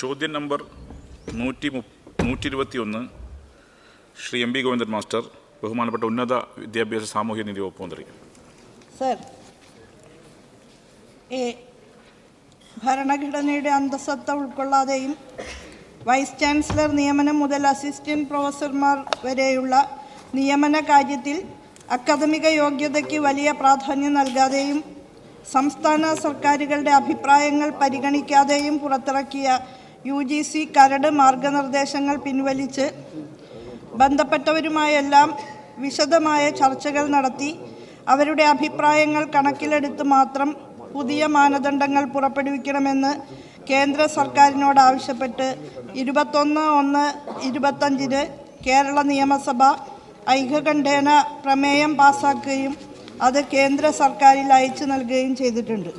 ചോദ്യം number 121 Shri M P Govindan master, ബഹുമാനപ്പെട്ട ഉന്നത വിദ്യാഭ്യാസ സാമൂഹ്യനീതി വകുപ്പ് മന്ത്രി. സർ, ഭരണഘടനയുടെ അന്തസ്സത്ത ഉൾക്കൊള്ളാതെയും വൈസ് ചാൻസലർ നിയമനം മുതൽ അസിസ്റ്റന്റ് പ്രൊഫസർമാർ വരെയുള്ള നിയമന കാര്യത്തിൽ അക്കാദമിക യോഗ്യതയ്ക്ക് വലിയ പ്രാധാന്യം നൽകാതെയും സംസ്ഥാന സർക്കാരുകളുടെ അഭിപ്രായങ്ങൾ പരിഗണിക്കാതെയും പുറത്തിറക്കിയ UGC കരട് മാർഗനിർദ്ദേശങ്ങൾ പിൻവലിച്ച് ബന്ധപ്പെട്ടവരുമായെല്ലാം വിശദമായ ചർച്ചകൾ നടത്തി അവരുടെ അഭിപ്രായങ്ങൾ കണക്കിലെടുത്ത് മാത്രം പുതിയ മാനദണ്ഡങ്ങൾ പുറപ്പെടുവിക്കണമെന്ന് കേന്ദ്ര സർക്കാരിനോട് ആവശ്യപ്പെട്ട് 21/1/25 കേരള നിയമസഭ ഐകകണ്ഠേന പ്രമേയം പാസാക്കുകയും അത് കേന്ദ്ര സർക്കാരിൽ അയച്ചു നൽകുകയും ചെയ്തിട്ടുണ്ട്.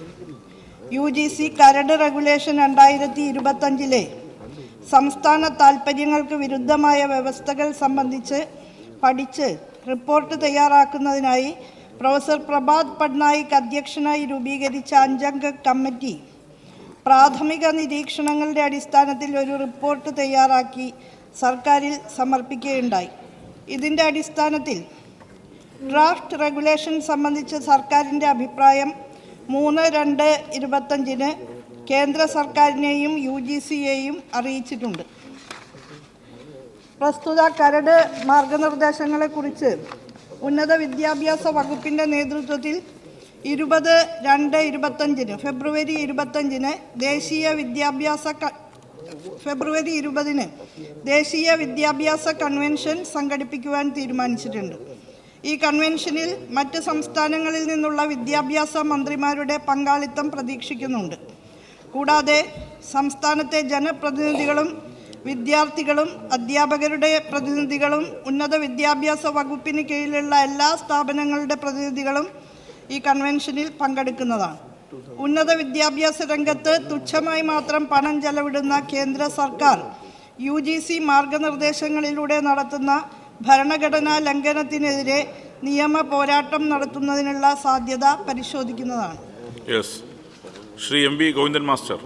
UGC കരട് റെഗുലേഷൻ 2025 സംസ്ഥാന താൽപ്പര്യങ്ങൾക്ക് വിരുദ്ധമായ വ്യവസ്ഥകൾ സംബന്ധിച്ച് പഠിച്ച് റിപ്പോർട്ട് തയ്യാറാക്കുന്നതിനായി പ്രൊഫസർ പ്രഭാത് പട്നായിക് അധ്യക്ഷനായി രൂപീകരിച്ച 5-അംഗ കമ്മിറ്റി പ്രാഥമിക നിരീക്ഷണങ്ങളുടെ അടിസ്ഥാനത്തിൽ ഒരു റിപ്പോർട്ട് തയ്യാറാക്കി സർക്കാരിൽ സമർപ്പിക്കുകയുണ്ടായി. ഇതിൻ്റെ അടിസ്ഥാനത്തിൽ ഡ്രാഫ്റ്റ് റെഗുലേഷൻ സംബന്ധിച്ച് സർക്കാരിൻ്റെ അഭിപ്രായം 3/2/25 കേന്ദ്ര സർക്കാരിനെയും UGCയെയും അറിയിച്ചിട്ടുണ്ട്. പ്രസ്തുത കരട് മാർഗനിർദ്ദേശങ്ങളെക്കുറിച്ച് ഉന്നത വിദ്യാഭ്യാസ വകുപ്പിൻ്റെ നേതൃത്വത്തിൽ 20/2/25 ഫെബ്രുവരി 20-ന് ദേശീയ വിദ്യാഭ്യാസ കൺവെൻഷൻ സംഘടിപ്പിക്കുവാൻ തീരുമാനിച്ചിട്ടുണ്ട്. ഈ കൺവെൻഷനിൽ മറ്റ് സംസ്ഥാനങ്ങളിൽ നിന്നുള്ള വിദ്യാഭ്യാസ മന്ത്രിമാരുടെ പങ്കാളിത്തം പ്രതീക്ഷിക്കുന്നുണ്ട്. കൂടാതെ സംസ്ഥാനത്തെ ജനപ്രതിനിധികളും വിദ്യാർത്ഥികളും അധ്യാപകരുടെ പ്രതിനിധികളും ഉന്നത വിദ്യാഭ്യാസ വകുപ്പിന് കീഴിലുള്ള എല്ലാ സ്ഥാപനങ്ങളുടെ പ്രതിനിധികളും ഈ കൺവെൻഷനിൽ പങ്കെടുക്കുന്നതാണ്. ഉന്നത വിദ്യാഭ്യാസ രംഗത്ത് തുച്ഛമായി മാത്രം പണം ചെലവിടുന്ന കേന്ദ്ര സർക്കാർ UGC മാർഗനിർദ്ദേശങ്ങളിലൂടെ നടത്തുന്ന ഭരണഘടനാ ലംഘനത്തിനെതിരെ നിയമ പോരാട്ടം നടത്തുന്നതിനുള്ള സാധ്യത പരിശോധിക്കുന്നതാണ്. Shri M P Govindan master.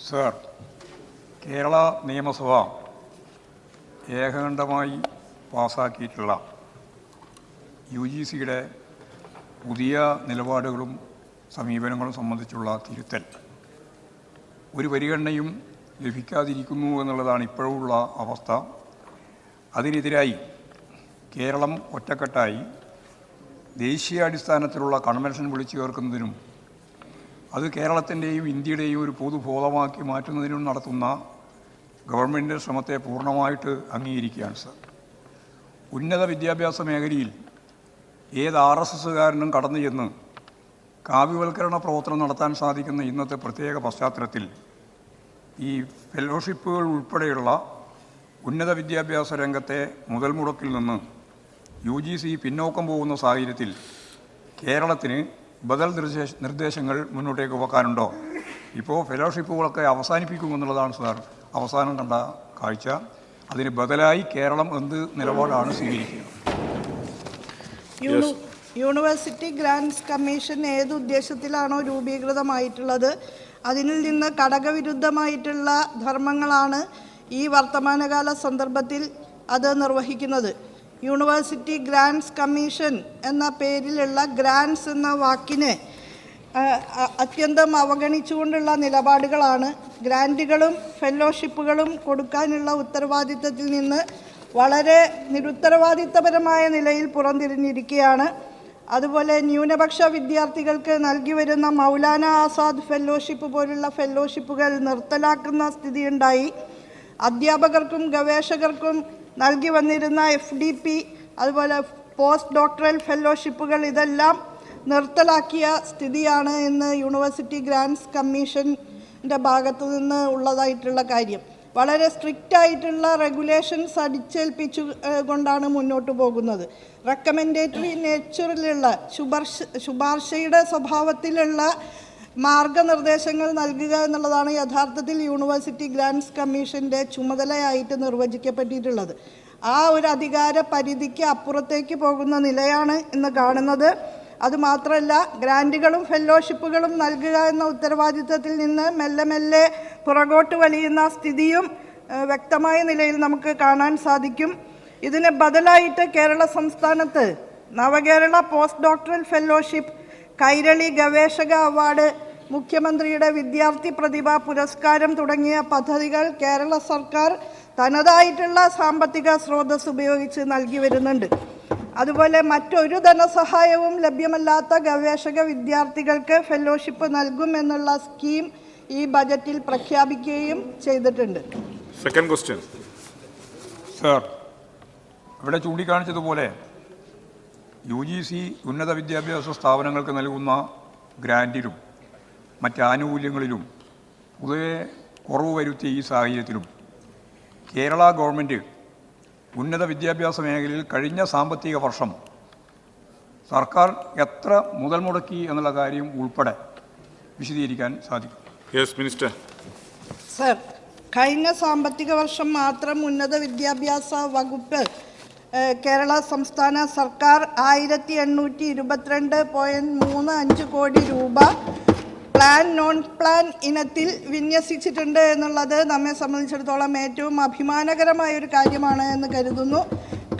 Sir, Kerala നിയമസഭ ഏകകണ്ഠമായി പാസാക്കിയിട്ടുള്ള UGCയുടെ പുതിയ നിലപാടുകളും സമീപനങ്ങളും സംബന്ധിച്ചുള്ള തിരുത്തൽ ഒരു പരിഗണനയും ലഭിക്കാതിരിക്കുന്നു എന്നുള്ളതാണ് ഇപ്പോഴുള്ള അവസ്ഥ. അതിനെതിരായി കേരളം ഒറ്റക്കെട്ടായി ദേശീയാടിസ്ഥാനത്തിലുള്ള കൺവെൻഷൻ വിളിച്ചു ചേർക്കുന്നതിനും അത് കേരളത്തിൻ്റെയും ഇന്ത്യയുടെയും ഒരു പൊതുബോധമാക്കി മാറ്റുന്നതിനും നടത്തുന്ന ഗവൺമെൻറ്റിൻ്റെ ശ്രമത്തെ പൂർണ്ണമായിട്ട് അംഗീകരിക്കുകയാണ് സർ. ഉന്നത വിദ്യാഭ്യാസ മേഖലയിൽ ഏത് RSSകാരനും കടന്നു ചെന്ന് കാവ്യവൽക്കരണ പ്രവർത്തനം നടത്താൻ സാധിക്കുന്ന ഇന്നത്തെ പ്രത്യേക പശ്ചാത്തലത്തിൽ ഈ ഫെലോഷിപ്പുകൾ ഉൾപ്പെടെയുള്ള ഉന്നത വിദ്യാഭ്യാസ രംഗത്തെ മുതൽ മുടക്കിൽ നിന്ന് UGC പിന്നോക്കം പോകുന്ന സാഹചര്യത്തിൽ കേരളത്തിന് ബദൽ നിർദ്ദേശങ്ങൾ മുന്നോട്ടേക്ക് വെക്കാനുണ്ടോ? ഇപ്പോൾ ഫെലോഷിപ്പുകളൊക്കെ അവസാനിപ്പിക്കുമെന്നുള്ളതാണ് സാർ അവസാനം കണ്ട കാഴ്ച. അതിന് ബദലായി കേരളം എന്ത് നിലപാടാണ് സ്വീകരിക്കുക? യൂണിവേഴ്സിറ്റി ഗ്രാൻറ്റ്സ് കമ്മീഷൻ ഏത് ഉദ്ദേശത്തിലാണോ രൂപീകൃതമായിട്ടുള്ളത് അതിൽ നിന്ന് ഘടകവിരുദ്ധമായിട്ടുള്ള ധർമ്മങ്ങളാണ് ഈ വർത്തമാനകാല സന്ദർഭത്തിൽ അത് നിർവഹിക്കുന്നത്. യൂണിവേഴ്സിറ്റി ഗ്രാൻറ്റ്സ് കമ്മീഷൻ എന്ന പേരിലുള്ള ഗ്രാൻറ്റ്സ് എന്ന വാക്കിനെ അത്യന്തം അവഗണിച്ചുകൊണ്ടുള്ള നിലപാടുകളാണ്. ഗ്രാൻറ്റുകളും ഫെലോഷിപ്പുകളും കൊടുക്കാനുള്ള ഉത്തരവാദിത്തത്തിൽ നിന്ന് വളരെ നിരുത്തരവാദിത്തപരമായ നിലയിൽ പുറംതിരിഞ്ഞിരിക്കുകയാണ്. അതുപോലെ ന്യൂനപക്ഷ വിദ്യാർത്ഥികൾക്ക് നൽകി വരുന്ന മൗലാന ആസാദ് ഫെലോഷിപ്പ് പോലുള്ള ഫെലോഷിപ്പുകൾ നിർത്തലാക്കുന്ന സ്ഥിതിയുണ്ടായി. അധ്യാപകർക്കും ഗവേഷകർക്കും നൽകി വന്നിരുന്ന FDP അതുപോലെ പോസ്റ്റ് ഡോക്ടറൽ ഫെലോഷിപ്പുകൾ ഇതെല്ലാം നിർത്തലാക്കിയ സ്ഥിതിയാണ് ഇന്ന് യൂണിവേഴ്സിറ്റി ഗ്രാൻറ്റ്സ് കമ്മീഷൻ്റെ ഭാഗത്തു നിന്ന് ഉള്ളതായിട്ടുള്ള കാര്യം. വളരെ സ്ട്രിക്റ്റ് ആയിട്ടുള്ള റെഗുലേഷൻസ് അടിച്ചേൽപ്പിച്ചു കൊണ്ടാണ് മുന്നോട്ട് പോകുന്നത്. റെക്കമെൻഡേറ്ററി നേച്ചറിലുള്ള ശുപാർശയുടെ സ്വഭാവത്തിലുള്ള മാർഗനിർദ്ദേശങ്ങൾ നൽകുക എന്നുള്ളതാണ് യഥാർത്ഥത്തിൽ യൂണിവേഴ്സിറ്റി ഗ്രാൻറ്റ്സ് കമ്മീഷൻ്റെ ചുമതലയായിട്ട് നിർവചിക്കപ്പെട്ടിട്ടുള്ളത്. ആ ഒരു അധികാര പരിധിക്ക് അപ്പുറത്തേക്ക് പോകുന്ന നിലയാണ് ഇന്ന് കാണുന്നത്. അതുമാത്രമല്ല ഗ്രാൻറ്റുകളും ഫെല്ലോഷിപ്പുകളും നൽകുക എന്ന ഉത്തരവാദിത്തത്തിൽ നിന്ന് മെല്ലെ മെല്ലെ പുറകോട്ട് വലിയുന്ന സ്ഥിതിയും വ്യക്തമായ നിലയിൽ നമുക്ക് കാണാൻ സാധിക്കും. ഇതിന് ബദലായിട്ട് കേരള സംസ്ഥാനത്ത് നവകേരള പോസ്റ്റ് ഡോക്ടറൽ ഫെല്ലോഷിപ്പ്, കൈരളി ഗവേഷക അവാർഡ്, മുഖ്യമന്ത്രിയുടെ വിദ്യാർത്ഥി പ്രതിഭാ പുരസ്കാരം തുടങ്ങിയ പദ്ധതികൾ കേരള സർക്കാർ തനതായിട്ടുള്ള സാമ്പത്തിക സ്രോതസ് ഉപയോഗിച്ച് നൽകി വരുന്നുണ്ട്. അതുപോലെ മറ്റൊരു ധനസഹായവും ലഭ്യമല്ലാത്ത ഗവേഷക വിദ്യാർത്ഥികൾക്ക് ഫെല്ലോഷിപ്പ് നൽകും എന്നുള്ള സ്കീം ഈ ബജറ്റിൽ പ്രഖ്യാപിക്കുകയും ചെയ്തിട്ടുണ്ട്. സെക്കൻഡ് ക്വസ്റ്റ്യൻ സർ, ഇവിടെ ചൂണ്ടിക്കാണിച്ചതുപോലെ UGC ഉന്നത വിദ്യാഭ്യാസ സ്ഥാപനങ്ങൾക്ക് നൽകുന്ന ഗ്രാൻറ്റിലും മറ്റ് ആനുകൂല്യങ്ങളിലും പൊതുവെ കുറവ് വരുത്തിയ ഈ സാഹചര്യത്തിലും കേരള ഗവൺമെൻറ് ഉന്നത വിദ്യാഭ്യാസ മേഖലയിൽ കഴിഞ്ഞ സാമ്പത്തിക വർഷം സർക്കാർ എത്ര മുതൽ മുടക്കി എന്നുള്ള കാര്യം ഉൾപ്പെടെ വിശദീകരിക്കാൻ സാധിക്കും? Yes minister. സർ, കഴിഞ്ഞ സാമ്പത്തിക വർഷം മാത്രം ഉന്നത വിദ്യാഭ്യാസ വകുപ്പ് കേരള സംസ്ഥാന സർക്കാർ 1822.35 കോടി രൂപ പ്ലാൻ നോൺ പ്ലാൻ ഇനത്തിൽ വിന്യസിച്ചിട്ടുണ്ട് എന്നുള്ളത് നമ്മെ സംബന്ധിച്ചിടത്തോളം ഏറ്റവും അഭിമാനകരമായൊരു കാര്യമാണ് എന്ന് കരുതുന്നു.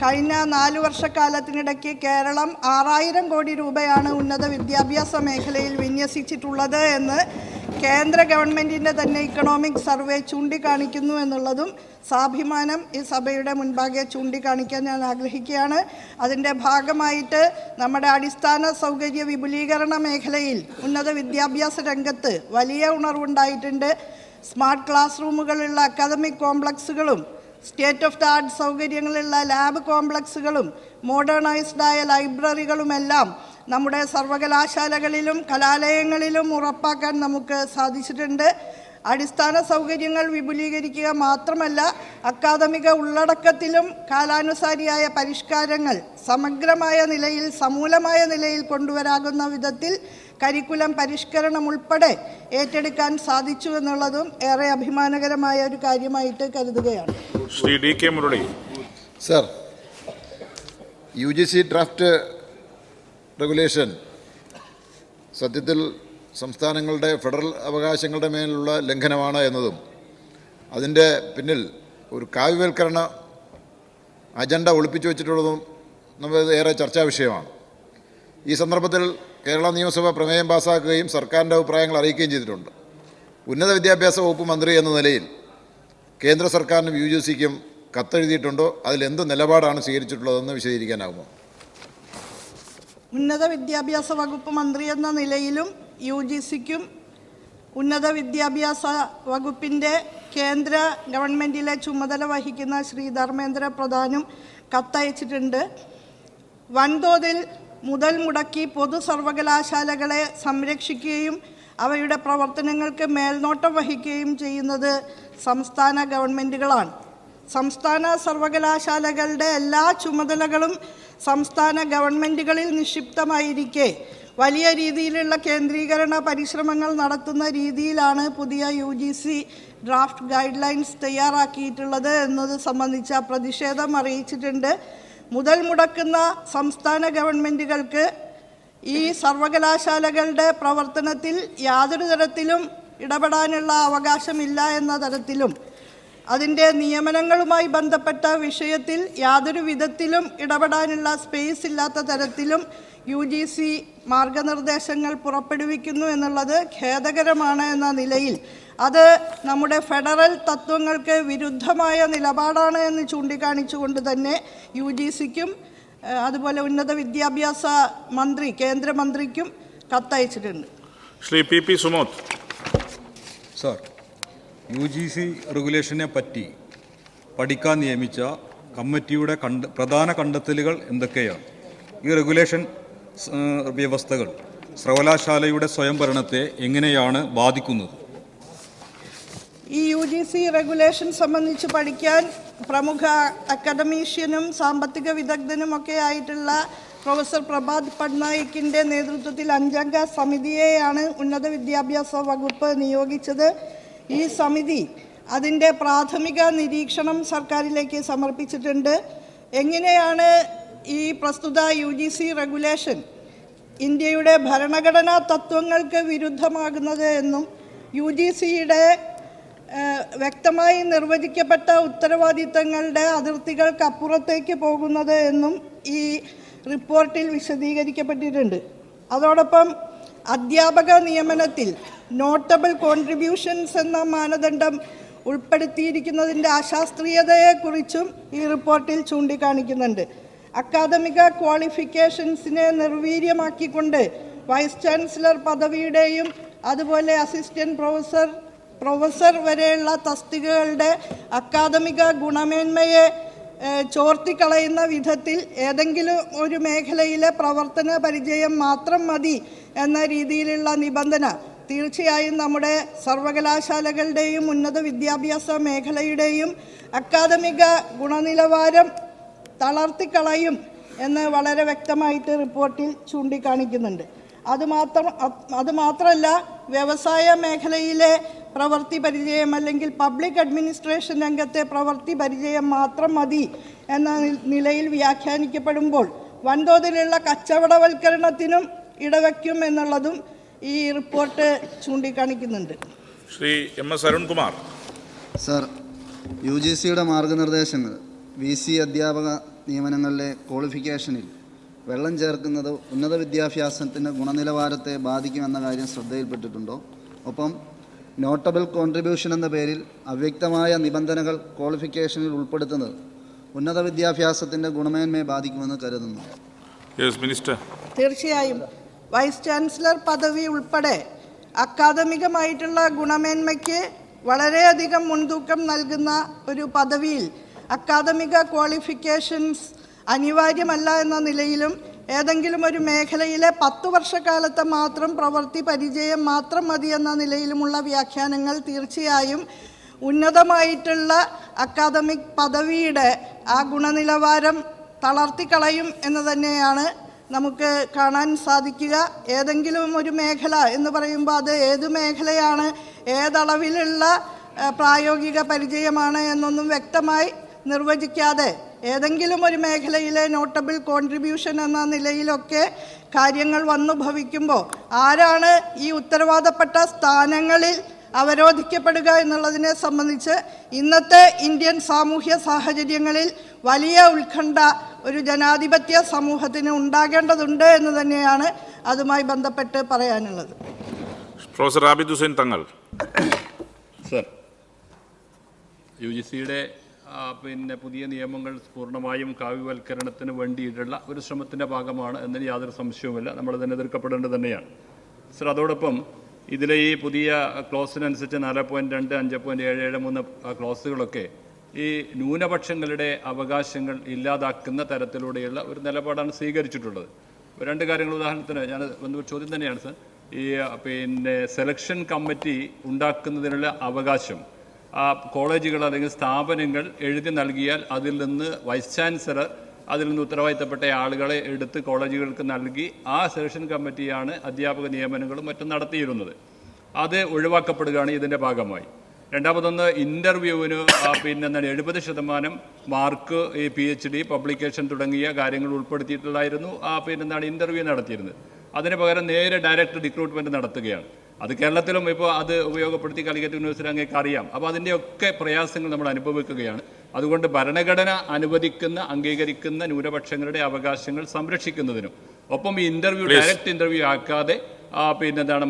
കഴിഞ്ഞ 4 വർഷക്കാലത്തിനിടയ്ക്ക് കേരളം 6000 കോടി രൂപയാണ് ഉന്നത വിദ്യാഭ്യാസ മേഖലയിൽ വിന്യസിച്ചിട്ടുള്ളത് എന്ന് കേന്ദ്ര ഗവൺമെൻറ്റിൻ്റെ തന്നെ ഇക്കണോമിക് സർവേ ചൂണ്ടിക്കാണിക്കുന്നു എന്നുള്ളതും സാഭിമാനം ഈ സഭയുടെ മുൻപാകെ ചൂണ്ടിക്കാണിക്കാൻ ഞാൻ ആഗ്രഹിക്കുകയാണ്. അതിൻ്റെ ഭാഗമായിട്ട് നമ്മുടെ അടിസ്ഥാന സൗകര്യ വിപുലീകരണ മേഖലയിൽ ഉന്നത വിദ്യാഭ്യാസ രംഗത്ത് വലിയ ഉണർവുണ്ടായിട്ടുണ്ട്. സ്മാർട്ട് ക്ലാസ് റൂമുകളുള്ള അക്കാദമിക് കോംപ്ലക്സുകളും സ്റ്റേറ്റ് ഓഫ് ദ ആർട്ട് സൗകര്യങ്ങളുള്ള ലാബ് കോംപ്ലക്സുകളും മോഡേണൈസ്ഡായ ലൈബ്രറികളുമെല്ലാം നമ്മുടെ സർവകലാശാലകളിലും കലാലയങ്ങളിലും ഉറപ്പാക്കാൻ നമുക്ക് സാധിച്ചിട്ടുണ്ട്. അടിസ്ഥാന സൗകര്യങ്ങൾ വിപുലീകരിക്കുക മാത്രമല്ല, അക്കാദമിക ഉള്ളടക്കത്തിലും കാലാനുസാരിയായ പരിഷ്കാരങ്ങൾ സമഗ്രമായ നിലയിൽ സമൂലമായ നിലയിൽ കൊണ്ടുവരാകുന്ന വിധത്തിൽ കരിക്കുലം പരിഷ്കരണം ഉൾപ്പെടെ ഏറ്റെടുക്കാൻ സാധിച്ചു എന്നുള്ളതും ഏറെ അഭിമാനകരമായ ഒരു കാര്യമായിട്ട് കരുതുകയാണ്. Shri DK Murali. Sir, UGC draft regulation സത്യത്തിൽ സംസ്ഥാനങ്ങളുടെ ഫെഡറൽ അവകാശങ്ങളുടെ മേലുള്ള ലംഘനമാണ് എന്നതും അതിൻ്റെ പിന്നിൽ ഒരു കാവ്യവൽക്കരണ അജണ്ട ഒളിപ്പിച്ചു വച്ചിട്ടുള്ളതും നമ്മൾ ഏറെ ചർച്ചാ വിഷയമാണ്. ഈ സന്ദർഭത്തിൽ കേരള നിയമസഭ പ്രമേയം പാസ്സാക്കുകയും സർക്കാരിൻ്റെ അഭിപ്രായങ്ങൾ അറിയിക്കുകയും ചെയ്തിട്ടുണ്ട്. ഉന്നത വിദ്യാഭ്യാസ വകുപ്പ് മന്ത്രി എന്ന നിലയിൽ കേന്ദ്ര സർക്കാരിനും UGCക്കും കത്തെഴുതിയിട്ടുണ്ടോ? അതിലെന്ത് നിലപാടാണ് സ്വീകരിച്ചിട്ടുള്ളതെന്ന് വിശദീകരിക്കാനാകുമോ? ഉന്നത വിദ്യാഭ്യാസ വകുപ്പ് മന്ത്രി എന്ന നിലയിലും UGCക്കും ഉന്നത വിദ്യാഭ്യാസ വകുപ്പിൻ്റെ കേന്ദ്ര ഗവൺമെൻറ്റിലെ ചുമതല വഹിക്കുന്ന ശ്രീ ധർമ്മേന്ദ്ര പ്രധാനും കത്തയച്ചിട്ടുണ്ട്. വൻതോതിൽ മുതൽ മുടക്കി പൊതു സർവകലാശാലകളെ സംരക്ഷിക്കുകയും അവയുടെ പ്രവർത്തനങ്ങൾക്ക് മേൽനോട്ടം വഹിക്കുകയും ചെയ്യുന്നത് സംസ്ഥാന ഗവൺമെൻറ്റുകളാണ്. സംസ്ഥാന സർവകലാശാലകളുടെ എല്ലാ ചുമതലകളും സംസ്ഥാന ഗവൺമെൻറ്റുകളിൽ നിക്ഷിപ്തമായിരിക്കെ വലിയ രീതിയിലുള്ള കേന്ദ്രീകരണ പരിശ്രമങ്ങൾ നടത്തുന്ന രീതിയിലാണ് പുതിയ UGC ഡ്രാഫ്റ്റ് ഗൈഡ് ലൈൻസ് തയ്യാറാക്കിയിട്ടുള്ളത് എന്നത് സംബന്ധിച്ച പ്രതിഷേധം അറിയിച്ചിട്ടുണ്ട്. മുതൽ മുടക്കുന്ന സംസ്ഥാന ഗവൺമെൻറ്റുകൾക്ക് ഈ സർവകലാശാലകളുടെ പ്രവർത്തനത്തിൽ യാതൊരു തരത്തിലും ഇടപെടാനുള്ള അവകാശമില്ല എന്ന തരത്തിലും അതിൻ്റെ നിയമനങ്ങളുമായി ബന്ധപ്പെട്ട വിഷയത്തിൽ യാതൊരു വിധത്തിലും ഇടപെടാനുള്ള സ്പേസ് ഇല്ലാത്ത തരത്തിലും UGC മാർഗനിർദ്ദേശങ്ങൾ പുറപ്പെടുവിക്കുന്നു എന്നുള്ളത് ഖേദകരമാണ് എന്ന നിലയിൽ അത് നമ്മുടെ ഫെഡറൽ തത്വങ്ങൾക്ക് വിരുദ്ധമായ നിലപാടാണ് എന്ന് ചൂണ്ടിക്കാണിച്ചുകൊണ്ട് തന്നെ UGCക്കും അതുപോലെ ഉന്നത വിദ്യാഭ്യാസ മന്ത്രി കേന്ദ്രമന്ത്രിക്കും കത്തയച്ചിട്ടുണ്ട്. Shri PP Sumod. Sir, UGC റെഗുലേഷനെ പറ്റി പഠിക്കാൻ നിയമിച്ച കമ്മിറ്റിയുടെ പ്രധാന കണ്ടെത്തലുകൾ എന്തൊക്കെയാണ്? ഈ റെഗുലേഷൻ വ്യവസ്ഥകൾ സർവകലാശാലയുടെ സ്വയംഭരണത്തെ എങ്ങനെയാണ് ബാധിക്കുന്നത്? ഈ UGC റെഗുലേഷൻ സംബന്ധിച്ച് പഠിക്കാൻ പ്രമുഖ അക്കാദമീഷ്യനും സാമ്പത്തിക വിദഗ്ധനുമൊക്കെ ആയിട്ടുള്ള പ്രൊഫസർ പ്രഭാത് പട്നായിക്കിൻ്റെ നേതൃത്വത്തിൽ 5-അംഗ സമിതിയെയാണ് ഉന്നത വിദ്യാഭ്യാസ വകുപ്പ് നിയോഗിച്ചത്. ഈ സമിതി അതിൻ്റെ പ്രാഥമിക നിരീക്ഷണം സർക്കാരിലേക്ക് സമർപ്പിച്ചിട്ടുണ്ട്. എങ്ങനെയാണ് ഈ പ്രസ്തുത UGC റെഗുലേഷൻ ഇന്ത്യയുടെ ഭരണഘടനാ തത്വങ്ങൾക്ക് വിരുദ്ധമാകുന്നത് എന്നും UGCയുടെ വ്യക്തമായി നിർവചിക്കപ്പെട്ട ഉത്തരവാദിത്തങ്ങളുടെ അതിർത്തികൾക്കപ്പുറത്തേക്ക് പോകുന്നത് എന്നും ഈ റിപ്പോർട്ടിൽ വിശദീകരിക്കപ്പെട്ടിട്ടുണ്ട്. അതോടൊപ്പം അധ്യാപക നിയമനത്തിൽ നോട്ടബിൾ കോൺട്രിബ്യൂഷൻസ് എന്ന മാനദണ്ഡം ഉൾപ്പെടുത്തിയിരിക്കുന്നതിൻ്റെ അശാസ്ത്രീയതയെക്കുറിച്ചും ഈ റിപ്പോർട്ടിൽ ചൂണ്ടിക്കാണിക്കുന്നുണ്ട്. അക്കാദമിക ക്വാളിഫിക്കേഷൻസിനെ നിർവീര്യമാക്കിക്കൊണ്ട് വൈസ് ചാൻസലർ പദവിയുടെയും അതുപോലെ അസിസ്റ്റന്റ് പ്രൊഫസർ വരെയുള്ള തസ്തികകളുടെ അക്കാദമിക ഗുണമേന്മയെ ചോർത്തിക്കളയുന്ന വിധത്തിൽ ഏതെങ്കിലും ഒരു മേഖലയിലെ പ്രവർത്തന പരിചയം മാത്രം മതി എന്ന രീതിയിലുള്ള നിബന്ധന തീർച്ചയായും നമ്മുടെ സർവകലാശാലകളുടെയും ഉന്നത വിദ്യാഭ്യാസ മേഖലയുടെയും അക്കാദമിക ഗുണനിലവാരം തളർത്തിക്കളയും എന്ന് വളരെ വ്യക്തമായിട്ട് റിപ്പോർട്ടിൽ ചൂണ്ടിക്കാണിക്കുന്നുണ്ട്. അതുമാത്രമല്ല, വ്യവസായ മേഖലയിലെ പ്രവൃത്തി പരിചയം അല്ലെങ്കിൽ പബ്ലിക് അഡ്മിനിസ്ട്രേഷൻ രംഗത്തെ പ്രവൃത്തി പരിചയം മാത്രം മതി എന്ന നിലയിൽ വ്യാഖ്യാനിക്കപ്പെടുമ്പോൾ വൻതോതിലുള്ള കച്ചവടവൽക്കരണത്തിനും ഇടവയ്ക്കും എന്നുള്ളതും ഈ റിപ്പോർട്ട് ചൂണ്ടിക്കാണിക്കുന്നുണ്ട്. ശ്രീ MS അരുൺകുമാർ. സർ, UGCയുടെ മാർഗനിർദ്ദേശങ്ങൾ VC അധ്യാപക നിയമനങ്ങളിലെ ക്വാളിഫിക്കേഷനിൽ വെള്ളം ചേർക്കുന്നത് ഉന്നത വിദ്യാഭ്യാസത്തിൻ്റെ ഗുണനിലവാരത്തെ ബാധിക്കുമെന്ന കാര്യം ശ്രദ്ധയിൽപ്പെട്ടിട്ടുണ്ടോ? ഒപ്പം നോട്ടബിൾ കോൺട്രിബ്യൂഷൻ എന്ന പേരിൽ അവ്യക്തമായ നിബന്ധനകൾ ക്വാളിഫിക്കേഷനിൽ ഉൾപ്പെടുത്തുന്നത് ഉന്നത വിദ്യാഭ്യാസത്തിൻ്റെ ഗുണമേന്മയെ ബാധിക്കുമെന്ന് കരുതുന്നു. മിനിസ്റ്റർ. തീർച്ചയായും വൈസ് ചാൻസലർ പദവി ഉൾപ്പെടെ അക്കാദമികമായിട്ടുള്ള ഗുണമേന്മയ്ക്ക് വളരെയധികം മുൻതൂക്കം നൽകുന്ന ഒരു പദവിയിൽ അക്കാദമിക ക്വാളിഫിക്കേഷൻസ് അനിവാര്യമല്ല എന്ന നിലയിലും ഏതെങ്കിലും ഒരു മേഖലയിലെ 10 വർഷക്കാലത്തെ മാത്രം പ്രവൃത്തി പരിചയം മാത്രം മതി എന്ന നിലയിലുമുള്ള വ്യാഖ്യാനങ്ങൾ തീർച്ചയായും ഉന്നതമായിട്ടുള്ള അക്കാദമിക് പദവിയുടെ ആ ഗുണനിലവാരം തളർത്തിക്കളയും എന്ന് തന്നെയാണ് നമുക്ക് കാണാൻ സാധിക്കുക. ഏതെങ്കിലും ഒരു മേഖല എന്ന് പറയുമ്പോൾ അത് ഏത് മേഖലയാണ്, ഏതളവിലുള്ള പ്രായോഗിക പരിചയമാണ് എന്നൊന്നും വ്യക്തമായി നിർവചിക്കാതെ ഏതെങ്കിലും ഒരു മേഖലയിലെ നോട്ടബിൾ കോൺട്രിബ്യൂഷൻ എന്ന നിലയിലൊക്കെ കാര്യങ്ങൾ വന്നു ഭവിക്കുമ്പോൾ ആരാണ് ഈ ഉത്തരവാദപ്പെട്ട സ്ഥാനങ്ങളിൽ അവരോധിക്കപ്പെടുക എന്നുള്ളതിനെ സംബന്ധിച്ച് ഇന്നത്തെ ഇന്ത്യൻ സാമൂഹ്യ സാഹചര്യങ്ങളിൽ വലിയ ഉത്കണ്ഠ ഒരു ജനാധിപത്യ സമൂഹത്തിന് ഉണ്ടാകേണ്ടതുണ്ട് എന്ന് തന്നെയാണ് അതുമായി ബന്ധപ്പെട്ട് പറയാനുള്ളത്. പ്രൊഫസർ ആബിദ് ഹുസൈൻ തങ്ങൾ. സർ, UGCയുടെ പുതിയ നിയമങ്ങൾ പൂർണ്ണമായും കാവ്യവൽക്കരണത്തിന് വേണ്ടിയിട്ടുള്ള ഒരു ശ്രമത്തിൻ്റെ ഭാഗമാണ് എന്നതിന് യാതൊരു സംശയവുമില്ല. നമ്മൾ അതിനെ എതിർക്കപ്പെടേണ്ടത് തന്നെയാണ്. സർ, അതോടൊപ്പം ഇതിലെ ഈ പുതിയ ക്ലോസിനനുസരിച്ച് 4.2, 5.773 ക്ലോസുകളൊക്കെ ഈ ന്യൂനപക്ഷങ്ങളുടെ അവകാശങ്ങൾ ഇല്ലാതാക്കുന്ന തരത്തിലൂടെയുള്ള ഒരു നിലപാടാണ് സ്വീകരിച്ചിട്ടുള്ളത്. രണ്ട് കാര്യങ്ങൾ ഉദാഹരണത്തിന് ഞാൻ ഒരു ചോദ്യം തന്നെയാണ് സർ. ഈ സെലക്ഷൻ കമ്മിറ്റി ഉണ്ടാക്കുന്നതിനുള്ള അവകാശം കോളേജുകൾ അല്ലെങ്കിൽ സ്ഥാപനങ്ങൾ എഴുതി നൽകിയാൽ അതിൽ നിന്ന് വൈസ് ചാൻസലർ അതിൽ നിന്ന് ഉത്തരവാദിത്തപ്പെട്ട ആളുകളെ എടുത്ത് കോളേജുകൾക്ക് നൽകി ആ സെലക്ഷൻ കമ്മിറ്റിയാണ് അധ്യാപക നിയമനങ്ങളും മറ്റും നടത്തിയിരുന്നത്. അത് ഒഴിവാക്കപ്പെടുകയാണ് ഇതിൻ്റെ ഭാഗമായി. രണ്ടാമതൊന്ന്, ഇൻ്റർവ്യൂവിന് 70% മാർക്ക് ഈ PhD പബ്ലിക്കേഷൻ തുടങ്ങിയ കാര്യങ്ങൾ ഉൾപ്പെടുത്തിയിട്ടുള്ളായിരുന്നു ഇൻ്റർവ്യൂ നടത്തിയിരുന്നത്. അതിന് പകരം നേരെ ഡയറക്റ്റ് റിക്രൂട്ട്മെൻറ്റ് നടത്തുകയാണ്. അത് കേരളത്തിലും ഇപ്പോൾ അത് ഉപയോഗപ്പെടുത്തി കാലിക്കറ്റ് യൂണിവേഴ്സിറ്റി അങ്ങേക്ക് അറിയാം. അപ്പോൾ അതിൻ്റെയൊക്കെ പ്രയാസങ്ങൾ നമ്മൾ അനുഭവിക്കുകയാണ്. അതുകൊണ്ട് ഭരണഘടന അനുവദിക്കുന്ന അംഗീകരിക്കുന്ന ന്യൂനപക്ഷങ്ങളുടെ അവകാശങ്ങൾ സംരക്ഷിക്കുന്നതിനും ഒപ്പം ഈ ഇൻ്റർവ്യൂ ഡയറക്റ്റ് ഇൻ്റർവ്യൂ ആക്കാതെ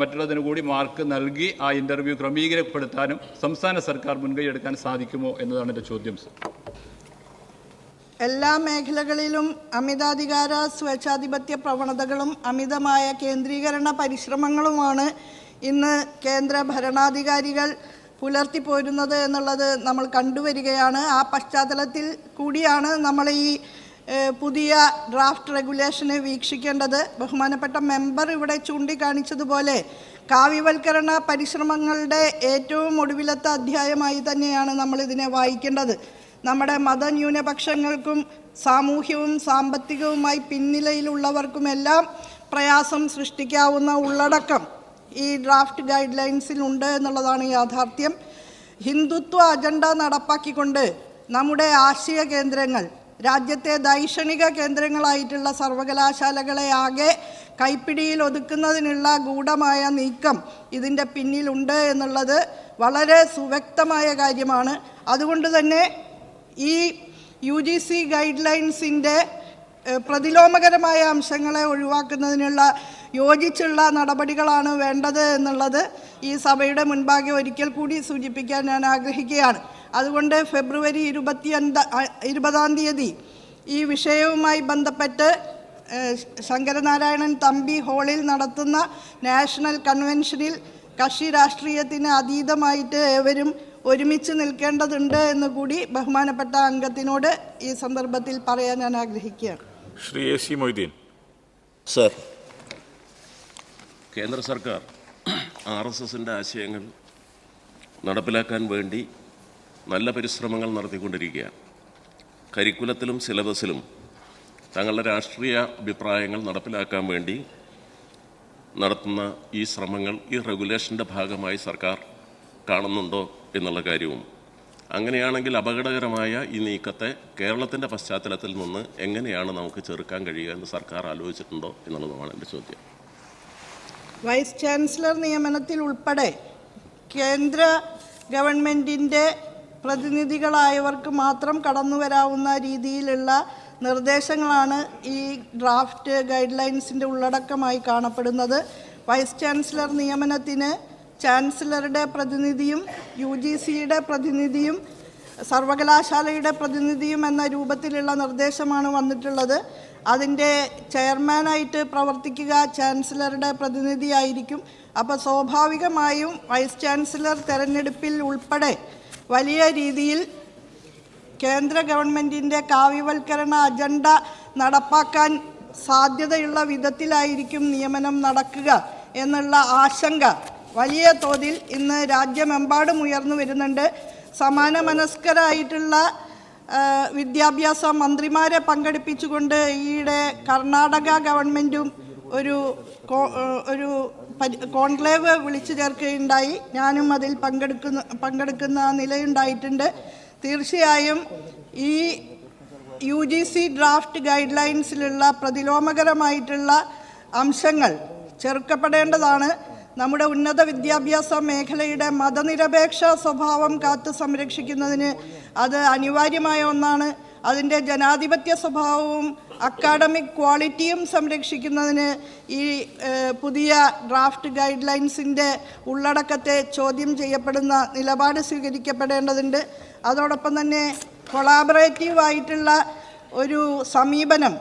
മറ്റുള്ളതിന് കൂടി മാർക്ക് നൽകി ആ ഇൻ്റർവ്യൂ ക്രമീകരിക്കപ്പെടുത്താനും സംസ്ഥാന സർക്കാർ മുൻകൈ എടുക്കാൻ സാധിക്കുമോ എന്നതാണ് എൻ്റെ ചോദ്യം സർ. എല്ലാ മേഖലകളിലും അമിതാധികാര സ്വേച്ഛാധിപത്യ പ്രവണതകളും അമിതമായ കേന്ദ്രീകരണ പരിശ്രമങ്ങളുമാണ് ഇന്ന് കേന്ദ്ര ഭരണാധികാരികൾ പുലർത്തിപ്പോരുന്നത് എന്നുള്ളത് നമ്മൾ കണ്ടുവരികയാണ്. ആ പശ്ചാത്തലത്തിൽ കൂടിയാണ് നമ്മൾ ഈ പുതിയ ഡ്രാഫ്റ്റ് റെഗുലേഷനെ വീക്ഷിക്കേണ്ടത്. ബഹുമാനപ്പെട്ട മെമ്പർ ഇവിടെ ചൂണ്ടിക്കാണിച്ചതുപോലെ കാവ്യവൽക്കരണ പരിശ്രമങ്ങളുടെ ഏറ്റവും ഒടുവിലത്തെ അധ്യായമായി തന്നെയാണ് നമ്മളിതിനെ വായിക്കേണ്ടത്. നമ്മുടെ മതന്യൂനപക്ഷങ്ങൾക്കും സാമൂഹ്യവും സാമ്പത്തികവുമായി പിന്നിലയിലുള്ളവർക്കുമെല്ലാം പ്രയാസം സൃഷ്ടിക്കാവുന്ന ഉള്ളടക്കം ഈ ഡ്രാഫ്റ്റ് ഗൈഡ് ലൈൻസിലുണ്ട് എന്നുള്ളതാണ് യാഥാർത്ഥ്യം. ഹിന്ദുത്വ അജണ്ട നടപ്പാക്കിക്കൊണ്ട് നമ്മുടെ ആശയ കേന്ദ്രങ്ങൾ രാജ്യത്തെ ദൈക്ഷണിക കേന്ദ്രങ്ങളായിട്ടുള്ള സർവകലാശാലകളെ ആകെ കൈപ്പിടിയിൽ ഒതുക്കുന്നതിനുള്ള ഗൂഢമായ നീക്കം ഇതിൻ്റെ പിന്നിലുണ്ട് എന്നുള്ളത് വളരെ സുവ്യക്തമായ കാര്യമാണ്. അതുകൊണ്ട് തന്നെ ഈ UGC ഗൈഡ് ലൈൻസിൻ്റെ പ്രതിലോമകരമായ അംശങ്ങളെ ഒഴിവാക്കുന്നതിനുള്ള യോജിച്ചുള്ള നടപടികളാണ് വേണ്ടത് എന്നുള്ളത് ഈ സഭയുടെ മുൻപാകെ ഒരിക്കൽ കൂടി സൂചിപ്പിക്കാൻ ഞാൻ ആഗ്രഹിക്കുകയാണ്. അതുകൊണ്ട് ഫെബ്രുവരി 20-ആം തീയതി ഈ വിഷയവുമായി ബന്ധപ്പെട്ട് ശങ്കരനാരായണൻ തമ്പി ഹാളിൽ നടത്തുന്ന നാഷണൽ കൺവെൻഷനിൽ കക്ഷി രാഷ്ട്രീയത്തിന് അതീതമായിട്ട് ഏവരും ഒരുമിച്ച് നിൽക്കേണ്ടതുണ്ട് എന്ന് കൂടി ബഹുമാനപ്പെട്ട അംഗത്തിനോട് ഈ സന്ദർഭത്തിൽ പറയാൻ ഞാൻ ആഗ്രഹിക്കുകയാണ്. ശ്രീ AC മൊയ്തീൻ. സർ, കേന്ദ്ര സർക്കാർ RSSൻ്റെ ആശയങ്ങൾ നടപ്പിലാക്കാൻ വേണ്ടി നല്ല പരിശ്രമങ്ങൾ നടത്തിക്കൊണ്ടിരിക്കുകയാണ്. കരിക്കുലത്തിലും സിലബസിലും തങ്ങളുടെ രാഷ്ട്രീയ അഭിപ്രായങ്ങൾ നടപ്പിലാക്കാൻ വേണ്ടി നടത്തുന്ന ഈ ശ്രമങ്ങൾ ഈ റെഗുലേഷൻ്റെ ഭാഗമായി സർക്കാർ കാണുന്നുണ്ടോ എന്നുള്ള കാര്യവും, അങ്ങനെയാണെങ്കിൽ അപകടകരമായ ഈ നീക്കത്തെ കേരളത്തിൻ്റെ പശ്ചാത്തലത്തിൽ നിന്ന് എങ്ങനെയാണ് നമുക്ക് ചെറുക്കാൻ കഴിയുക എന്ന് സർക്കാർ ആലോചിച്ചിട്ടുണ്ടോ എന്നുള്ളതുമാണ് എൻ്റെ ചോദ്യം. വൈസ് ചാൻസലർ നിയമനത്തിൽ ഉൾപ്പെടെ കേന്ദ്ര ഗവൺമെൻറ്റിൻ്റെ പ്രതിനിധികളായവർക്ക് മാത്രം കടന്നു വരാവുന്ന രീതിയിലുള്ള നിർദ്ദേശങ്ങളാണ് ഈ ഡ്രാഫ്റ്റ് ഗൈഡ് ലൈൻസിൻ്റെ ഉള്ളടക്കമായി കാണപ്പെടുന്നത്. വൈസ് ചാൻസലർ നിയമനത്തിന് ചാൻസലറുടെ പ്രതിനിധിയും UGCയുടെ പ്രതിനിധിയും സർവകലാശാലയുടെ പ്രതിനിധിയും എന്ന രൂപത്തിലുള്ള നിർദ്ദേശമാണ് വന്നിട്ടുള്ളത്. അതിൻ്റെ ചെയർമാനായിട്ട് പ്രവർത്തിക്കുക ചാൻസലറുടെ പ്രതിനിധിയായിരിക്കും. അപ്പോൾ സ്വാഭാവികമായും വൈസ് ചാൻസലർ തെരഞ്ഞെടുപ്പിൽ ഉൾപ്പെടെ വലിയ രീതിയിൽ കേന്ദ്ര ഗവൺമെൻറ്റിൻ്റെ കാവ്യവൽക്കരണ അജണ്ട നടപ്പാക്കാൻ സാധ്യതയുള്ള വിധത്തിലായിരിക്കും നിയമനം നടക്കുക എന്നുള്ള ആശങ്ക വലിയ തോതിൽ ഇന്ന് രാജ്യമെമ്പാടും ഉയർന്നു വരുന്നുണ്ട്. സമാന മനസ്കരായിട്ടുള്ള വിദ്യാഭ്യാസ മന്ത്രിമാരെ പങ്കെടുപ്പിച്ചുകൊണ്ട് ഈയിടെ കർണാടക ഗവൺമെൻറ്റും ഒരു കോൺക്ലേവ് വിളിച്ചു ചേർക്കുകയുണ്ടായി. ഞാനും അതിൽ പങ്കെടുക്കുന്ന നിലയുണ്ടായിട്ടുണ്ട്. തീർച്ചയായും ഈ UGC ഡ്രാഫ്റ്റ് ഗൈഡ് ലൈൻസിലുള്ള പ്രതിലോമകരമായിട്ടുള്ള അംശങ്ങൾ ചെറുക്കപ്പെടേണ്ടതാണ്. നമ്മുടെ ഉന്നത വിദ്യാഭ്യാസ മേഖലയുടെ മതനിരപേക്ഷ സ്വഭാവം കാത്തു സംരക്ഷിക്കുന്നതിന് അത് അനിവാര്യമായ ഒന്നാണ്. അതിൻ്റെ ജനാധിപത്യ സ്വഭാവവും അക്കാഡമിക് ക്വാളിറ്റിയും സംരക്ഷിക്കുന്നതിന് ഈ പുതിയ ഡ്രാഫ്റ്റ് ഗൈഡ് ലൈൻസിൻ്റെ ഉള്ളടക്കത്തെ ചോദ്യം ചെയ്യപ്പെടുന്ന നിലപാട് സ്വീകരിക്കപ്പെടേണ്ടതുണ്ട്. അതോടൊപ്പം തന്നെ കൊളാബറേറ്റീവായിട്ടുള്ള ഒരു സമീപനം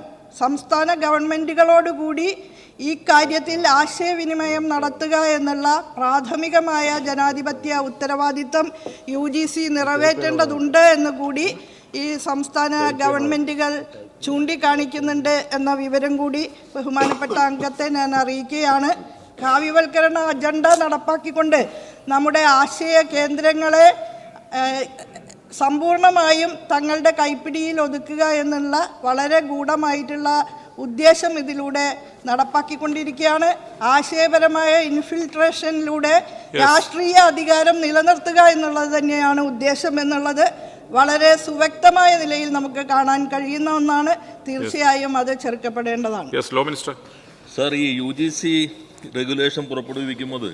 സംസ്ഥാന ഗവൺമെൻറ്റുകളോടുകൂടി ഈ കാര്യത്തിൽ ആശയവിനിമയം നടത്തുക എന്നുള്ള പ്രാഥമികമായ ജനാധിപത്യ ഉത്തരവാദിത്തം UGC നിറവേറ്റേണ്ടതുണ്ട് എന്ന് കൂടി ഈ സംസ്ഥാന ഗവൺമെൻറ്റുകൾ ചൂണ്ടിക്കാണിക്കുന്നുണ്ട് എന്ന വിവരം കൂടി ബഹുമാനപ്പെട്ട അംഗത്തെ ഞാൻ അറിയിക്കുകയാണ്. കാവ്യവൽക്കരണ അജണ്ട നടപ്പാക്കിക്കൊണ്ട് നമ്മുടെ ആശയ കേന്ദ്രങ്ങളെ സമ്പൂർണമായും തങ്ങളുടെ കൈപ്പിടിയിൽ ഒതുക്കുക എന്നുള്ള വളരെ ഗൂഢമായിട്ടുള്ള ഉദ്ദേശം ഇതിലൂടെ നടപ്പാക്കിക്കൊണ്ടിരിക്കുകയാണ്. ആശയപരമായ ഇൻഫിൽട്രേഷനിലൂടെ രാഷ്ട്രീയ അധികാരം നിലനിർത്തുക എന്നുള്ളത് തന്നെയാണ് ഉദ്ദേശം എന്നുള്ളത് വളരെ സുവ്യക്തമായ നിലയിൽ നമുക്ക് കാണാൻ കഴിയുന്ന ഒന്നാണ്. തീർച്ചയായും അത് ചെറുക്കപ്പെടേണ്ടതാണ്. സർ, ഈ UGC റെഗുലേഷൻ പുറപ്പെടുവിക്കുന്നത്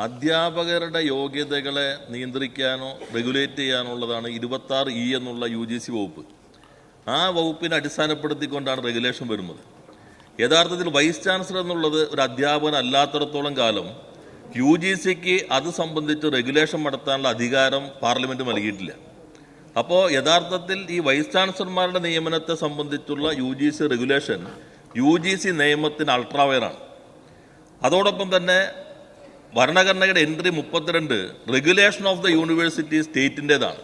അധ്യാപകരുടെ യോഗ്യതകളെ നിയന്ത്രിക്കാനോ റെഗുലേറ്റ് ചെയ്യാനുള്ളതാണ് 26E എന്നുള്ള UGC വകുപ്പ്. ആ വകുപ്പിനെ അടിസ്ഥാനപ്പെടുത്തിക്കൊണ്ടാണ് റെഗുലേഷൻ വരുന്നത്. യഥാർത്ഥത്തിൽ വൈസ് ചാൻസലർ എന്നുള്ളത് ഒരു അധ്യാപകൻ അല്ലാത്തിടത്തോളം കാലം UGCക്ക് അത് സംബന്ധിച്ച് റെഗുലേഷൻ നടത്താനുള്ള അധികാരം പാർലമെൻറ്റ് നൽകിയിട്ടില്ല. അപ്പോൾ യഥാർത്ഥത്തിൽ ഈ വൈസ് ചാൻസലർമാരുടെ നിയമനത്തെ സംബന്ധിച്ചുള്ള UGC റെഗുലേഷൻ UGC നിയമത്തിന് അൾട്രാവയറാണ്. അതോടൊപ്പം തന്നെ ഭരണഘടനയുടെ entry 32 regulation of the university സ്റ്റേറ്റിൻ്റെതാണ്.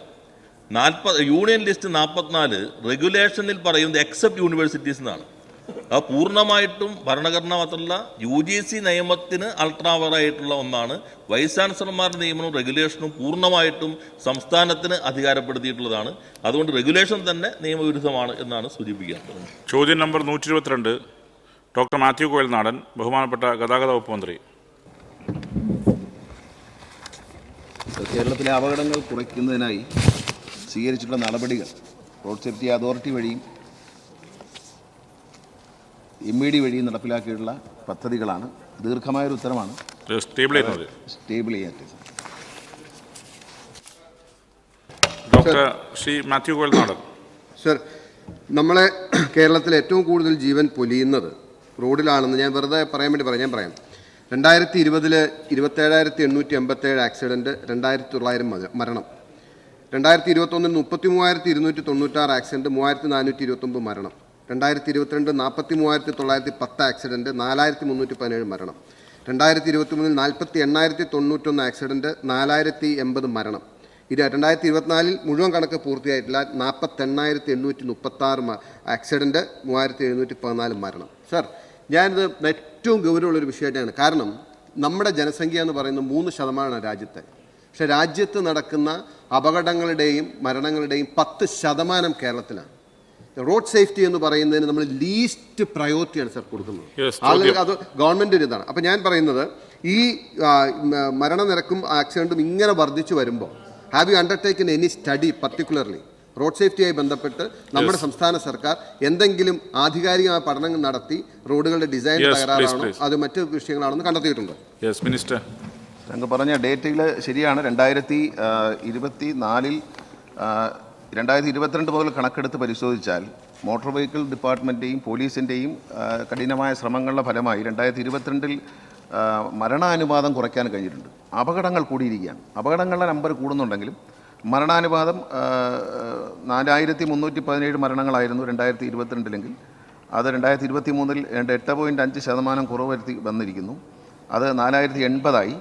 യൂണിയൻ ലിസ്റ്റ് 44 റെഗുലേഷനിൽ പറയുന്നത് എക്സെപ്റ്റ് യൂണിവേഴ്സിറ്റീസ് എന്നാണ്. അത് പൂർണ്ണമായിട്ടും ഭരണഘടന മാത്രമല്ല UGC നിയമത്തിന് അൾട്രാവയറായിട്ടുള്ള ഒന്നാണ്. വൈസ് ചാൻസലർമാരുടെ നിയമനവും റെഗുലേഷനും പൂർണ്ണമായിട്ടും സംസ്ഥാനത്തിന് അധികാരപ്പെടുത്തിയിട്ടുള്ളതാണ്. അതുകൊണ്ട് റെഗുലേഷൻ തന്നെ നിയമവിരുദ്ധമാണ് എന്നാണ് സൂചിപ്പിക്കുന്നത്. ചോദ്യം നമ്പർ 122 ഡോക്ടർ മാത്യു കോയൽനാടൻ, ബഹുമാനപ്പെട്ട ഗതാഗത വകുപ്പ് മന്ത്രി. കേരളത്തിലെ അപകടങ്ങൾ കുറയ്ക്കുന്നതിനായി സ്വീകരിച്ചിട്ടുള്ള നടപടികൾ റോഡ് സേഫ്റ്റി അതോറിറ്റി വഴിയും MVD വഴിയും നടപ്പിലാക്കിയിട്ടുള്ള പദ്ധതികളാണ്. ദീർഘമായൊരു ഉത്തരമാണ്. സ്റ്റേബിൾ ചെയ്യാൻ ഡോക്ടർ ശ്രീ മാത്യു കോയൽനാടൻ. സർ, നമ്മളെ കേരളത്തിൽ ഏറ്റവും കൂടുതൽ ജീവൻ പൊലിയുന്നത് റോഡിലാണെന്ന് ഞാൻ വെറുതെ പറയാൻ വേണ്ടി ഞാൻ പറയാം. 2020 27,887 ആക്സിഡൻറ്റ്, 2,900 മരണം. 2021 33,296 ആക്സിഡൻറ്റ്, 3,429 മരണം. 2022 43,910 ആക്സിഡൻറ്റ്, 4,317 മരണം. 2023 48,091 ആക്സിഡൻറ്റ്, 4,080 മരണം. 2024 മുഴുവൻ കണക്ക് പൂർത്തിയായിട്ടില്ല. 48,836 ആക്സിഡൻറ്റ്, 3,714 മരണം. സർ, ഞാനിത് ഏറ്റവും ഗൗരവമുള്ളൊരു വിഷയമായിട്ടാണ്. കാരണം നമ്മുടെ ജനസംഖ്യ എന്ന് പറയുന്നത് 3% രാജ്യത്തെ. പക്ഷേ രാജ്യത്ത് നടക്കുന്ന അപകടങ്ങളുടെയും മരണങ്ങളുടെയും 10% കേരളത്തിലാണ്. റോഡ് സേഫ്റ്റി എന്ന് പറയുന്നതിന് നമ്മൾ ലീസ്റ്റ് പ്രയോറിറ്റിയാണ് സർ കൊടുക്കുന്നത്. ആളുകൾക്ക് അത് ഗവൺമെൻറ് ഒരു ഇതാണ്. അപ്പോൾ ഞാൻ പറയുന്നത് ഈ മരണനിരക്കും ആക്സിഡൻറ്റും ഇങ്ങനെ വർദ്ധിച്ചു വരുമ്പോൾ have you undertaken any study particularly road സേഫ്റ്റിയായി ബന്ധപ്പെട്ട് നമ്മുടെ സംസ്ഥാന സർക്കാർ എന്തെങ്കിലും ആധികാരികമായ പഠനങ്ങൾ നടത്തി റോഡുകളുടെ ഡിസൈൻ തകരാറാണോ അത് മറ്റ് വിഷയങ്ങളാണെന്ന് കണ്ടെത്തിയിട്ടുണ്ടോ? മിനിസ്റ്റർ. അങ്ങ് പറഞ്ഞ ഡേറ്റയിൽ ശരിയാണ്. 2024 2022 മുതൽ കണക്കെടുത്ത് പരിശോധിച്ചാൽ മോട്ടോർ വെഹിക്കിൾ ഡിപ്പാർട്ട്മെൻറ്റെയും പോലീസിൻ്റെയും കഠിനമായ ശ്രമങ്ങളുടെ ഫലമായി 2022 മരണാനുപാതം കുറയ്ക്കാൻ കഴിഞ്ഞിട്ടുണ്ട്. അപകടങ്ങൾ കൂടിയിരിക്കുകയാണ്. അപകടങ്ങളുടെ നമ്പർ കൂടുന്നുണ്ടെങ്കിലും മരണാനുപാതം 4,317 മരണങ്ങളായിരുന്നു 2022 അത് 2023 8.5% കുറവ് വരുത്തി വന്നിരിക്കുന്നു. അത് 4,080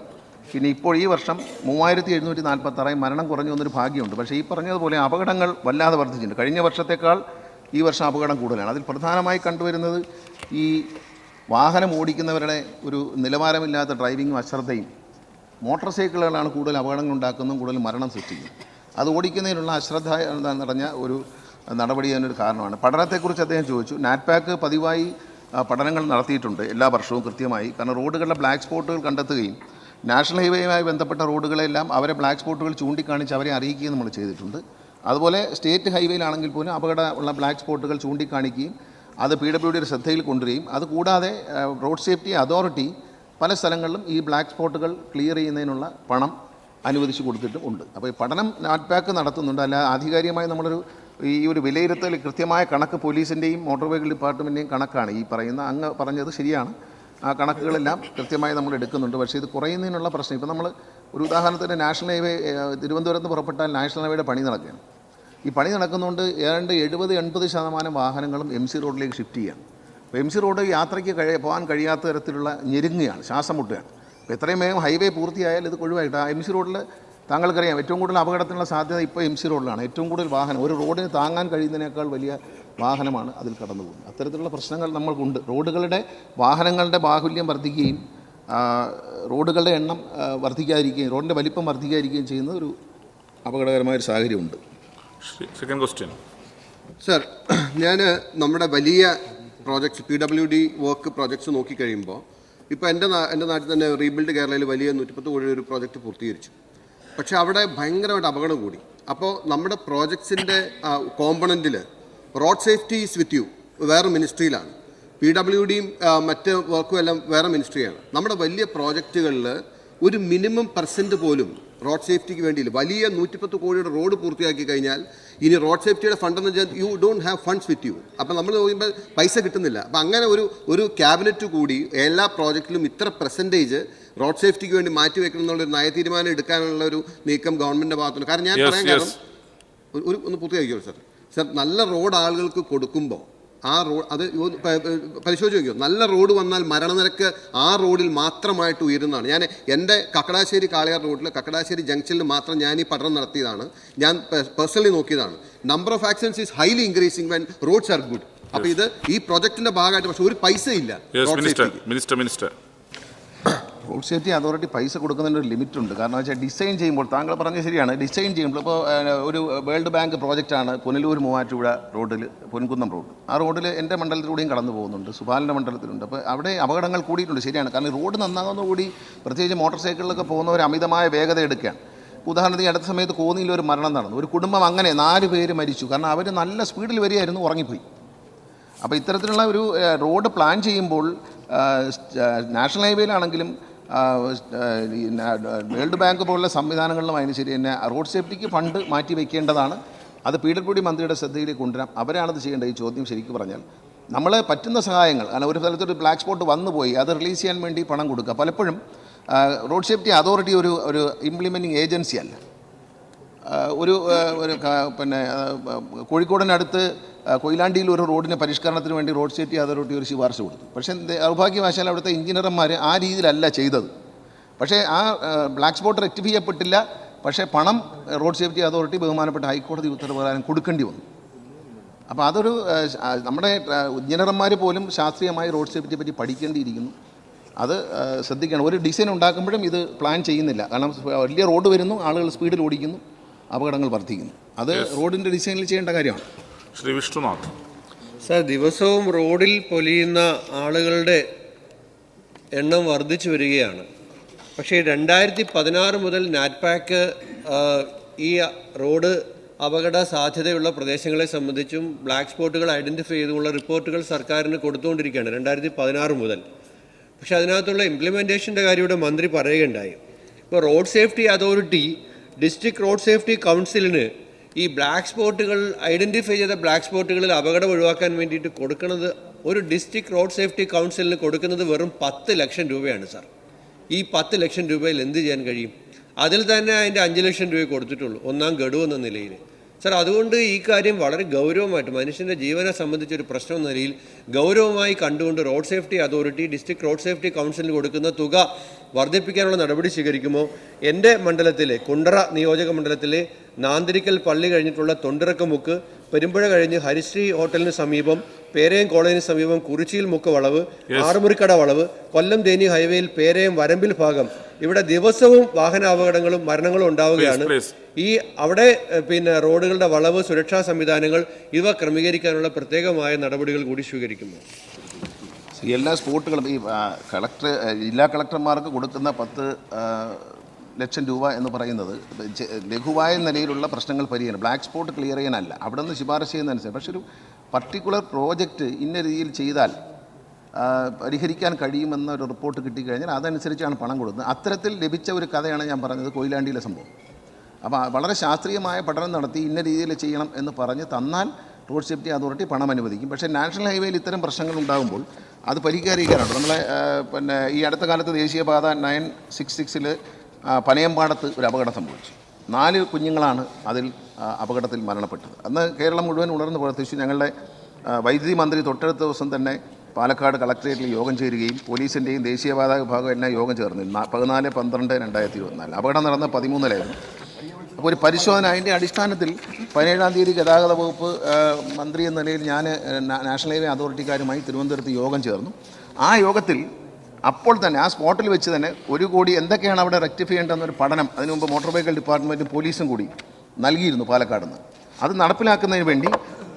പിന്നെ ഇപ്പോൾ ഈ വർഷം 3,746 മരണം കുറഞ്ഞു വന്നൊരു ഭാഗ്യമുണ്ട്. പക്ഷേ ഈ പറഞ്ഞതുപോലെ അപകടങ്ങൾ വല്ലാതെ വർദ്ധിച്ചിട്ടുണ്ട്. കഴിഞ്ഞ വർഷത്തേക്കാൾ ഈ വർഷം അപകടം കൂടുതലാണ്. അതിൽ പ്രധാനമായി കണ്ടുവരുന്നത് ഈ വാഹനം ഓടിക്കുന്നവരുടെ ഒരു നിലവാരമില്ലാത്ത ഡ്രൈവിങ്ങും അശ്രദ്ധയും. മോട്ടോർ സൈക്കിളുകളാണ് കൂടുതൽ അപകടങ്ങൾ ഉണ്ടാക്കുന്നതും കൂടുതൽ മരണം സൃഷ്ടിക്കുന്നത്. അത് ഓടിക്കുന്നതിനുള്ള അശ്രദ്ധ നിറഞ്ഞ ഒരു നടപടി അതിനൊരു കാരണമാണ്. പഠനത്തെക്കുറിച്ച് അദ്ദേഹം ചോദിച്ചു. നാറ്റ്പാക്ക് പതിവായി പഠനങ്ങൾ നടത്തിയിട്ടുണ്ട് എല്ലാ വർഷവും കൃത്യമായി. കാരണം റോഡുകളിലെ ബ്ലാക്ക് സ്പോട്ടുകൾ കണ്ടെത്തുകയും നാഷണൽ ഹൈവേയുമായി ബന്ധപ്പെട്ട റോഡുകളെല്ലാം അവരെ ബ്ലാക്ക് സ്പോട്ടുകൾ ചൂണ്ടിക്കാണിച്ച് അവരെ അറിയിക്കുകയും നമ്മൾ ചെയ്തിട്ടുണ്ട്. അതുപോലെ സ്റ്റേറ്റ് ഹൈവേയിലാണെങ്കിൽ പോലും അപകടമുള്ള ബ്ലാക്ക് സ്പോട്ടുകൾ ചൂണ്ടിക്കാണിക്കുകയും അത് PWD ശ്രദ്ധയിൽ കൊണ്ടുവരികയും അതുകൂടാതെ റോഡ് സേഫ്റ്റി അതോറിറ്റി പല സ്ഥലങ്ങളിലും ഈ ബ്ലാക്ക് സ്പോട്ടുകൾ ക്ലിയർ ചെയ്യുന്നതിനുള്ള പണം അനുവദിച്ചു കൊടുത്തിട്ടും ഉണ്ട്. അപ്പോൾ ഈ പഠനം നാറ്റ്പാക്ക് നടത്തുന്നുണ്ട്. അല്ല ആധികാരികമായി നമ്മളൊരു ഈ ഒരു വിലയിരുത്തൽ കൃത്യമായ കണക്ക് പോലീസിൻ്റെയും മോട്ടോർ വെഹിക്കിൾ ഡിപ്പാർട്ട്മെൻറ്റിൻ്റെയും കണക്കാണ് ഈ പറയുന്ന. അങ്ങ് പറഞ്ഞത് ശരിയാണ്. ആ കണക്കുകളെല്ലാം കൃത്യമായി നമ്മൾ എടുക്കുന്നുണ്ട്. പക്ഷേ ഇത് കുറയുന്നതിനുള്ള പ്രശ്നം ഇപ്പോൾ നമ്മൾ ഒരു ഉദാഹരണത്തിന് നാഷണൽ ഹൈവേ തിരുവനന്തപുരത്ത് പുറപ്പെട്ടാൽ നാഷണൽ ഹൈവേയുടെ പണി നടക്കുകയാണ്. ഈ പണി നടക്കുന്നതുകൊണ്ട് ഏതാണ്ട് 70-80% വാഹനങ്ങളും MC റോഡിലേക്ക് ഷിഫ്റ്റ് ചെയ്യാണ്. അപ്പോൾ MC റോഡ് യാത്രയ്ക്ക് പോകാൻ കഴിയാത്ത തരത്തിലുള്ള ഞെരുങ്ങുകയാണ്, ശ്വാസം മുട്ടുകയാണ്. അപ്പോൾ എത്രയും വേഗം ഹൈവേ പൂർത്തിയായാൽ ഇത് ഒഴിവായിട്ട് ആ MC റോഡിൽ താങ്കൾക്കറിയാം ഏറ്റവും കൂടുതൽ അപകടത്തിനുള്ള സാധ്യത ഇപ്പോൾ MC റോഡിലാണ്. ഏറ്റവും കൂടുതൽ വാഹനം ഒരു റോഡിന് താങ്ങാൻ കഴിയുന്നതിനേക്കാൾ വലിയ വാഹനമാണ് അതിൽ കടന്നു പോകുന്നത്. അത്തരത്തിലുള്ള പ്രശ്നങ്ങൾ നമ്മൾക്കുണ്ട്. റോഡുകളുടെ വാഹനങ്ങളുടെ ബാഹുല്യം വർദ്ധിക്കുകയും റോഡുകളുടെ എണ്ണം വർദ്ധിക്കാതിരിക്കുകയും റോഡിൻ്റെ വലിപ്പം വർദ്ധിക്കാതിരിക്കുകയും ചെയ്യുന്ന ഒരു അപകടകരമായൊരു സാഹചര്യമുണ്ട്. Second question. സർ, ഞാൻ നമ്മുടെ വലിയ പ്രോജക്ട്സ് PWD വർക്ക് പ്രോജക്ട്സ് നോക്കിക്കഴിയുമ്പോൾ ഇപ്പോൾ എൻ്റെ നാട്ടിൽ തന്നെ റീബിൽഡ് കേരളയിൽ വലിയ 110 കോടി ഒരു പ്രോജക്റ്റ് പൂർത്തീകരിച്ചു. പക്ഷേ അവിടെ ഭയങ്കരമായിട്ട് അപകടം കൂടി. അപ്പോൾ നമ്മുടെ പ്രോജക്ട്സിൻ്റെ കോമ്പണൻറ്റിൽ road safety is with you വേറെ മിനിസ്ട്രിയിലാണ്, PWDയും മറ്റ് വർക്കും എല്ലാം വേറെ മിനിസ്ട്രിയാണ്. നമ്മുടെ വലിയ പ്രോജക്റ്റുകളിൽ ഒരു മിനിമം % പോലും റോഡ് സേഫ്റ്റിക്ക് വേണ്ടിയില്ല. വലിയ 110 കോടിയുടെ റോഡ് പൂർത്തിയാക്കി കഴിഞ്ഞാൽ ഇനി റോഡ് സേഫ്റ്റിയുടെ ഫണ്ടെന്ന് വെച്ചാൽ you don't have funds with you. അപ്പം നമ്മൾ നോക്കുമ്പോൾ പൈസ കിട്ടുന്നില്ല. അപ്പം അങ്ങനെ ഒരു ക്യാബിനറ്റ് കൂടി എല്ലാ പ്രോജക്റ്റിലും ഇത്ര % റോഡ് സേഫ്റ്റിക്ക് വേണ്ടി മാറ്റി വെക്കണം എന്നുള്ളൊരു നയതീരുമാനം എടുക്കാനുള്ള ഒരു നീക്കം ഗവൺമെൻറ്റിൻ്റെ ഭാഗത്തുണ്ട്. കാരണം ഞാൻ പറയാൻ കാരണം ഒന്ന് പൂർത്തിയാക്കിയോ സർ. നല്ല റോഡ് ആളുകൾക്ക് കൊടുക്കുമ്പോൾ ആ റോഡ് അത് പരിശോധിച്ച് നോക്കിയോ, നല്ല റോഡ് വന്നാൽ മരണനിരക്ക് ആ റോഡിൽ മാത്രമായിട്ട് ഉയരുന്നതാണ്. ഞാൻ എൻ്റെ കക്കടാശ്ശേരി കാളിയാർ റോഡിൽ കക്കടാശ്ശേരി ജംഗ്ഷനിൽ മാത്രം ഞാൻ ഈ പഠനം നടത്തിയതാണ്. ഞാൻ പേഴ്സണലി നോക്കിയതാണ്. Number of accidents is highly increasing when roads are good. അപ്പോൾ ഇത് ഈ പ്രോജക്റ്റിൻ്റെ ഭാഗമായിട്ട് പക്ഷേ ഒരു പൈസ ഇല്ല. മിനിസ്റ്റർ റോഡ് സേഫ്റ്റി അതോറിറ്റി പൈസ കൊടുക്കുന്നതിന് ഒരു ലിമിറ്റുണ്ട്. കാരണം വെച്ചാൽ ഡിസൈൻ ചെയ്യുമ്പോൾ താങ്കൾ പറഞ്ഞത് ശരിയാണ്. ഡിസൈൻ ചെയ്യുമ്പോൾ ഇപ്പോൾ ഒരു വേൾഡ് ബാങ്ക് പ്രോജക്റ്റാണ് പുനലൂർ മൂവാറ്റുപുഴ റോഡിൽ പൊൻകുന്നം റോഡ്. ആ റോഡിൽ എൻ്റെ മണ്ഡലത്തിലൂടെയും കടന്നു പോകുന്നുണ്ട്, സുബാലിൻ്റെ മണ്ഡലത്തിലുണ്ട്. അപ്പോൾ അവിടെ അപകടങ്ങൾ കൂടിയിട്ടുണ്ട്, ശരിയാണ്. കാരണം റോഡ് നന്നാകുന്നതുകൂടി പ്രത്യേകിച്ച് മോട്ടോർ സൈക്കിളിലൊക്കെ പോകുന്നവർ അമിതമായ വേഗത എടുക്കുകയാണ്. ഉദാഹരണത്തിന് അടുത്ത സമയത്ത് കോന്നിയിൽ ഒരു മരണം നടന്നു. ഒരു കുടുംബം അങ്ങനെ 4 പേര് മരിച്ചു. കാരണം അവർ നല്ല സ്പീഡിൽ വരികയായിരുന്നു, ഉറങ്ങിപ്പോയി. അപ്പോൾ ഇത്തരത്തിലുള്ള ഒരു റോഡ് പ്ലാൻ ചെയ്യുമ്പോൾ നാഷണൽ ഹൈവേയിലാണെങ്കിലും വേൾഡ് ബാങ്ക് പോലുള്ള സംവിധാനങ്ങളിലും അതിന് ശരി തന്നെ റോഡ് സേഫ്റ്റിക്ക് ഫണ്ട് മാറ്റി വയ്ക്കേണ്ടതാണ്. അത് PWD മന്ത്രിയുടെ ശ്രദ്ധയിലേക്ക് കൊണ്ടുവരാം. അവരാണത് ചെയ്യേണ്ടത്. ഈ ചോദ്യം ശരിക്കും പറഞ്ഞാൽ നമ്മൾ പറ്റുന്ന സഹായങ്ങൾ, കാരണം ഒരു സ്ഥലത്തൊരു ബ്ലാക്ക് സ്പോട്ട് വന്നു പോയി, അത് റിലീസ് ചെയ്യാൻ വേണ്ടി പണം കൊടുക്കുക. പലപ്പോഴും റോഡ് സേഫ്റ്റി അതോറിറ്റി ഒരു ഇംപ്ലിമെൻറ്റിംഗ് ഏജൻസി അല്ല. പിന്നെ കോഴിക്കോടിനടുത്ത് കൊയിലാണ്ടിയിൽ ഒരു റോഡിൻ്റെ പരിഷ്കരണത്തിന് വേണ്ടി റോഡ് സേഫ്റ്റി അതോറിറ്റി ഒരു ശുപാർശ കൊടുത്തു. പക്ഷേ ദൗർഭാഗ്യവശാൽ അവിടുത്തെ എഞ്ചിനീയർമാർ ആ രീതിയിലല്ല ചെയ്തത്. പക്ഷേ ആ ബ്ലാക്ക് സ്പോട്ട് റെക്ടിഫൈ ചെയ്യപ്പെട്ടില്ല. പക്ഷേ പണം റോഡ് സേഫ്റ്റി അതോറിറ്റി ബഹുമാനപ്പെട്ട ഹൈക്കോടതി ഉത്തരവ് പ്രകാരം കൊടുക്കേണ്ടി വന്നു. അപ്പോൾ അതൊരു നമ്മുടെ എഞ്ചിനീയർമാർ പോലും ശാസ്ത്രീയമായി റോഡ് സേഫ്റ്റിയെ പറ്റി പഠിക്കേണ്ടിയിരിക്കുന്നു. അത് ശ്രദ്ധിക്കണം. ഒരു ഡിസൈൻ ഉണ്ടാക്കുമ്പോഴും ഇത് പ്ലാൻ ചെയ്യുന്നില്ല. കാരണം വലിയ റോഡ് വരുന്നു, ആളുകൾ സ്പീഡിൽ ഓടിക്കുന്നു, അപകടങ്ങൾ വർദ്ധിക്കുന്നു. അത് റോഡിൻ്റെ ഡിസൈനിൽ ചെയ്യേണ്ട കാര്യമാണ്. ശ്രീ വിഷ്ണുനാഥ്. സാർ, ദിവസവും റോഡിൽ പൊലിയുന്ന ആളുകളുടെ എണ്ണം വർദ്ധിച്ചു വരികയാണ്. പക്ഷേ 2016 മുതൽ നാറ്റ്പാക്ക് ഈ റോഡ് അപകട സാധ്യതയുള്ള പ്രദേശങ്ങളെ സംബന്ധിച്ചും ബ്ലാക്ക് സ്പോട്ടുകൾ ഐഡൻറ്റിഫൈ ചെയ്തുള്ള റിപ്പോർട്ടുകൾ സർക്കാരിന് കൊടുത്തുകൊണ്ടിരിക്കുകയാണ് 2016 മുതൽ. പക്ഷേ അതിനകത്തുള്ള ഇംപ്ലിമെൻറ്റേഷൻ്റെ കാര്യം ഇവിടെ മന്ത്രി പറയുകയുണ്ടായി. ഇപ്പോൾ road safety authority district road safety കൗൺസിലിന് ഈ ബ്ലാക്ക് സ്പോട്ടുകൾ ഐഡൻറ്റിഫൈ ചെയ്ത ബ്ലാക്ക് സ്പോട്ടുകളിൽ അപകടം ഒഴിവാക്കാൻ വേണ്ടിയിട്ട് കൊടുക്കുന്നത്, ഒരു ഡിസ്ട്രിക്ട് റോഡ് സേഫ്റ്റി കൗൺസിലിന് കൊടുക്കുന്നത് വെറും 10 ലക്ഷം രൂപയാണ് സാർ. ഈ 10 ലക്ഷം രൂപയിൽ എന്ത് ചെയ്യാൻ കഴിയും? അതിൽ തന്നെ അതിൻ്റെ 5 ലക്ഷം രൂപ കൊടുത്തിട്ടുള്ളൂ ഒന്നാം ഗഡു എന്ന നിലയിൽ. സാർ, അതുകൊണ്ട് ഈ കാര്യം വളരെ ഗൗരവമായിട്ട് മനുഷ്യൻ്റെ ജീവനെ സംബന്ധിച്ചൊരു പ്രശ്നം എന്ന നിലയിൽ ഗൗരവമായി കണ്ടുകൊണ്ട് road safety authority district road safety കൗൺസിലിന് കൊടുക്കുന്ന തുക വർദ്ധിപ്പിക്കാനുള്ള നടപടി സ്വീകരിക്കുമോ? എൻ്റെ മണ്ഡലത്തിലെ കുണ്ടറ നിയോജക മണ്ഡലത്തിലെ നാന്തിരിക്കൽ പള്ളി കഴിഞ്ഞിട്ടുള്ള തൊണ്ടിറക്കമുക്ക്, പെരുമ്പുഴ കഴിഞ്ഞ് ഹരിശ്രീ ഹോട്ടലിന് സമീപം, പേരയം കോളേജിന് സമീപം കുറിച്ചിയിൽ മുക്ക് വളവ്, ആറുമുറിക്കട വളവ്, കൊല്ലം തേനി ഹൈവേയിൽ പേരയം വരമ്പിൽ ഭാഗം, ഇവിടെ ദിവസവും വാഹനാപകടങ്ങളും മരണങ്ങളും ഉണ്ടാവുകയാണ്. ഈ അവിടെ പിന്നെ റോഡുകളുടെ വളവ്, സുരക്ഷാ സംവിധാനങ്ങൾ ഇവ ക്രമീകരിക്കാനുള്ള പ്രത്യേകമായ നടപടികൾ കൂടി സ്വീകരിക്കുന്നു. എല്ലാ സ്പോട്ടുകളും ഈ ജില്ലാ കളക്ടർമാർക്ക് കൊടുക്കുന്ന 10 ലക്ഷം രൂപ എന്ന് പറയുന്നത് ലഘുവായ നിലയിലുള്ള പ്രശ്നങ്ങൾ പരിഹരിക്കണം, ബ്ലാക്ക് സ്പോട്ട് ക്ലിയർ ചെയ്യാനല്ല. അവിടെ നിന്ന് ശുപാർശ ചെയ്യുന്നതനുസരിച്ച്. പക്ഷെ ഒരു പർട്ടിക്കുലർ പ്രോജക്റ്റ് ഇന്ന രീതിയിൽ ചെയ്താൽ പരിഹരിക്കാൻ കഴിയുമെന്ന ഒരു റിപ്പോർട്ട് കിട്ടിക്കഴിഞ്ഞാൽ അതനുസരിച്ചാണ് പണം കൊടുക്കുന്നത്. അത്തരത്തിൽ ലഭിച്ച ഒരു കഥയാണ് ഞാൻ പറഞ്ഞത്, കൊയിലാണ്ടിയിലെ സംഭവം. അപ്പോൾ വളരെ ശാസ്ത്രീയമായ പഠനം നടത്തി ഇന്ന രീതിയിൽ ചെയ്യണം എന്ന് പറഞ്ഞ് തന്നാൽ റോഡ് സേഫ്റ്റി അതോറിറ്റി പണം അനുവദിക്കും. പക്ഷേ നാഷണൽ ഹൈവേയിൽ ഇത്തരം പ്രശ്നങ്ങൾ ഉണ്ടാകുമ്പോൾ അത് പരിഹരിക്കാറുണ്ട്. നമ്മളെ പിന്നെ ഈ അടുത്ത കാലത്ത് ദേശീയപാത 966 പനയമ്പാടത്ത് ഒരു അപകടം സംഭവിച്ചു. 4 കുഞ്ഞുങ്ങളാണ് അതിൽ അപകടത്തിൽ മരണപ്പെട്ടത്. അന്ന് കേരളം മുഴുവൻ ഉണർന്നു പ്രവർത്തിച്ചു. ഞങ്ങളുടെ വൈദ്യുതി മന്ത്രി തൊട്ടടുത്ത ദിവസം തന്നെ പാലക്കാട് കളക്ട്രേറ്റിൽ യോഗം ചേരുകയും പോലീസിൻ്റെയും ദേശീയപാത വിഭാഗം എല്ലാം യോഗം ചേർന്നിരുന്നു. 14/12/2024 അപകടം നടന്ന 13-ലായിരുന്നു. അപ്പോൾ ഒരു പരിശോധന, അതിൻ്റെ അടിസ്ഥാനത്തിൽ 17-ാം തീയതി ഗതാഗത വകുപ്പ് മന്ത്രി എന്ന നിലയിൽ ഞാൻ നാഷണൽ ഹൈവേ അതോറിറ്റിക്കാരുമായി തിരുവനന്തപുരത്ത് യോഗം ചേർന്നു. ആ യോഗത്തിൽ അപ്പോൾ തന്നെ ആ സ്പോട്ടിൽ വെച്ച് തന്നെ 1 കോടി എന്തൊക്കെയാണ് അവിടെ റെക്ടിഫൈ ചെയ്യേണ്ടതെന്നൊരു പഠനം അതിനു മുമ്പ് മോട്ടോർ വെഹിക്കിൾ ഡിപ്പാർട്ട്മെൻറ്റും പോലീസും കൂടി നൽകിയിരുന്നു പാലക്കാട് നിന്ന്. അത് നടപ്പിലാക്കുന്നതിന് വേണ്ടി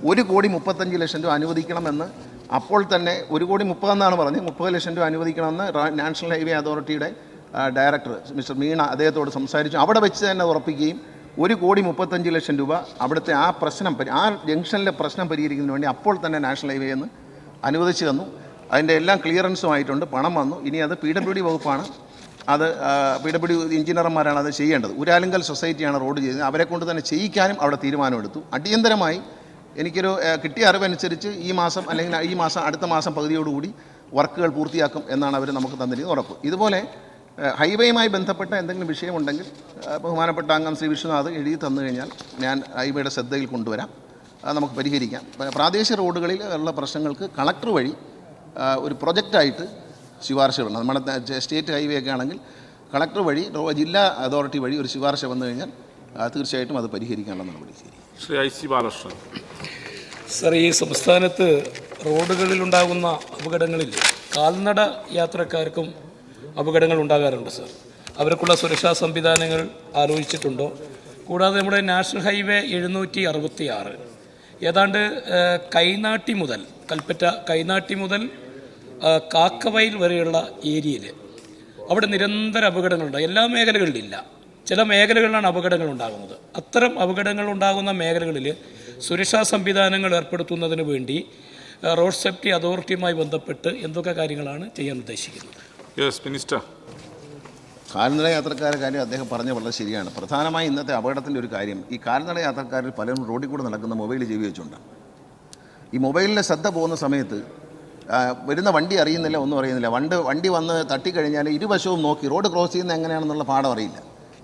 1,35 ലക്ഷം രൂപ അനുവദിക്കണമെന്ന് അപ്പോൾ തന്നെ 1,30,00,000 എന്നാണ് പറഞ്ഞത്, 30 ലക്ഷം രൂപ അനുവദിക്കണമെന്ന് നാഷണൽ ഹൈവേ അതോറിറ്റിയുടെ ഡയറക്ടർ മിസ്റ്റർ മീണ അദ്ദേഹത്തോട് സംസാരിച്ചു. അവിടെ വെച്ച് തന്നെ ഉറപ്പിക്കുകയും 1,35 ലക്ഷം രൂപ അവിടുത്തെ ആ പ്രശ്നം, ആ ജംഗ്ഷനിലെ പ്രശ്നം പരിഹരിക്കുന്നതിന് വേണ്ടി അപ്പോൾ തന്നെ നാഷണൽ ഹൈവേ എന്ന് അനുവദിച്ചു തന്നു. അതിൻ്റെ എല്ലാം ക്ലിയറൻസുമായിട്ടുണ്ട്, പണം വന്നു. ഇനി അത് PWD വകുപ്പാണ്, അത് PWD എഞ്ചിനീയർമാരാണ് അത് ചെയ്യേണ്ടത്. ഊരാലുങ്കൽ സൊസൈറ്റിയാണ് റോഡ് ചെയ്തത്. അവരെ കൊണ്ട് തന്നെ ചെയ്യിക്കാനും അവിടെ തീരുമാനമെടുത്തു. അടിയന്തരമായി എനിക്കൊരു കിട്ടിയ അറിവനുസരിച്ച് ഈ മാസം അല്ലെങ്കിൽ ഈ മാസം അടുത്ത മാസം പകുതിയോടുകൂടി വർക്കുകൾ പൂർത്തിയാക്കും എന്നാണ് അവർ നമുക്ക് തന്നിരിക്കുന്ന ഉറപ്പ്. ഇതുപോലെ ഹൈവേയുമായി ബന്ധപ്പെട്ട എന്തെങ്കിലും വിഷയമുണ്ടെങ്കിൽ ബഹുമാനപ്പെട്ട അംഗം ശ്രീ വിഷ്ണുനാഥ് എഴുതി തന്നു കഴിഞ്ഞാൽ ഞാൻ ഹൈവേയുടെ ശ്രദ്ധയിൽ കൊണ്ടുവരാം, അത് നമുക്ക് പരിഹരിക്കാം. പ്രാദേശിക റോഡുകളിൽ ഉള്ള പ്രശ്നങ്ങൾക്ക് കളക്ടർ വഴി ഒരു പ്രൊജക്റ്റായിട്ട് ശുപാർശകളുണ്ട്. നമ്മുടെ സ്റ്റേറ്റ് ഹൈവേ ഒക്കെ ആണെങ്കിൽ കളക്ടർ വഴി ജില്ലാ അതോറിറ്റി വഴി ഒരു ശുപാർശ വന്നു കഴിഞ്ഞാൽ തീർച്ചയായിട്ടും അത് പരിഹരിക്കാനുള്ള നടപടി ശരി. ശ്രീ IC ബാലകൃഷ്ണൻ. സർ, ഈ സംസ്ഥാനത്ത് റോഡുകളിലുണ്ടാകുന്ന അപകടങ്ങളിൽ കാൽനട യാത്രക്കാർക്കും അപകടങ്ങൾ ഉണ്ടാകാറുണ്ട് സർ. അവർക്കുള്ള സുരക്ഷാ സംവിധാനങ്ങൾ ആലോചിച്ചിട്ടുണ്ടോ? കൂടാതെ നമ്മുടെ നാഷണൽ ഹൈവേ 766 ഏതാണ്ട് കൈനാട്ടി മുതൽ കൽപ്പറ്റ കൈനാട്ടി മുതൽ കാക്കവയൽ വരെയുള്ള ഏരിയയിൽ അവിടെ നിരന്തര അപകടങ്ങളുണ്ട്. എല്ലാ മേഖലകളിലില്ല, ചില മേഖലകളിലാണ് അപകടങ്ങൾ ഉണ്ടാകുന്നത്. അത്തരം അപകടങ്ങൾ ഉണ്ടാകുന്ന മേഖലകളിൽ സുരക്ഷാ സംവിധാനങ്ങൾ ഏർപ്പെടുത്തുന്നതിന് വേണ്ടി റോഡ് സേഫ്റ്റി അതോറിറ്റിയുമായി ബന്ധപ്പെട്ട് എന്തൊക്കെ കാര്യങ്ങളാണ് ചെയ്യാൻ ഉദ്ദേശിക്കുന്നത്? Yes minister. കാൽനട യാത്രക്കാരുടെ കാര്യം അദ്ദേഹം പറഞ്ഞ വളരെ ശരിയാണ്. പ്രധാനമായി ഇന്നത്തെ അപകടത്തിൻ്റെ ഒരു കാര്യം, ഈ കാൽനട യാത്രക്കാരിൽ പലരും റോഡിൽ കൂടെ നടക്കുന്ന മൊബൈൽ ചെവി വെച്ചുകൊണ്ടാണ്. ഈ മൊബൈലിൻ്റെ ശ്രദ്ധ പോകുന്ന സമയത്ത് വരുന്ന വണ്ടി അറിയുന്നില്ല, ഒന്നും അറിയുന്നില്ല. വണ്ടി വന്ന് തട്ടിക്കഴിഞ്ഞാൽ ഇരുവശവും നോക്കി റോഡ് ക്രോസ് ചെയ്യുന്നത് എങ്ങനെയാണെന്നുള്ള പാഠം അറിയില്ല.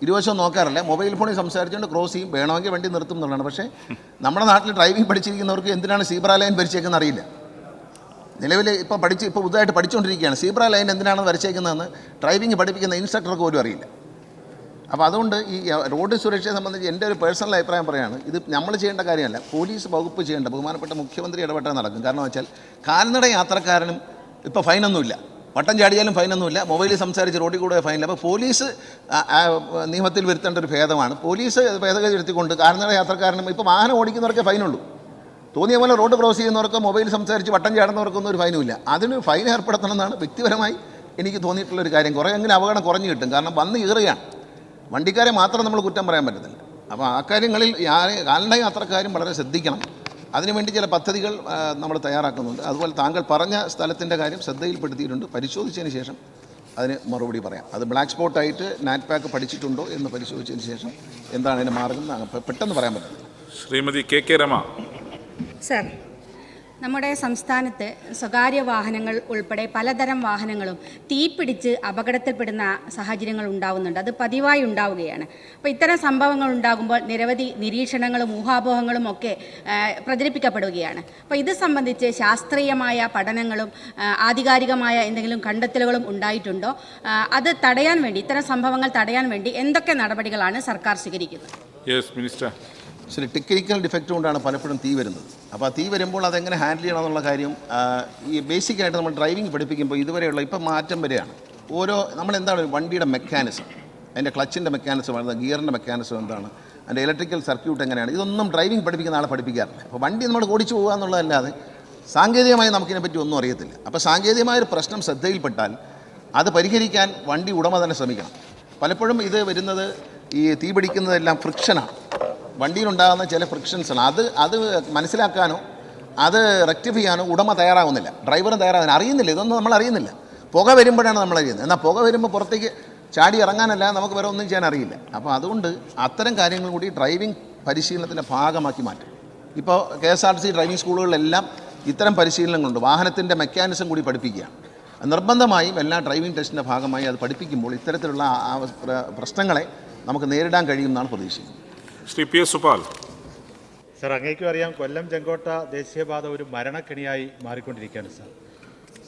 ഇരുവശവും നോക്കാറില്ല, മൊബൈൽ ഫോണിൽ സംസാരിച്ചുകൊണ്ട് ക്രോസ് ചെയ്യും. വേണമെങ്കിൽ വണ്ടി നിർത്തും എന്നുള്ളതാണ്. പക്ഷേ നമ്മുടെ നാട്ടിൽ ഡ്രൈവിംഗ് പഠിച്ചിരിക്കുന്നവർക്ക് എന്തിനാണ് സീബ്ര ലൈൻ വരച്ചേക്കുന്നത് അറിയില്ല. നിലവിൽ ഇപ്പോൾ പുതുതായിട്ട് പഠിച്ചുകൊണ്ടിരിക്കുകയാണ്. സീബ്ര ലൈൻ എന്തിനാണ് വരച്ചേക്കുന്നതെന്ന് ഡ്രൈവിംഗ് പഠിപ്പിക്കുന്ന ഇൻസ്ട്രക്ടർക്ക് പോലും അറിയില്ല. അപ്പോൾ അതുകൊണ്ട് ഈ റോഡ് സുരക്ഷയെ സംബന്ധിച്ച് എൻ്റെ ഒരു പേഴ്സണൽ അഭിപ്രായം പറയുകയാണ്, ഇത് നമ്മൾ ചെയ്യേണ്ട കാര്യമല്ല, പോലീസ് വകുപ്പ് ചെയ്യേണ്ട, ബഹുമാനപ്പെട്ട മുഖ്യമന്ത്രി ഇടപെട്ടാൽ നടക്കും. കാരണം വെച്ചാൽ കാൽനട യാത്രക്കാരനും ഇപ്പോൾ ഫൈനൊന്നുമില്ല, വട്ടം ചാടിയാലും ഫൈനൊന്നുമില്ല, മൊബൈലിൽ സംസാരിച്ച് റോഡിൽ കൂടെ ഫൈനില്ല. അപ്പോൾ പോലീസ് നിയമത്തിൽ വരുത്തേണ്ട ഒരു ഭേദമാണ്. പോലീസ് ഭേദഗതി വരുത്തിക്കൊണ്ട് കാൽനട യാത്രക്കാരനും ഇപ്പോൾ വാഹനം ഓടിക്കുന്നവർക്കേ ഫൈനുള്ളൂ. തോന്നിയ പോലെ റോഡ് ക്രോസ് ചെയ്യുന്നവർക്ക്, മൊബൈൽ സംസാരിച്ച് വട്ടം ചാടുന്നവർക്കൊന്നും ഒരു ഫൈനുമില്ല. അതിന് ഫൈൻ ഏർപ്പെടുത്തണമെന്നാണ് വ്യക്തിപരമായി എനിക്ക് തോന്നിയിട്ടുള്ളൊരു കാര്യം. കുറേയെങ്കിലും അപകടം കുറഞ്ഞു കിട്ടും. കാരണം വന്ന് കയറുകയാണ്, വണ്ടിക്കാരെ മാത്രം നമ്മൾ കുറ്റം പറയാൻ പറ്റത്തില്ല. അപ്പോൾ ആ കാര്യങ്ങളിൽ കാൽനട യാത്രക്കാരും വളരെ ശ്രദ്ധിക്കണം. അതിനുവേണ്ടി ചില പദ്ധതികൾ നമ്മൾ തയ്യാറാക്കുന്നുണ്ട്. അതുപോലെ താങ്കൾ പറഞ്ഞ സ്ഥലത്തിൻ്റെ കാര്യം ശ്രദ്ധയിൽപ്പെടുത്തിയിട്ടുണ്ട്. പരിശോധിച്ചതിന് ശേഷം അതിന് മറുപടി പറയാം. അത് ബ്ലാക്ക് സ്പോട്ടായിട്ട് നാറ്റ്പാക്ക് പഠിച്ചിട്ടുണ്ടോ എന്ന് പരിശോധിച്ചതിന് ശേഷം എന്താണ് അതിൻ്റെ മാർഗം പെട്ടെന്ന് പറയാൻ പറ്റില്ല. ശ്രീമതി കെ രമ. സർ, നമ്മുടെ സംസ്ഥാനത്ത് സ്വകാര്യ വാഹനങ്ങൾ ഉൾപ്പെടെ പലതരം വാഹനങ്ങളും തീപിടിച്ച് അപകടത്തിൽപ്പെടുന്ന സാഹചര്യങ്ങൾ ഉണ്ടാകുന്നുണ്ട്. അത് പതിവായി ഉണ്ടാവുകയാണ്. അപ്പോൾ ഇത്തരം സംഭവങ്ങൾ ഉണ്ടാകുമ്പോൾ നിരവധി നിരീക്ഷണങ്ങളും ഊഹാപോഹങ്ങളും ഒക്കെ പ്രചരിപ്പിക്കപ്പെടുകയാണ്. അപ്പോൾ ഇത് സംബന്ധിച്ച് ശാസ്ത്രീയമായ പഠനങ്ങളും ആധികാരികമായ എന്തെങ്കിലും കണ്ടെത്തലുകളും ഉണ്ടായിട്ടുണ്ടോ? അത് തടയാൻ വേണ്ടി, ഇത്തരം സംഭവങ്ങൾ തടയാൻ വേണ്ടി എന്തൊക്കെ നടപടികളാണ് സർക്കാർ സ്വീകരിക്കുന്നത്? Yes minister. ശരി, ടെക്നിക്കൽ ഡിഫക്റ്റ് കൊണ്ടാണ് പലപ്പോഴും തീ വരുന്നത്. അപ്പോൾ ആ തീ വരുമ്പോൾ അതെങ്ങനെ ഹാൻഡിൽ ചെയ്യണം എന്നുള്ള കാര്യം ഈ ബേസിക്കായിട്ട് നമ്മൾ ഡ്രൈവിംഗ് പഠിപ്പിക്കുമ്പോൾ ഇതുവരെയുള്ള ഇപ്പം മാറ്റം വരെയാണ്. നമ്മളെന്താണ് വണ്ടിയുടെ മെക്കാനിസം, അതിൻ്റെ ക്ലച്ചിൻ്റെ മെക്കാനിസം എന്താണ്, ഗിയറിൻ്റെ മെക്കാനിസം എന്താണ്, അതിൻ്റെ ഇലക്ട്രിക്കൽ സർക്യൂട്ട് എങ്ങനെയാണ്, ഇതൊന്നും ഡ്രൈവിംഗ് പഠിപ്പിക്കുന്ന ആളെ പഠിപ്പിക്കാറില്ല. അപ്പോൾ വണ്ടി നമ്മൾ ഓടിച്ചു പോകുക എന്നുള്ളതല്ലാതെ സാങ്കേതികമായി നമുക്കിതിനെപ്പറ്റി ഒന്നും അറിയത്തില്ല. അപ്പോൾ സാങ്കേതികമായൊരു പ്രശ്നം ശ്രദ്ധയിൽപ്പെട്ടാൽ അത് പരിഹരിക്കാൻ വണ്ടി ഉടമ തന്നെ ശ്രമിക്കണം. പലപ്പോഴും ഇത് വരുന്നത് ഈ തീ പിടിക്കുന്നതെല്ലാം ഫ്രിക്ഷനാണ്, വണ്ടിയിലുണ്ടാകുന്ന ചില ഫ്രിക്ഷൻസാണ്. അത് മനസ്സിലാക്കാനോ അത് റെക്ടിഫൈ ചെയ്യാനോ ഉടമ തയ്യാറാകുന്നില്ല, ഡ്രൈവറും തയ്യാറാകുന്നില്ല, അറിയുന്നില്ല. ഇതൊന്നും നമ്മൾ അറിയുന്നില്ല. പുക വരുമ്പോഴാണ് നമ്മൾ അറിയുന്നത്. എന്നാൽ പുക വരുമ്പോൾ പുറത്തേക്ക് ചാടി ഇറങ്ങാനല്ല, നമുക്ക് വേറെ ഒന്നും ചെയ്യാൻ അറിയില്ല. അപ്പോൾ അതുകൊണ്ട് അത്തരം കാര്യങ്ങൾ കൂടി ഡ്രൈവിംഗ് പരിശീലനത്തിൻ്റെ ഭാഗമാക്കി മാറ്റും. ഇപ്പോൾ KSRTC ഡ്രൈവിംഗ് സ്കൂളുകളിലെല്ലാം ഇത്തരം പരിശീലനങ്ങളുണ്ട്. വാഹനത്തിൻ്റെ മെക്കാനിസം കൂടി പഠിപ്പിക്കുകയാണ്. നിർബന്ധമായും എല്ലാ ഡ്രൈവിംഗ് ടെസ്റ്റിൻ്റെ ഭാഗമായി അത് പഠിപ്പിക്കുമ്പോൾ ഇത്തരത്തിലുള്ള പ്രശ്നങ്ങളെ നമുക്ക് നേരിടാൻ കഴിയുമെന്നാണ് പ്രതീക്ഷിക്കുന്നത്. ശ്രീ PS സുപാൽ. സർ, അങ്ങേക്കും അറിയാം, കൊല്ലം ചെങ്കോട്ട ദേശീയപാത ഒരു മരണക്കെണിയായി മാറിക്കൊണ്ടിരിക്കുകയാണ്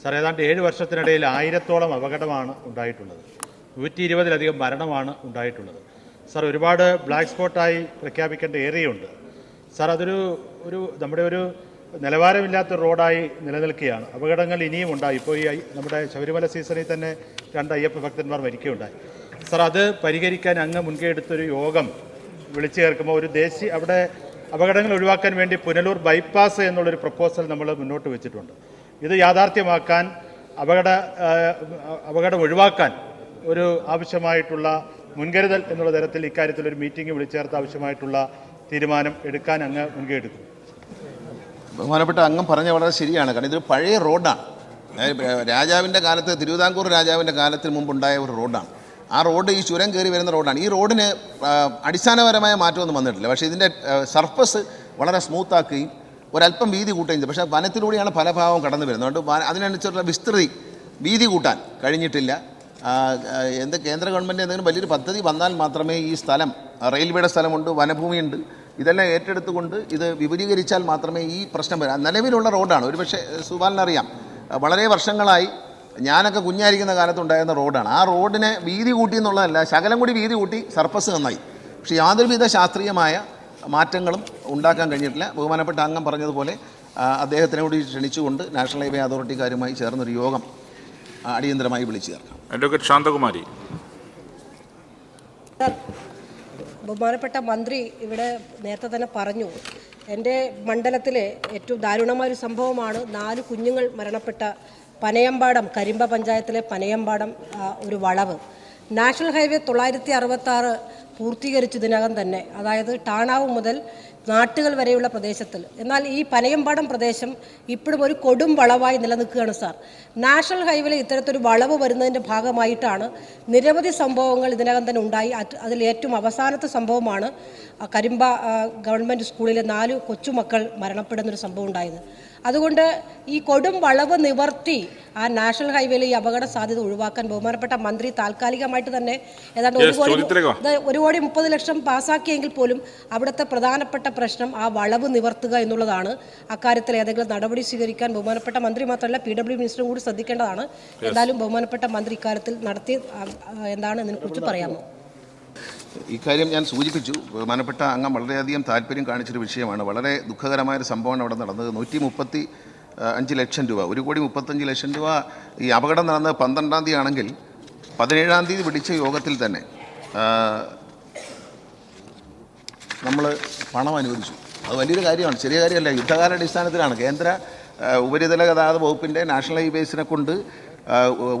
സാർ. ഏതാണ്ട് 7 വർഷത്തിനിടയിൽ 1000-ഓളം അപകടമാണ് ഉണ്ടായിട്ടുള്ളത്. 120-ലധികം മരണമാണ് ഉണ്ടായിട്ടുള്ളത്. സാർ, ഒരുപാട് ബ്ലാക്ക് സ്പോട്ടായി പ്രഖ്യാപിക്കേണ്ട ഏരിയയുണ്ട് സാർ. നമ്മുടെ ഒരു നിലവാരമില്ലാത്ത റോഡായി നിലനിൽക്കുകയാണ്. അപകടങ്ങൾ ഇനിയും ഉണ്ടായി. ഇപ്പോൾ ഈ നമ്മുടെ ശബരിമല സീസണിൽ തന്നെ 2 അയ്യപ്പ ഭക്തന്മാർ മരിക്കുകയുണ്ടായി സാർ. അത് പരിഹരിക്കാൻ അങ്ങ് മുൻകൈ എടുത്തൊരു യോഗം വിളിച്ചു ചേർക്കുമ്പോൾ അവിടെ അപകടങ്ങൾ ഒഴിവാക്കാൻ വേണ്ടി പുനലൂർ ബൈപ്പാസ് എന്നുള്ളൊരു പ്രപ്പോസൽ നമ്മൾ മുന്നോട്ട് വെച്ചിട്ടുണ്ട്. ഇത് യാഥാർത്ഥ്യമാക്കാൻ, അപകടം ഒഴിവാക്കാൻ ഒരു ആവശ്യമായിട്ടുള്ള മുൻകരുതൽ എന്നുള്ള തരത്തിൽ ഇക്കാര്യത്തിലൊരു മീറ്റിംഗ് വിളിച്ചു ചേർത്ത് ആവശ്യമായിട്ടുള്ള തീരുമാനം എടുക്കാൻ അങ്ങ് മുൻകൈ എടുക്കും. ബഹുമാനപ്പെട്ട അംഗം പറഞ്ഞ വളരെ ശരിയാണ്. കാരണം ഇതൊരു പഴയ റോഡാണ്. രാജാവിൻ്റെ കാലത്ത്, തിരുവിതാംകൂർ രാജാവിൻ്റെ കാലത്തിന് മുമ്പുണ്ടായ ഒരു റോഡാണ്. ആ റോഡ് ഈ ചുരം കയറി വരുന്ന റോഡാണ്. ഈ റോഡിന് അടിസ്ഥാനപരമായ മാറ്റമൊന്നും വന്നിട്ടില്ല. പക്ഷേ ഇതിൻ്റെ സർഫസ് വളരെ സ്മൂത്താക്കുകയും ഒരല്പം വീതി കൂട്ടുകയും ചെയ്തു. പക്ഷേ വനത്തിലൂടെയാണ് പല ഭാഗവും കടന്നു വരുന്നത്. അതുകൊണ്ട് അതിനനുസരിച്ചുള്ള വിസ്തൃതി, വീതി കൂട്ടാൻ കഴിഞ്ഞിട്ടില്ല. കേന്ദ്ര ഗവൺമെൻറ് എന്തെങ്കിലും വലിയൊരു പദ്ധതി വന്നാൽ മാത്രമേ ഈ സ്ഥലം, റെയിൽവേയുടെ സ്ഥലമുണ്ട്, വനഭൂമിയുണ്ട്, ഇതെല്ലാം ഏറ്റെടുത്തുകൊണ്ട് ഇത് വിപുലീകരിച്ചാൽ മാത്രമേ ഈ പ്രശ്നം വരാം. നിലവിലുള്ള റോഡാണ്. ഒരുപക്ഷെ സുബാലിനറിയാം, വളരെ വർഷങ്ങളായി ഞാനൊക്കെ കുഞ്ഞായിരിക്കുന്ന കാലത്തുണ്ടായിരുന്ന റോഡാണ്. ആ റോഡിനെ വീതി കൂട്ടി എന്നുള്ളതല്ല, ശകലം കൂടി വീതി കൂട്ടി സർഫസ് നന്നായി. പക്ഷേ യാതൊരുവിധ ശാസ്ത്രീയമായ മാറ്റങ്ങളും ഉണ്ടാക്കാൻ കഴിഞ്ഞിട്ടില്ല. ബഹുമാനപ്പെട്ട അംഗം പറഞ്ഞതുപോലെ അദ്ദേഹത്തിനെ കൂടി ക്ഷണിച്ചുകൊണ്ട് നാഷണൽ ഹൈവേ അതോറിറ്റിക്കാരുമായി ചേർന്നൊരു യോഗം അടിയന്തരമായി വിളിച്ചു ചേർക്കാം. അഡ്വക്കേറ്റ് ശാന്തകുമാരി. ബഹുമാനപ്പെട്ട മന്ത്രി ഇവിടെ നേരത്തെ തന്നെ പറഞ്ഞു, എൻ്റെ മണ്ഡലത്തിലെ ഏറ്റവും ദാരുണമായൊരു സംഭവമാണ് 4 കുഞ്ഞുങ്ങൾ മരണപ്പെട്ട പനയമ്പാടം, കരിമ്പ പഞ്ചായത്തിലെ പനയമ്പാടം ഒരു വളവ്. നാഷണൽ ഹൈവേ 966 പൂർത്തീകരിച്ചതിനകം തന്നെ, അതായത് ടാണാവ് മുതൽ നാട്ടുകൾ വരെയുള്ള പ്രദേശത്തിൽ. എന്നാൽ ഈ പനയമ്പാടം പ്രദേശം ഇപ്പോഴും ഒരു കൊടും വളവായി നിലനിൽക്കുകയാണ് സാർ. നാഷണൽ ഹൈവേയിൽ ഇത്തരത്തിലൊരു വളവ് വരുന്നതിൻ്റെ ഭാഗമായിട്ടാണ് നിരവധി സംഭവങ്ങൾ ഇതിനകം തന്നെ ഉണ്ടായി. അതിൽ ഏറ്റവും അവസാനത്തെ സംഭവമാണ് കരിമ്പ ഗവൺമെൻറ് സ്കൂളിലെ 4 കൊച്ചുമക്കൾ മരണപ്പെടുന്നൊരു സംഭവം ഉണ്ടായത്. അതുകൊണ്ട് ഈ കൊടും വളവ് നിവർത്തി ആ നാഷണൽ ഹൈവേയിലെ ഈ അപകട സാധ്യത ഒഴിവാക്കാൻ ബഹുമാനപ്പെട്ട മന്ത്രി താൽക്കാലികമായിട്ട് തന്നെ ഏതാണ്ട് 1,30,00,000 പാസ്സാക്കിയെങ്കിൽ പോലും അവിടുത്തെ പ്രധാനപ്പെട്ട പ്രശ്നം ആ വളവ് നിവർത്തുക എന്നുള്ളതാണ്. അക്കാര്യത്തിൽ ഏതെങ്കിലും നടപടി സ്വീകരിക്കാൻ ബഹുമാനപ്പെട്ട മന്ത്രി മാത്രമല്ല PWD മിനിസ്റ്ററും കൂടി ശ്രദ്ധിക്കേണ്ടതാണ്. എന്തായാലും ബഹുമാനപ്പെട്ട മന്ത്രി ഇക്കാര്യത്തിൽ നടത്തി എന്താണ് ഇതിനെക്കുറിച്ച് പറയാമോ? ഇക്കാര്യം ഞാൻ സൂചിപ്പിച്ചു. ബഹുമാനപ്പെട്ട അംഗം വളരെയധികം താല്പര്യം കാണിച്ചൊരു വിഷയമാണ്. വളരെ ദുഃഖകരമായൊരു സംഭവമാണ് അവിടെ നടന്നത്. 135 ലക്ഷം രൂപ, 1,35 ലക്ഷം രൂപ. ഈ അപകടം നടന്നത് 12-ാം തീയതി ആണെങ്കിൽ 17-ാം തീയതി പിടിച്ച യോഗത്തിൽ തന്നെ നമ്മൾ പണം അനുവദിച്ചു. അത് വലിയൊരു കാര്യമാണ്, ചെറിയ കാര്യമല്ല. യുദ്ധകാലാടിസ്ഥാനത്തിലാണ് കേന്ദ്ര ഉപരിതല ഗതാഗത വകുപ്പിൻ്റെ നാഷണൽ ഹൈവേസിനെ കൊണ്ട്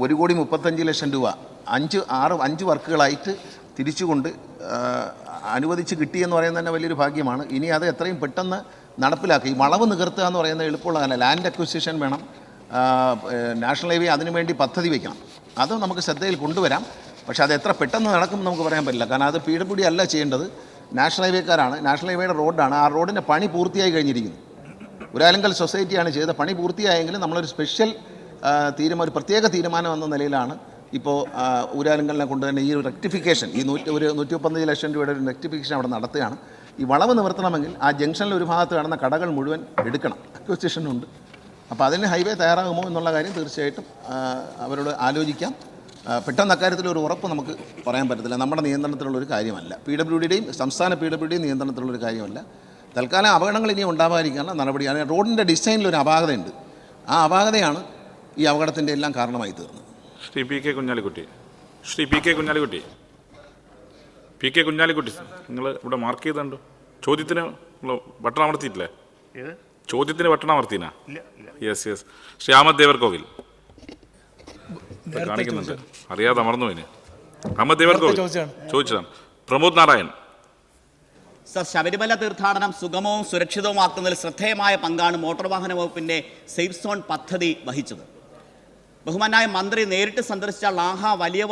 1,35 ലക്ഷം രൂപ 5 വർക്കുകളായിട്ട് തിരിച്ചുകൊണ്ട് അനുവദിച്ച് കിട്ടിയെന്ന് പറയുന്നത് തന്നെ വലിയൊരു ഭാഗ്യമാണ്. ഇനി അത് എത്രയും പെട്ടെന്ന് നടപ്പിലാക്കി. ഈ വളവ് നികർത്തുക എന്ന് പറയുന്നത് എളുപ്പമുള്ള കാര്യം. ലാൻഡ് അക്വിസിഷൻ വേണം, നാഷണൽ ഹൈവേ അതിനുവേണ്ടി പദ്ധതി വയ്ക്കണം. അത് നമുക്ക് ശ്രദ്ധയിൽ കൊണ്ടുവരാം. പക്ഷേ അത് എത്ര പെട്ടെന്ന് നടക്കും നമുക്ക് പറയാൻ പറ്റില്ല. കാരണം അത് PWD അല്ല ചെയ്യേണ്ടത്, നാഷണൽ ഹൈവേക്കാരാണ്. നാഷണൽ ഹൈവേയുടെ റോഡാണ്. ആ റോഡിൻ്റെ പണി പൂർത്തിയായി കഴിഞ്ഞിരിക്കുന്നു. ഒരാലങ്കൽ സൊസൈറ്റിയാണ് ചെയ്ത പണി പൂർത്തിയായെങ്കിലും നമ്മളൊരു സ്പെഷ്യൽ ഒരു പ്രത്യേക തീരുമാനം എന്ന നിലയിലാണ് ഇപ്പോൾ ഊരാലുങ്കലിനെ കൊണ്ട് തന്നെ ഈ ഒരു റെക്ടിഫിക്കേഷൻ, ഈ 135 ലക്ഷം രൂപയുടെ ഒരു റെക്ടിഫിക്കേഷൻ അവിടെ നടത്തുകയാണ്. ഈ വളവ് നിവർത്തണമെങ്കിൽ ആ ജംഗ്ഷനിൽ ഒരു ഭാഗത്ത് കാണുന്ന കടകൾ മുഴുവൻ എടുക്കണം. അക്വിസിഷനുണ്ട്. അപ്പോൾ അതിന് ഹൈവേ തയ്യാറാകുമോ എന്നുള്ള കാര്യം തീർച്ചയായിട്ടും അവരോട് ആലോചിക്കാം. പെട്ടെന്ന് അക്കാര്യത്തിൽ ഒരു ഉറപ്പ് നമുക്ക് പറയാൻ പറ്റത്തില്ല. നമ്മുടെ നിയന്ത്രണത്തിലുള്ളൊരു കാര്യമല്ല, PWDയുടെയും സംസ്ഥാന PWDയുടെയും നിയന്ത്രണത്തിലുള്ളൊരു കാര്യമല്ല. തൽക്കാലം അപകടങ്ങൾ ഇനി ഉണ്ടാവാതിരിക്കാനുള്ള നടപടിയാണ്. റോഡിൻ്റെ ഡിസൈനിലൊരു അപാകതയുണ്ട്. ആ അപാകതയാണ് ഈ അപകടത്തിൻ്റെ എല്ലാം കാരണമായി തീർന്നത്. ശ്രീ പി കെ കുഞ്ഞാലിക്കുട്ടി, നിങ്ങൾ ഇവിടെ മാർക്ക് ചെയ്തുണ്ടോ? ചോദ്യത്തിന് ബട്ടൺ അമർത്തിയിട്ടില്ലേ? ചോദ്യത്തിന് ബട്ടൺ അമർത്തിനാ? യെസ്. ശ്രീ അഹമ്മദ് ദേവർകോവിൽ കാണിക്കുന്നുണ്ട്, അറിയാതെ അമർന്നു പോയിന്. അഹമ്മദ് ദേവർകോവിൽ ചോദിച്ചതാണ്. പ്രമോദ് നാരായൺ. സർ, ശബരിമല തീർത്ഥാടനം സുഗമവും സുരക്ഷിതവുമാക്കുന്നതിൽ ശ്രദ്ധേയമായ പങ്കാണ് മോട്ടോർ വാഹന വകുപ്പിൻ്റെ സേഫ് സോൺ പദ്ധതി വഹിച്ചത്. ബഹുമാനായ മന്ത്രി നേരിട്ട് സന്ദർശിച്ച ലാഹ വലിയ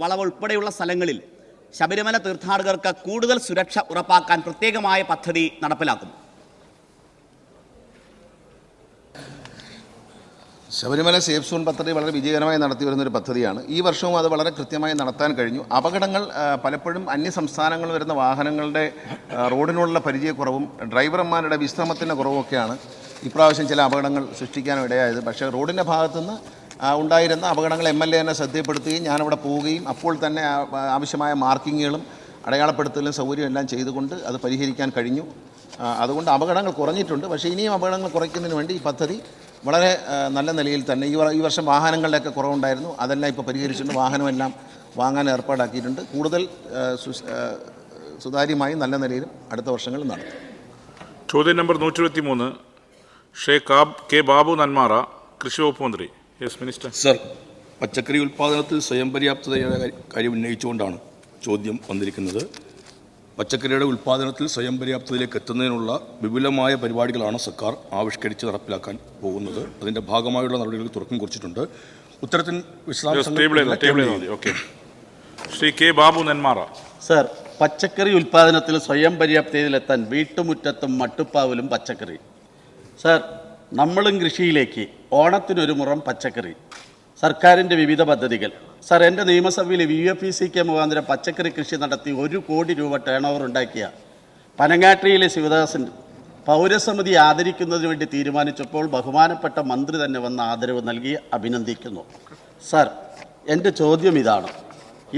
വളവ് ഉൾപ്പെടെയുള്ള സ്ഥലങ്ങളിൽ ശബരിമല തീർത്ഥാടകർക്ക് കൂടുതൽ സുരക്ഷ ഉറപ്പാക്കാൻ പ്രത്യേകമായ പദ്ധതി നടപ്പിലാക്കും. ശബരിമല സേഫ് സോൺ പദ്ധതി വളരെ വിജയകരമായി നടത്തി വരുന്നൊരു പദ്ധതിയാണ്. ഈ വർഷവും അത് വളരെ കൃത്യമായി നടത്താൻ കഴിഞ്ഞു. അപകടങ്ങൾ പലപ്പോഴും അന്യ സംസ്ഥാനങ്ങളിൽ വരുന്ന വാഹനങ്ങളുടെ റോഡിനുള്ള പരിചയക്കുറവും ഡ്രൈവർമാരുടെ വിശ്രമത്തിൻ്റെ കുറവുമൊക്കെയാണ് ഇപ്രാവശ്യം ചില അപകടങ്ങൾ സൃഷ്ടിക്കാനും ഇടയായത്. പക്ഷേ റോഡിൻ്റെ ഭാഗത്തുനിന്ന് ഉണ്ടായിരുന്ന അപകടങ്ങൾ MLA തന്നെ ശ്രദ്ധപ്പെടുത്തുകയും ഞാനവിടെ പോവുകയും അപ്പോൾ തന്നെ ആവശ്യമായ മാർക്കിങ്ങുകളും അടയാളപ്പെടുത്തലും സൗകര്യം എല്ലാം ചെയ്തുകൊണ്ട് അത് പരിഹരിക്കാൻ കഴിഞ്ഞു. അതുകൊണ്ട് അപകടങ്ങൾ കുറഞ്ഞിട്ടുണ്ട്. പക്ഷേ ഇനിയും അപകടങ്ങൾ കുറയ്ക്കുന്നതിന് വേണ്ടി ഈ പദ്ധതി വളരെ നല്ല നിലയിൽ തന്നെ ഈ വർഷം വാഹനങ്ങളുടെയൊക്കെ കുറവുണ്ടായിരുന്നു, അതെല്ലാം ഇപ്പോൾ പരിഹരിച്ചിട്ടുണ്ട്. വാഹനമെല്ലാം വാങ്ങാൻ ഏർപ്പാടാക്കിയിട്ടുണ്ട്. കൂടുതൽ സുതാര്യമായി നല്ല നിലയിലും അടുത്ത വർഷങ്ങളിൽ നടത്തും. ചോദ്യം നമ്പർ 123 ശ്രീ കെ ബാബു നന്മാറ, കൃഷി വകുപ്പ് മന്ത്രി. Yes minister. സർ, പച്ചക്കറി ഉൽപ്പാദനത്തിൽ സ്വയം പര്യാപ്തതയുടെ കാര്യം ഉന്നയിച്ചുകൊണ്ടാണ് ചോദ്യം വന്നിരിക്കുന്നത്. പച്ചക്കറിയുടെ ഉൽപ്പാദനത്തിൽ സ്വയം പര്യാപ്തതയിലേക്ക് എത്തുന്നതിനുള്ള വിപുലമായ പരിപാടികളാണ് സർക്കാർ ആവിഷ്കരിച്ച് നടപ്പിലാക്കാൻ പോകുന്നത്. അതിൻ്റെ ഭാഗമായുള്ള നടപടികൾക്ക് തുടക്കം കുറിച്ചിട്ടുണ്ട്. ഉത്തരത്തിന് ശ്രീ കെ ബാബു നെന്മാറ. സർ, പച്ചക്കറി ഉൽപ്പാദനത്തിൽ സ്വയം പര്യാപ്തതയിലെത്താൻ വീട്ടുമുറ്റത്തും മട്ടുപ്പാവിലും പച്ചക്കറി. സർ, നമ്മളും കൃഷിയിലേക്ക് ഓണത്തിനൊരു മുറം പച്ചക്കറി. സർക്കാരിൻ്റെ വിവിധ പദ്ധതികൾ. സർ, എൻ്റെ നിയമസഭയിൽ VFECK മുഖാന്തരം പച്ചക്കറി കൃഷി നടത്തി 1 കോടി രൂപ ടേൺ ഓവർ ഉണ്ടാക്കിയ പനങ്ങാട്ടിയിലെ ശിവദാസൻ പൗരസമിതി ആദരിക്കുന്നതിന് വേണ്ടി തീരുമാനിച്ചപ്പോൾ ബഹുമാനപ്പെട്ട മന്ത്രി തന്നെ വന്ന് ആദരവ് നൽകി അഭിനന്ദിക്കുന്നു. സർ, എൻ്റെ ചോദ്യം ഇതാണ്.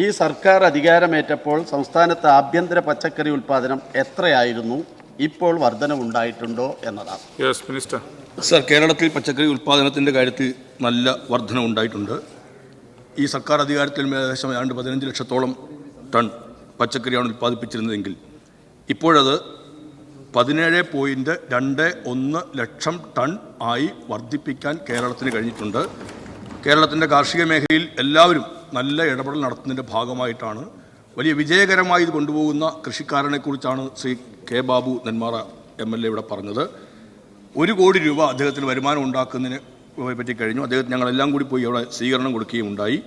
ഈ സർക്കാർ അധികാരമേറ്റപ്പോൾ സംസ്ഥാനത്ത് ആഭ്യന്തര പച്ചക്കറി ഉൽപ്പാദനം എത്രയായിരുന്നു? ഇപ്പോൾ വർധനവുണ്ടായിട്ടുണ്ടോ എന്നതാണ്. Yes minister. സർ, കേരളത്തിൽ പച്ചക്കറി ഉൽപ്പാദനത്തിൻ്റെ കാര്യത്തിൽ നല്ല വർധന ഉണ്ടായിട്ടുണ്ട്. ഈ സർക്കാർ അധികാരത്തിൽ ഏകദേശം 15 ലക്ഷത്തോളം ടൺ പച്ചക്കറിയാണ് ഉൽപ്പാദിപ്പിച്ചിരുന്നതെങ്കിൽ ഇപ്പോഴത് 17.21 ലക്ഷം ടൺ ആയി വർദ്ധിപ്പിക്കാൻ കേരളത്തിന് കഴിഞ്ഞിട്ടുണ്ട്. കേരളത്തിൻ്റെ കാർഷിക മേഖലയിൽ എല്ലാവരും നല്ല ഇടപെടൽ നടത്തുന്നതിൻ്റെ ഭാഗമായിട്ടാണ് വലിയ വിജയകരമായി ഇത് കൊണ്ടുപോകുന്ന കൃഷിക്കാരനെക്കുറിച്ചാണ് ശ്രീ കെ ബാബു നെന്മാറ MLA ഇവിടെ പറഞ്ഞത്. 1 കോടി രൂപ അദ്ദേഹത്തിന് വരുമാനം ഉണ്ടാക്കുന്നതിന് പറ്റി കഴിഞ്ഞു. അദ്ദേഹത്തിന് ഞങ്ങളെല്ലാം കൂടി പോയി അവിടെ സ്വീകരണം കൊടുക്കുകയും ഉണ്ടായി.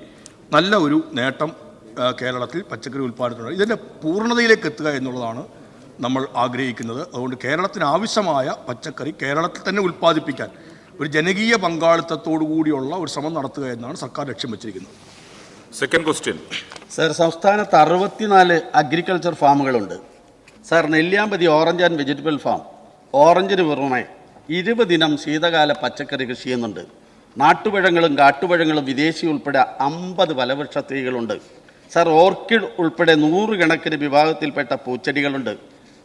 നല്ല ഒരു നേട്ടം കേരളത്തിൽ പച്ചക്കറി ഉൽപ്പാദനത്തിനുണ്ട്. ഇതിൻ്റെ പൂർണ്ണതയിലേക്ക് എത്തുക എന്നുള്ളതാണ് നമ്മൾ ആഗ്രഹിക്കുന്നത്. അതുകൊണ്ട് കേരളത്തിന് ആവശ്യമായ പച്ചക്കറി കേരളത്തിൽ തന്നെ ഉൽപ്പാദിപ്പിക്കാൻ ഒരു ജനകീയ പങ്കാളിത്തത്തോടു കൂടിയുള്ള ഒരു ശ്രമം നടത്തുക എന്നാണ് സർക്കാർ ലക്ഷ്യം വെച്ചിരിക്കുന്നത്. Second question. സർ, സംസ്ഥാനത്ത് 64 അഗ്രികൾച്ചർ ഫാമുകളുണ്ട്. Sir, Nelliyampathy orange and vegetable farm ഓറഞ്ചിന് പുറമെ 20 ഇനം ശീതകാല പച്ചക്കറി കൃഷി ചെയ്യുന്നുണ്ട്. നാട്ടുപഴങ്ങളും കാട്ടുപഴങ്ങളും വിദേശി ഉൾപ്പെടെ 50 ഫലവൃക്ഷ തൈകളുണ്ട്. സർ, ഓർക്കിഡ് ഉൾപ്പെടെ 100 കണക്കിന് വിഭാഗത്തിൽപ്പെട്ട പൂച്ചെടികളുണ്ട്.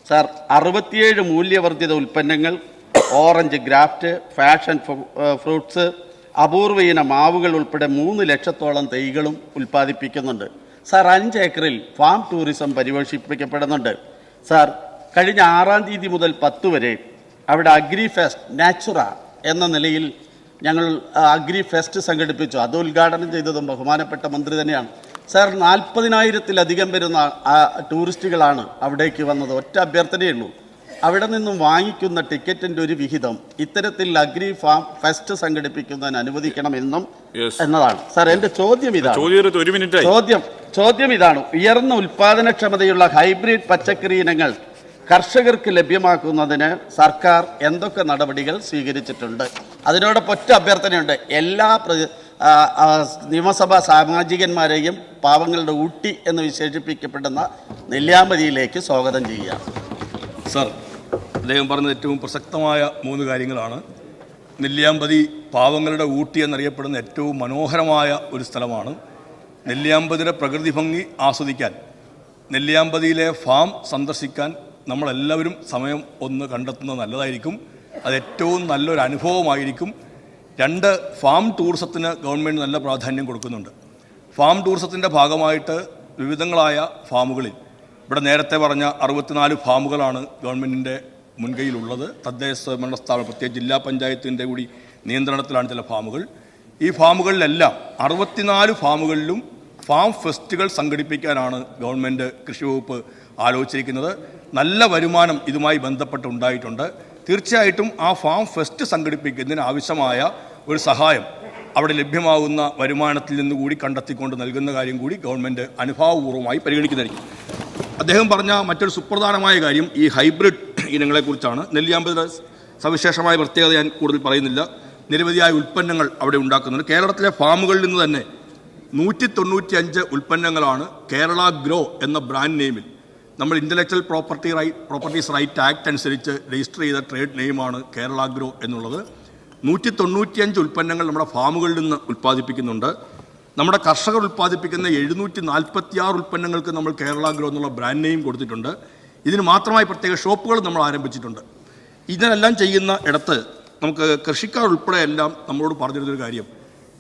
സർ, 67 മൂല്യവർദ്ധിത ഉൽപ്പന്നങ്ങൾ, ഓറഞ്ച്, ഗ്രാഫ്റ്റ്, ഫാഷൻ ഫ്രൂട്ട്സ്, അപൂർവ ഇന മാവുകൾ ഉൾപ്പെടെ 3 ലക്ഷത്തോളം തൈകളും ഉൽപ്പാദിപ്പിക്കുന്നുണ്ട്. സർ, 5 ഏക്കറിൽ ഫാം ടൂറിസം പരിപോഷിപ്പിക്കപ്പെടുന്നുണ്ട്. സർ, കഴിഞ്ഞ 6-ാം തീയതി മുതൽ 10 വരെ അവിടെ അഗ്രി ഫെസ്റ്റ് നാച്ചുറ എന്ന നിലയിൽ ഞങ്ങൾ അഗ്രി ഫെസ്റ്റ് സംഘടിപ്പിച്ചു. അത് ഉദ്ഘാടനം ചെയ്തതും ബഹുമാനപ്പെട്ട മന്ത്രി തന്നെയാണ്. സർ, 40,000-ലധികം വരുന്ന ടൂറിസ്റ്റുകളാണ് അവിടേക്ക് വന്നത്. ഒറ്റ അഭ്യർത്ഥനയുള്ളൂ, അവിടെ നിന്നും വാങ്ങിക്കുന്ന ടിക്കറ്റിൻ്റെ ഒരു വിഹിതം ഇത്തരത്തിൽ അഗ്രി ഫാം ഫെസ്റ്റ് സംഘടിപ്പിക്കുന്നതിന് അനുവദിക്കണമെന്നും എന്നതാണ്. സാർ, എൻ്റെ ചോദ്യം ഇതാണ്. ഉയർന്ന ഉൽപാദനക്ഷമതയുള്ള ഹൈബ്രിഡ് പച്ചക്കറി ഇനങ്ങൾ കർഷകർക്ക് ലഭ്യമാക്കുന്നതിന് സർക്കാർ എന്തൊക്കെ നടപടികൾ സ്വീകരിച്ചിട്ടുണ്ട്? അതിനോടൊപ്പം ഒറ്റ അഭ്യർത്ഥനയുണ്ട്, എല്ലാ നിയമസഭാ സാമാജികന്മാരെയും പാവങ്ങളുടെ ഊട്ടി എന്ന് വിശേഷിപ്പിക്കപ്പെടുന്ന നെല്ലിയാമ്പതിയിലേക്ക് സ്വാഗതം ചെയ്യുക. സർ, അദ്ദേഹം പറഞ്ഞത് ഏറ്റവും പ്രസക്തമായ 3 കാര്യങ്ങളാണ്. നെല്ലിയാമ്പതി പാവങ്ങളുടെ ഊട്ടി എന്നറിയപ്പെടുന്ന ഏറ്റവും മനോഹരമായ ഒരു സ്ഥലമാണ്. നെല്ലിയാമ്പതിയുടെ പ്രകൃതി ഭംഗി ആസ്വദിക്കാൻ, നെല്ലിയാമ്പതിയിലെ ഫാം സന്ദർശിക്കാൻ നമ്മളെല്ലാവരും സമയം ഒന്ന് കണ്ടെത്തുന്നത് നല്ലതായിരിക്കും. അത് ഏറ്റവും നല്ലൊരു അനുഭവമായിരിക്കും. 2, ഫാം ടൂറിസത്തിന് ഗവൺമെൻറ് നല്ല പ്രാധാന്യം കൊടുക്കുന്നുണ്ട്. ഫാം ടൂറിസത്തിൻ്റെ ഭാഗമായിട്ട് വിവിധങ്ങളായ ഫാമുകളിൽ, ഇവിടെ നേരത്തെ പറഞ്ഞ 64 ഫാമുകളാണ് ഗവൺമെൻറ്റിൻ്റെ മുൻകൈയിലുള്ളത്. തദ്ദേശ സ്വയംഭരണ സ്ഥാപനം, പ്രത്യേകിച്ച് ജില്ലാ പഞ്ചായത്തിൻ്റെ കൂടി നിയന്ത്രണത്തിലാണ് ചില ഫാമുകൾ. ഈ ഫാമുകളിലെല്ലാം 64 ഫാമുകളിലും ഫാം ഫെസ്റ്റുകൾ സംഘടിപ്പിക്കാനാണ് ഗവൺമെൻറ് കൃഷി വകുപ്പ് ആലോചിച്ചിരിക്കുന്നത്. നല്ല വരുമാനം ഇതുമായി ബന്ധപ്പെട്ടുണ്ടായിട്ടുണ്ട്. തീർച്ചയായിട്ടും ആ ഫാം ഫെസ്റ്റ് സംഘടിപ്പിക്കുന്നതിന് ആവശ്യമായ ഒരു സഹായം അവിടെ ലഭ്യമാകുന്ന വരുമാനത്തിൽ നിന്നുകൂടി കണ്ടെത്തിക്കൊണ്ട് നൽകുന്ന കാര്യം കൂടി ഗവൺമെൻറ് അനുഭാവപൂർവ്വമായി പരിഗണിക്കുന്നതായിരിക്കും. അദ്ദേഹം പറഞ്ഞ മറ്റൊരു സുപ്രധാനമായ കാര്യം ഈ ഹൈബ്രിഡ് ഇനങ്ങളെക്കുറിച്ചാണ്. നെല്ലിയാമ്പതിയുടെ സവിശേഷമായ പ്രത്യേകത ഞാൻ കൂടുതൽ പറയുന്നില്ല. നിരവധിയായ ഉൽപ്പന്നങ്ങൾ അവിടെ ഉണ്ടാക്കുന്നുണ്ട്. കേരളത്തിലെ ഫാമുകളിൽ നിന്ന് തന്നെ 195 ഉൽപ്പന്നങ്ങളാണ് കേരള ഗ്രോ എന്ന ബ്രാൻഡ് നെയിമിൽ, നമ്മൾ ഇൻ്റലക്ച്വൽ പ്രോപ്പർട്ടീസ് റൈറ്റ് ആക്ട് അനുസരിച്ച് രജിസ്റ്റർ ചെയ്ത ട്രേഡ് നെയിമാണ് കേരള ഗ്രോ എന്നുള്ളത്. 195 ഉൽപ്പന്നങ്ങൾ നമ്മുടെ ഫാമുകളിൽ നിന്ന് ഉൽപ്പാദിപ്പിക്കുന്നുണ്ട്. നമ്മുടെ കർഷകർ ഉൽപ്പാദിപ്പിക്കുന്ന 746 ഉൽപ്പന്നങ്ങൾക്ക് നമ്മൾ കേരള ഗ്രോ എന്നുള്ള ബ്രാൻഡ് നെയിം കൊടുത്തിട്ടുണ്ട്. ഇതിന് മാത്രമായി പ്രത്യേക ഷോപ്പുകൾ നമ്മൾ ആരംഭിച്ചിട്ടുണ്ട്. ഇതിനെല്ലാം ചെയ്യുന്ന ഇടത്ത് നമുക്ക് കൃഷിക്കാർ ഉൾപ്പെടെ എല്ലാം നമ്മളോട് പറഞ്ഞിരുന്നൊരു കാര്യം,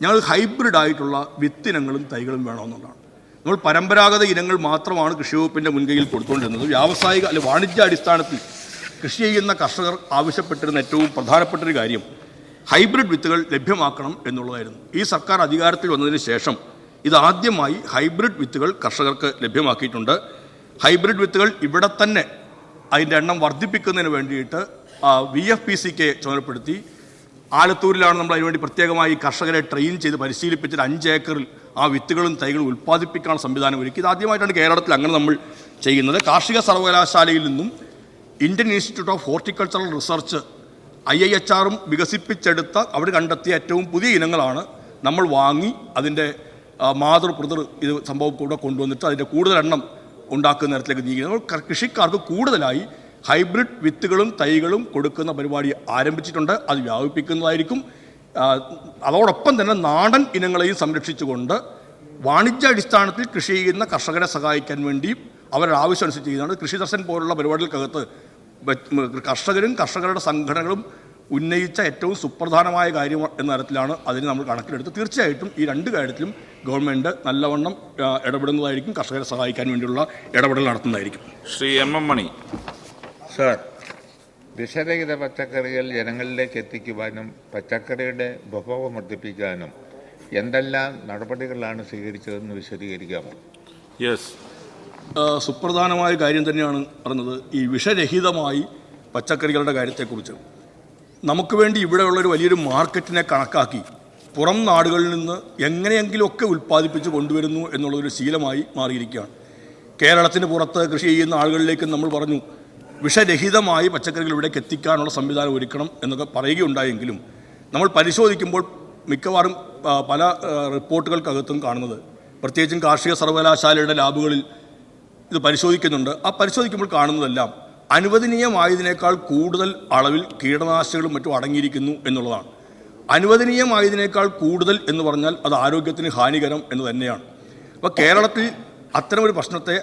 ഞങ്ങൾ ഹൈബ്രിഡ് ആയിട്ടുള്ള വിത്തിനങ്ങളും തൈകളും വേണമെന്നുള്ളതാണ്. നമ്മൾ പരമ്പരാഗത ഇനങ്ങൾ മാത്രമാണ് കൃഷി വകുപ്പിൻ്റെ മുൻകൈയിൽ കൊടുത്തുകൊണ്ടിരുന്നത്. വ്യാവസായിക അല്ലെങ്കിൽ വാണിജ്യ അടിസ്ഥാനത്തിൽ കൃഷി ചെയ്യുന്ന കർഷകർ ആവശ്യപ്പെട്ടിരുന്ന ഏറ്റവും പ്രധാനപ്പെട്ടൊരു കാര്യം ഹൈബ്രിഡ് വിത്തുകൾ ലഭ്യമാക്കണം എന്നുള്ളതായിരുന്നു. ഈ സർക്കാർ അധികാരത്തിൽ വന്നതിന് ശേഷം ഇതാദ്യമായി ഹൈബ്രിഡ് വിത്തുകൾ കർഷകർക്ക് ലഭ്യമാക്കിയിട്ടുണ്ട്. ഹൈബ്രിഡ് വിത്തുകൾ ഇവിടെ തന്നെ അതിൻ്റെ എണ്ണം വർദ്ധിപ്പിക്കുന്നതിന് വേണ്ടിയിട്ട് VFPCക്ക് ചുമതലപ്പെടുത്തി. ആലത്തൂരിലാണ് നമ്മൾ അതിനുവേണ്ടി പ്രത്യേകമായി കർഷകരെ ട്രെയിൻ ചെയ്ത് പരിശീലിപ്പിച്ചിട്ട് 5 ഏക്കറിൽ ആ വിത്തുകളും തൈകളും ഉൽപ്പാദിപ്പിക്കാനുള്ള സംവിധാനം ഒരുക്കി. ഇതാദ്യമായിട്ടാണ് കേരളത്തിൽ അങ്ങനെ നമ്മൾ ചെയ്യുന്നത്. കാർഷിക സർവകലാശാലയിൽ നിന്നും Indian institute of horticultural research IIHRഉം വികസിപ്പിച്ചെടുത്ത അവർ കണ്ടെത്തിയ ഏറ്റവും പുതിയ ഇനങ്ങളാണ് നമ്മൾ വാങ്ങി അതിൻ്റെ മാതൃ ഇത് സംഭവം കൂടെ കൊണ്ടുവന്നിട്ട് അതിൻ്റെ കൂടുതൽ എണ്ണം ഉണ്ടാക്കുന്ന തരത്തിലേക്ക് നീങ്ങുന്നത്. കൃഷിക്കാർക്ക് കൂടുതലായി ഹൈബ്രിഡ് വിത്തുകളും തൈകളും കൊടുക്കുന്ന പരിപാടി ആരംഭിച്ചിട്ടുണ്ട്. അത് വ്യാപിപ്പിക്കുന്നതായിരിക്കും. അതോടൊപ്പം തന്നെ നാടൻ ഇനങ്ങളെയും സംരക്ഷിച്ചുകൊണ്ട് വാണിജ്യാടിസ്ഥാനത്തിൽ കൃഷി ചെയ്യുന്ന കർഷകരെ സഹായിക്കാൻ വേണ്ടി അവരുടെ ആവശ്യം അനുസരിച്ച് ചെയ്യുന്നതാണ്. കൃഷി ദർശൻ പോലുള്ള പരിപാടികൾക്കകത്ത് കർഷകരും കർഷകരുടെ സംഘടനകളും ഉന്നയിച്ച ഏറ്റവും സുപ്രധാനമായ കാര്യം എന്ന തരത്തിലാണ് അതിന് നമ്മൾ കണക്കിലെടുത്ത്. തീർച്ചയായിട്ടും ഈ 2 കാര്യത്തിലും ഗവൺമെൻറ് നല്ലവണ്ണം ഇടപെടുന്നതായിരിക്കും. കർഷകരെ സഹായിക്കാൻ വേണ്ടിയുള്ള ഇടപെടൽ നടത്തുന്നതായിരിക്കും. ശ്രീ MM മണി. സാർ, വിഷരഹിത പച്ചക്കറികൾ ജനങ്ങളിലേക്ക് എത്തിക്കുവാനും പച്ചക്കറിയുടെ ഉപഭോഗം വർദ്ധിപ്പിക്കാനും എന്തെല്ലാം നടപടികളാണ് സ്വീകരിച്ചതെന്ന് വിശദീകരിക്കാമോ? യെസ്. സുപ്രധാനമായ കാര്യം തന്നെയാണ് പറഞ്ഞത്. ഈ വിഷരഹിതമായി പച്ചക്കറികളുടെ കാര്യത്തെക്കുറിച്ച് നമുക്ക് വേണ്ടി ഇവിടെയുള്ളൊരു വലിയൊരു മാർക്കറ്റിനെ കണക്കാക്കി പുറം നാടുകളിൽ നിന്ന് എങ്ങനെയെങ്കിലുമൊക്കെ ഉൽപ്പാദിപ്പിച്ച് കൊണ്ടുവരുന്നു എന്നുള്ളൊരു ശീലമായി മാറിയിരിക്കുകയാണ്. കേരളത്തിന് പുറത്ത് കൃഷി ചെയ്യുന്ന ആളുകളിലേക്ക് നമ്മൾ പറഞ്ഞു വിഷരഹിതമായി പച്ചക്കറികൾ ഇവിടേക്ക് എത്തിക്കാനുള്ള സംവിധാനം ഒരുക്കണം എന്നൊക്കെ പറയുകയുണ്ടായെങ്കിലും നമ്മൾ പരിശോധിക്കുമ്പോൾ മിക്കവാറും പല റിപ്പോർട്ടുകൾക്കകത്തും കാണുന്നത്, പ്രത്യേകിച്ചും കാർഷിക സർവകലാശാലയുടെ ലാബുകളിൽ ഇത് പരിശോധിക്കുന്നുണ്ട്. ആ പരിശോധിക്കുമ്പോൾ കാണുന്നതെല്ലാം അനുവദനീയമായതിനേക്കാൾ കൂടുതൽ അളവിൽ കീടനാശിനികളും മറ്റും അടങ്ങിയിരിക്കുന്നു എന്നുള്ളതാണ്. അനുവദനീയമായതിനേക്കാൾ കൂടുതൽ എന്ന് പറഞ്ഞാൽ അത് ആരോഗ്യത്തിന് ഹാനികരം എന്ന് തന്നെയാണ്. അപ്പോൾ കേരളത്തിൽ അത്തരമൊരു പ്രശ്നത്തെ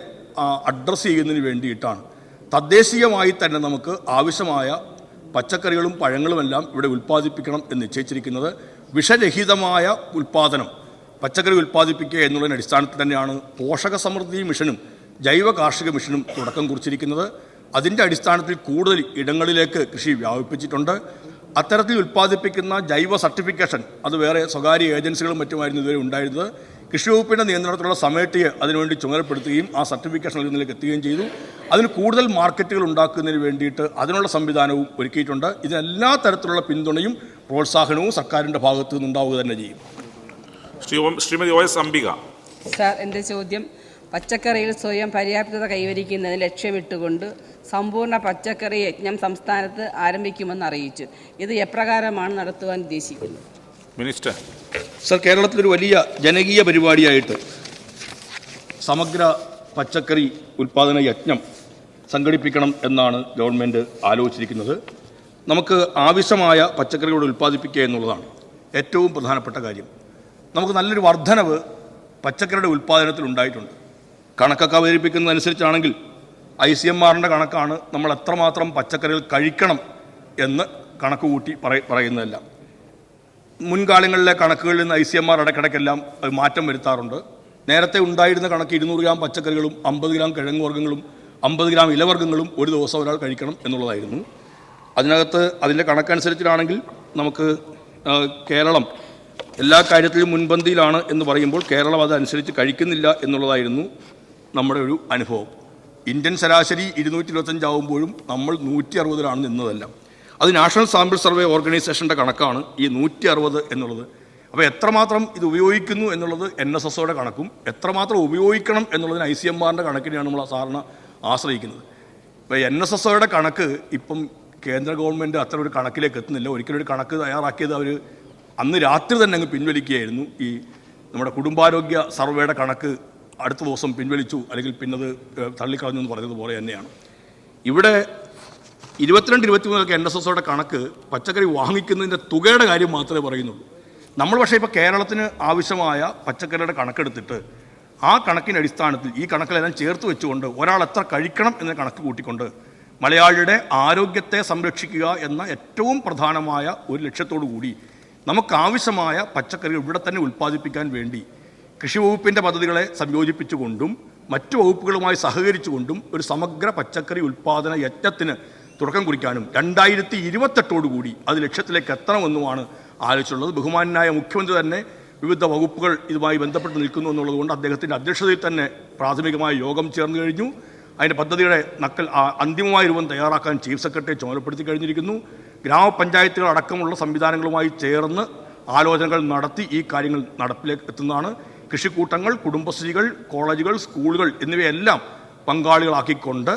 അഡ്രസ്സ് ചെയ്യുന്നതിന് വേണ്ടിയിട്ടാണ് തദ്ദേശീയമായി തന്നെ നമുക്ക് ആവശ്യമായ പച്ചക്കറികളും പഴങ്ങളുമെല്ലാം ഇവിടെ ഉൽപ്പാദിപ്പിക്കണം എന്ന് നിശ്ചയിച്ചിരിക്കുന്നത്. വിഷരഹിതമായ ഉൽപ്പാദനം പച്ചക്കറി ഉൽപ്പാദിപ്പിക്കുക എന്നുള്ളതിന് അടിസ്ഥാനത്തിൽ തന്നെയാണ് പോഷക സമൃദ്ധി മിഷനും ജൈവ കാർഷിക മിഷനും തുടക്കം കുറിച്ചിരിക്കുന്നത്. അതിൻ്റെ അടിസ്ഥാനത്തിൽ കൂടുതൽ ഇടങ്ങളിലേക്ക് കൃഷി വ്യാപിപ്പിച്ചിട്ടുണ്ട്. അത്തരത്തിൽ ഉൽപ്പാദിപ്പിക്കുന്ന ജൈവ സർട്ടിഫിക്കേഷൻ അത് വേറെ സ്വകാര്യ ഏജൻസികളും മറ്റുമായിരുന്നു ഇതുവരെ ഉണ്ടായിരുന്നത്. കൃഷി വകുപ്പിൻ്റെ നിയന്ത്രണത്തിലുള്ള സമയറ്റിയെ അതിനുവേണ്ടി ചുമതലപ്പെടുത്തുകയും ആ സർട്ടിഫിക്കേഷൻ നൽകുന്നതിലേക്ക് എത്തുകയും ചെയ്തു. അതിന് കൂടുതൽ മാർക്കറ്റുകൾ ഉണ്ടാക്കുന്നതിന് വേണ്ടിയിട്ട് അതിനുള്ള സംവിധാനവും ഒരുക്കിയിട്ടുണ്ട്. ഇതിനെല്ലാ തരത്തിലുള്ള പിന്തുണയും പ്രോത്സാഹനവും സർക്കാരിൻ്റെ ഭാഗത്തു നിന്നുണ്ടാവുക തന്നെ ചെയ്യും. ശ്രീമതി OS അംബിക. സാർ, എൻ്റെ ചോദ്യം പച്ചക്കറിയിൽ സ്വയം പര്യാപ്തത കൈവരിക്കുന്നതിന് ലക്ഷ്യമിട്ടുകൊണ്ട് സമ്പൂർണ്ണ പച്ചക്കറി യജ്ഞം സംസ്ഥാനത്ത് ആരംഭിക്കുമെന്ന് അറിയിച്ചു. ഇത് എപ്രകാരമാണ് നടത്തുവാൻ ഉദ്ദേശിക്കുന്നത്? മിനിസ്റ്റർ. സർ, കേരളത്തിലൊരു വലിയ ജനകീയ പരിപാടിയായിട്ട് സമഗ്ര പച്ചക്കറി ഉൽപ്പാദന യജ്ഞം സംഘടിപ്പിക്കണം എന്നാണ് ഗവൺമെൻറ് ആലോചിച്ചിരിക്കുന്നത്. നമുക്ക് ആവശ്യമായ പച്ചക്കറികൾ ഉൽപ്പാദിപ്പിക്കുക എന്നുള്ളതാണ് ഏറ്റവും പ്രധാനപ്പെട്ട കാര്യം. നമുക്ക് നല്ലൊരു വർധനവ് പച്ചക്കറിയുടെ ഉൽപ്പാദനത്തിൽ ഉണ്ടായിട്ടുണ്ട്. കണക്കൊക്കെ അവതരിപ്പിക്കുന്നതനുസരിച്ചാണെങ്കിൽ ICMRൻ്റെ കണക്കാണ് നമ്മൾ എത്രമാത്രം പച്ചക്കറികൾ കഴിക്കണം എന്ന് കണക്ക് കൂട്ടി പറയുന്നതല്ല. മുൻകാലങ്ങളിലെ കണക്കുകളിൽ നിന്ന് ICMR ഇടയ്ക്കിടയ്ക്കെല്ലാം മാറ്റം വരുത്താറുണ്ട്. നേരത്തെ ഉണ്ടായിരുന്ന കണക്ക് 200 ഗ്രാം പച്ചക്കറികളും 50 ഗ്രാം കിഴങ്ങ് വർഗ്ഗങ്ങളും 50 ഗ്രാം ഇലവർഗ്ഗങ്ങളും ഒരു ദിവസം ഒരാൾ കഴിക്കണം എന്നുള്ളതായിരുന്നു. അതിനകത്ത് അതിൻ്റെ കണക്കനുസരിച്ചിട്ടാണെങ്കിൽ നമുക്ക് കേരളം എല്ലാ കാര്യത്തിലും മുൻപന്തിയിലാണ് എന്ന് പറയുമ്പോൾ കേരളം അതനുസരിച്ച് കഴിക്കുന്നില്ല എന്നുള്ളതായിരുന്നു നമ്മുടെ ഒരു അനുഭവം. ഇന്ത്യൻ ശരാശരി 225 ആവുമ്പോഴും നമ്മൾ 160 നിന്നതല്ല. അത് നാഷണൽ സാമ്പിൾ സർവേ ഓർഗനൈസേഷൻ്റെ കണക്കാണ് ഈ 160 എന്നുള്ളത്. അപ്പോൾ എത്രമാത്രം ഇത് ഉപയോഗിക്കുന്നു എന്നുള്ളത് NSSOയുടെ കണക്കും എത്രമാത്രം ഉപയോഗിക്കണം എന്നുള്ളതിന് ICMRൻ്റെ കണക്കിനെയാണ് നമ്മൾ സാധാരണ ആശ്രയിക്കുന്നത്. ഇപ്പോൾ NSSOയുടെ കണക്ക് ഇപ്പം കേന്ദ്ര ഗവൺമെൻറ് അത്ര ഒരു കണക്കിലേക്ക് എത്തുന്നില്ല. ഒരിക്കലും ഒരു കണക്ക് തയ്യാറാക്കിയത് അവർ അന്ന് രാത്രി തന്നെ അങ്ങ് പിൻവലിക്കുകയായിരുന്നു. ഈ നമ്മുടെ കുടുംബാരോഗ്യ സർവേയുടെ കണക്ക് അടുത്ത ദിവസം പിൻവലിച്ചു, അല്ലെങ്കിൽ പിന്നത് തള്ളിക്കളഞ്ഞു എന്ന് പറഞ്ഞതുപോലെ തന്നെയാണ്. ഇവിടെ 22-23 NSSOയുടെ കണക്ക് പച്ചക്കറി വാങ്ങിക്കുന്നതിൻ്റെ തുകയുടെ കാര്യം മാത്രമേ പറയുന്നുള്ളൂ. നമ്മൾ പക്ഷേ ഇപ്പോൾ കേരളത്തിന് ആവശ്യമായ പച്ചക്കറിയുടെ കണക്കെടുത്തിട്ട് ആ കണക്കിൻ്റെ അടിസ്ഥാനത്തിൽ ഈ കണക്കിലെല്ലാം ചേർത്ത് വെച്ചുകൊണ്ട് ഒരാൾ എത്ര കഴിക്കണം എന്ന കണക്ക് കൂട്ടിക്കൊണ്ട് മലയാളിയുടെ ആരോഗ്യത്തെ സംരക്ഷിക്കുക എന്ന ഏറ്റവും പ്രധാനമായ ഒരു ലക്ഷ്യത്തോടു കൂടി നമുക്കാവശ്യമായ പച്ചക്കറികൾ ഇവിടെ തന്നെ ഉൽപ്പാദിപ്പിക്കാൻ വേണ്ടി കൃഷി വകുപ്പിൻ്റെ പദ്ധതികളെ സംയോജിപ്പിച്ചുകൊണ്ടും മറ്റു വകുപ്പുകളുമായി സഹകരിച്ചുകൊണ്ടും ഒരു സമഗ്ര പച്ചക്കറി ഉൽപ്പാദന യജ്ഞത്തിന് തുടക്കം കുറിക്കാനും 2028 കൂടി അത് ലക്ഷ്യത്തിലേക്ക് എത്തണമെന്നുമാണ് ആലോചിച്ചുള്ളത്. ബഹുമാനായ മുഖ്യമന്ത്രി തന്നെ വിവിധ വകുപ്പുകൾ ഇതുമായി ബന്ധപ്പെട്ട് നിൽക്കുന്നു എന്നുള്ളതുകൊണ്ട് അദ്ദേഹത്തിൻ്റെ അധ്യക്ഷതയിൽ തന്നെ പ്രാഥമികമായ യോഗം ചേർന്ന് കഴിഞ്ഞു. അതിൻ്റെ പദ്ധതിയുടെ അന്തിമമായ രൂപം തയ്യാറാക്കാൻ ചീഫ് സെക്രട്ടറി ചുമതലപ്പെടുത്തി കഴിഞ്ഞിരിക്കുന്നു. ഗ്രാമപഞ്ചായത്തുകൾ അടക്കമുള്ള സംവിധാനങ്ങളുമായി ചേർന്ന് ആലോചനകൾ നടത്തി ഈ കാര്യങ്ങൾ നടപ്പിലേക്ക് എത്തുന്നതാണ്. കൃഷിക്കൂട്ടങ്ങൾ, കുടുംബശ്രീകൾ, കോളേജുകൾ, സ്കൂളുകൾ എന്നിവയെല്ലാം പങ്കാളികളാക്കിക്കൊണ്ട്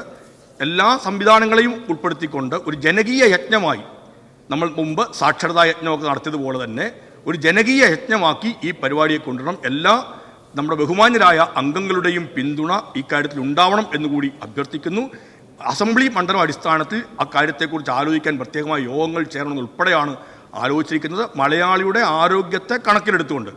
എല്ലാ സംവിധാനങ്ങളെയും ഉൾപ്പെടുത്തിക്കൊണ്ട് ഒരു ജനകീയ യജ്ഞമായി നമ്മൾ മുമ്പ് സാക്ഷരതാ യജ്ഞമൊക്കെ നടത്തിയതുപോലെ തന്നെ ഒരു ജനകീയ യജ്ഞമാക്കി ഈ പരിപാടിയെ കൊണ്ടുവരണം. എല്ലാ നമ്മുടെ ബഹുമാന്യരായ അംഗങ്ങളുടെയും പിന്തുണ ഇക്കാര്യത്തിൽ ഉണ്ടാവണം എന്നുകൂടി അഭ്യർത്ഥിക്കുന്നു. അസംബ്ലി മണ്ഡലം അടിസ്ഥാനത്തിൽ അക്കാര്യത്തെക്കുറിച്ച് ആലോചിക്കാൻ പ്രത്യേകമായ യോഗങ്ങൾ ചേരണമെന്നുൾപ്പെടെയാണ് ആലോചിച്ചിരിക്കുന്നത്. മലയാളിയുടെ ആരോഗ്യത്തെ കണക്കിലെടുത്തുകൊണ്ട്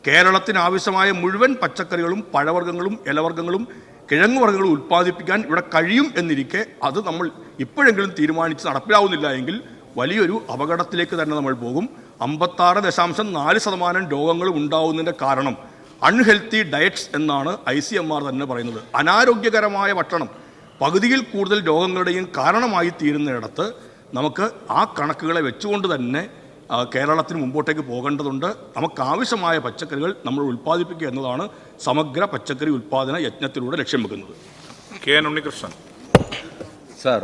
കേരളത്തിന് ആവശ്യമായ മുഴുവൻ പച്ചക്കറികളും പഴവർഗ്ഗങ്ങളും ഇലവർഗ്ഗങ്ങളും കിഴങ്ങ് വർഗ്ഗങ്ങളും ഉൽപ്പാദിപ്പിക്കാൻ ഇവിടെ കഴിയും എന്നിരിക്കെ അത് നമ്മൾ ഇപ്പോഴെങ്കിലും തീരുമാനിച്ച് നടപ്പിലാവുന്നില്ല എങ്കിൽ വലിയൊരു അപകടത്തിലേക്ക് തന്നെ നമ്മൾ പോകും. 56.4% രോഗങ്ങൾ ഉണ്ടാവുന്നതിൻ്റെ കാരണം അൺഹെൽത്തി ഡയറ്റ്സ് എന്നാണ് ICMR തന്നെ പറയുന്നത്. അനാരോഗ്യകരമായ ഭക്ഷണം പകുതിയിൽ കൂടുതൽ രോഗങ്ങളുടെയും കാരണമായി തീരുന്നിടത്ത് നമുക്ക് ആ കണക്കുകളെ വെച്ചുകൊണ്ട് തന്നെ കേരളത്തിന് മുമ്പോട്ടേക്ക് പോകേണ്ടതുണ്ട്. നമുക്കാവശ്യമായ പച്ചക്കറികൾ നമ്മൾ ഉൽപ്പാദിപ്പിക്കുക എന്നതാണ് സമഗ്ര പച്ചക്കറി ഉൽപ്പാദന യജ്ഞത്തിലൂടെ ലക്ഷ്യം വെക്കുന്നത്. K N Unnikrishnan. സാർ,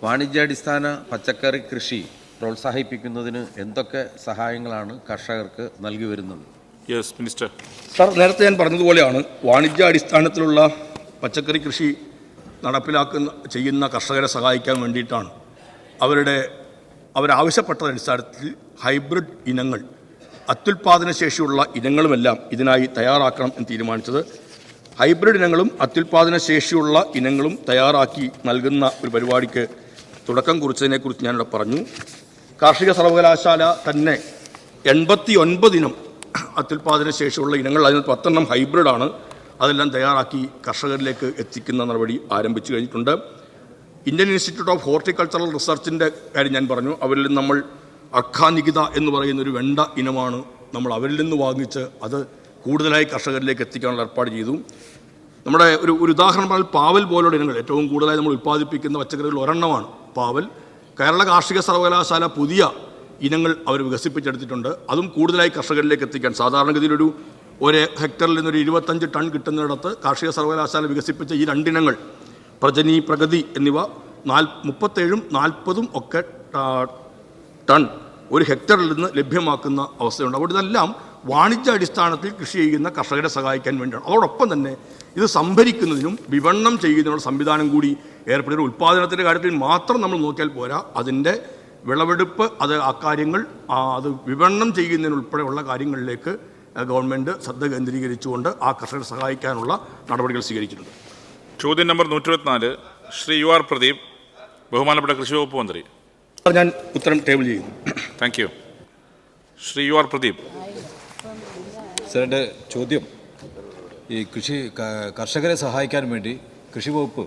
വാണിജ്യാടിസ്ഥാന പച്ചക്കറി കൃഷി പ്രോത്സാഹിപ്പിക്കുന്നതിന് എന്തൊക്കെ സഹായങ്ങളാണ് കർഷകർക്ക് നൽകി വരുന്നത്? Yes minister. സാർ, നേരത്തെ ഞാൻ പറഞ്ഞതുപോലെയാണ് വാണിജ്യാടിസ്ഥാനത്തിലുള്ള പച്ചക്കറി കൃഷി ചെയ്യുന്ന കർഷകരെ സഹായിക്കാൻ വേണ്ടിയിട്ടാണ് അവരാവശ്യപ്പെട്ട അടിസ്ഥാനത്തിൽ ഹൈബ്രിഡ് ഇനങ്ങൾ, അത്യുൽപാദന ശേഷിയുള്ള ഇനങ്ങളുമെല്ലാം ഇതിനായി തയ്യാറാക്കണം എന്ന് തീരുമാനിച്ചത്. ഹൈബ്രിഡ് ഇനങ്ങളും അത്യുൽപാദന ശേഷിയുള്ള ഇനങ്ങളും തയ്യാറാക്കി നൽകുന്ന ഒരു പരിപാടിക്ക് തുടക്കം കുറിച്ചതിനെക്കുറിച്ച് ഞാനിവിടെ പറഞ്ഞു. കാർഷിക സർവകലാശാല തന്നെ 89 ഇനം അത്യുൽപാദന ശേഷിയുള്ള ഇനങ്ങൾ, അതിന് 10 എണ്ണം ഹൈബ്രിഡാണ്. അതെല്ലാം തയ്യാറാക്കി കർഷകരിലേക്ക് എത്തിക്കുന്ന നടപടി ആരംഭിച്ചു കഴിഞ്ഞിട്ടുണ്ട്. ഇന്ത്യൻ ഇൻസ്റ്റിറ്റ്യൂട്ട് ഓഫ് ഹോർട്ടിക്കൾച്ചറൽ റിസർച്ചിൻ്റെ കാര്യം ഞാൻ പറഞ്ഞു. അവരിൽ നിന്ന് നമ്മൾ അർഖാനികിത എന്ന് പറയുന്നൊരു വെണ്ട ഇനമാണ് നമ്മൾ അവരിൽ നിന്ന് വാങ്ങിച്ച് അത് കൂടുതലായി കർഷകരിലേക്ക് എത്തിക്കാനുള്ള ഏർപ്പാട് ചെയ്തു. നമ്മുടെ ഒരു ഉദാഹരണം പറഞ്ഞാൽ പാവൽ പോലുള്ള ഇനങ്ങൾ ഏറ്റവും കൂടുതലായി നമ്മൾ ഉൽപ്പാദിപ്പിക്കുന്ന പച്ചക്കറികൾ ഒരെണ്ണമാണ് പാവൽ. കേരള കാർഷിക സർവകലാശാല പുതിയ ഇനങ്ങൾ അവർ വികസിപ്പിച്ചെടുത്തിട്ടുണ്ട്. അതും കൂടുതലായി കർഷകരിലേക്ക് എത്തിക്കാൻ സാധാരണഗതിയിൽ ഒരു ഹെക്ടറിൽ നിന്നൊരു 25 ടൺ കിട്ടുന്നിടത്ത് കാർഷിക സർവകലാശാല വികസിപ്പിച്ച ഈ 2 ഇനങ്ങൾ പ്രജനി, പ്രഗതി എന്നിവ 37ഉം 40ഉം ഒക്കെ ടൺ ഒരു ഹെക്ടറിൽ നിന്ന് ലഭ്യമാക്കുന്ന അവസ്ഥയുണ്ട്. അവിടെ ഇതെല്ലാം വാണിജ്യാടിസ്ഥാനത്തിൽ കൃഷി ചെയ്യുന്ന കർഷകരെ സഹായിക്കാൻ വേണ്ടിയാണ്. അതോടൊപ്പം തന്നെ ഇത് സംഭരിക്കുന്നതിനും വിപണനം ചെയ്യുന്നതിനുള്ള സംവിധാനം കൂടി ഏർപ്പെടുന്ന ഉൽപ്പാദനത്തിൻ്റെ കാര്യത്തിൽ മാത്രം നമ്മൾ നോക്കിയാൽ പോരാ, അതിൻ്റെ വിളവെടുപ്പ്, ആ കാര്യങ്ങൾ അത് വിപണനം ചെയ്യുന്നതിനുൾപ്പെടെയുള്ള കാര്യങ്ങളിലേക്ക് ഗവൺമെൻറ് ശ്രദ്ധ കേന്ദ്രീകരിച്ചുകൊണ്ട് ആ കർഷകരെ സഹായിക്കാനുള്ള നടപടികൾ സ്വീകരിച്ചിട്ടുണ്ട്. ചോദ്യം number 124, Shri you are Pradeep, ബഹുമാനപ്പെട്ട കൃഷി വകുപ്പ് മന്ത്രി. ഞാൻ ഉത്തരം ടേബിൾ ചെയ്യുന്നു. Thank you. Shri you are Pradeep. സാറിൻ്റെ ചോദ്യം, ഈ കർഷകരെ സഹായിക്കാൻ വേണ്ടി കൃഷി വകുപ്പ്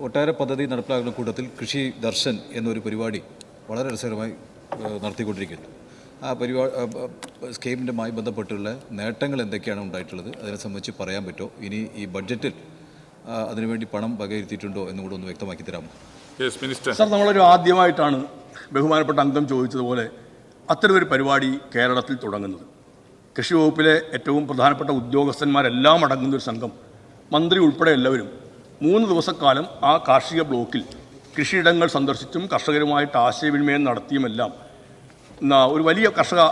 ഒട്ടേറെ പദ്ധതി നടപ്പിലാക്കുന്ന കൂട്ടത്തിൽ കൃഷി ദർശൻ എന്നൊരു പരിപാടി വളരെ രസകരമായി നടത്തിക്കൊണ്ടിരിക്കുന്നു. ആ സ്കീമിൻ്റെമായി ബന്ധപ്പെട്ടുള്ള നേട്ടങ്ങൾ എന്തൊക്കെയാണ് ഉണ്ടായിട്ടുള്ളത്, അതിനെ സംബന്ധിച്ച് പറയാൻ പറ്റുമോ? ഇനി ഈ ബഡ്ജറ്റിൽ അതിനുവേണ്ടി പണം വകയിരുത്തിയിട്ടുണ്ടോ എന്നുകൂടെ ഒന്ന് വ്യക്തമാക്കി തരാമോ? സാർ, നമ്മളൊരു ആദ്യമായിട്ടാണ് ബഹുമാനപ്പെട്ട അംഗം ചോദിച്ചതുപോലെ അത്തരമൊരു പരിപാടി കേരളത്തിൽ തുടങ്ങുന്നത്. കൃഷി വകുപ്പിലെ ഏറ്റവും പ്രധാനപ്പെട്ട ഉദ്യോഗസ്ഥന്മാരെല്ലാം അടങ്ങുന്നൊരു സംഘം, മന്ത്രി ഉൾപ്പെടെ എല്ലാവരും 3 ദിവസക്കാലം ആ കാർഷിക ബ്ലോക്കിൽ കൃഷിയിടങ്ങൾ സന്ദർശിച്ചും കർഷകരുമായിട്ട് ആശയവിനിമയം നടത്തിയുമെല്ലാം ഒരു വലിയ കർഷക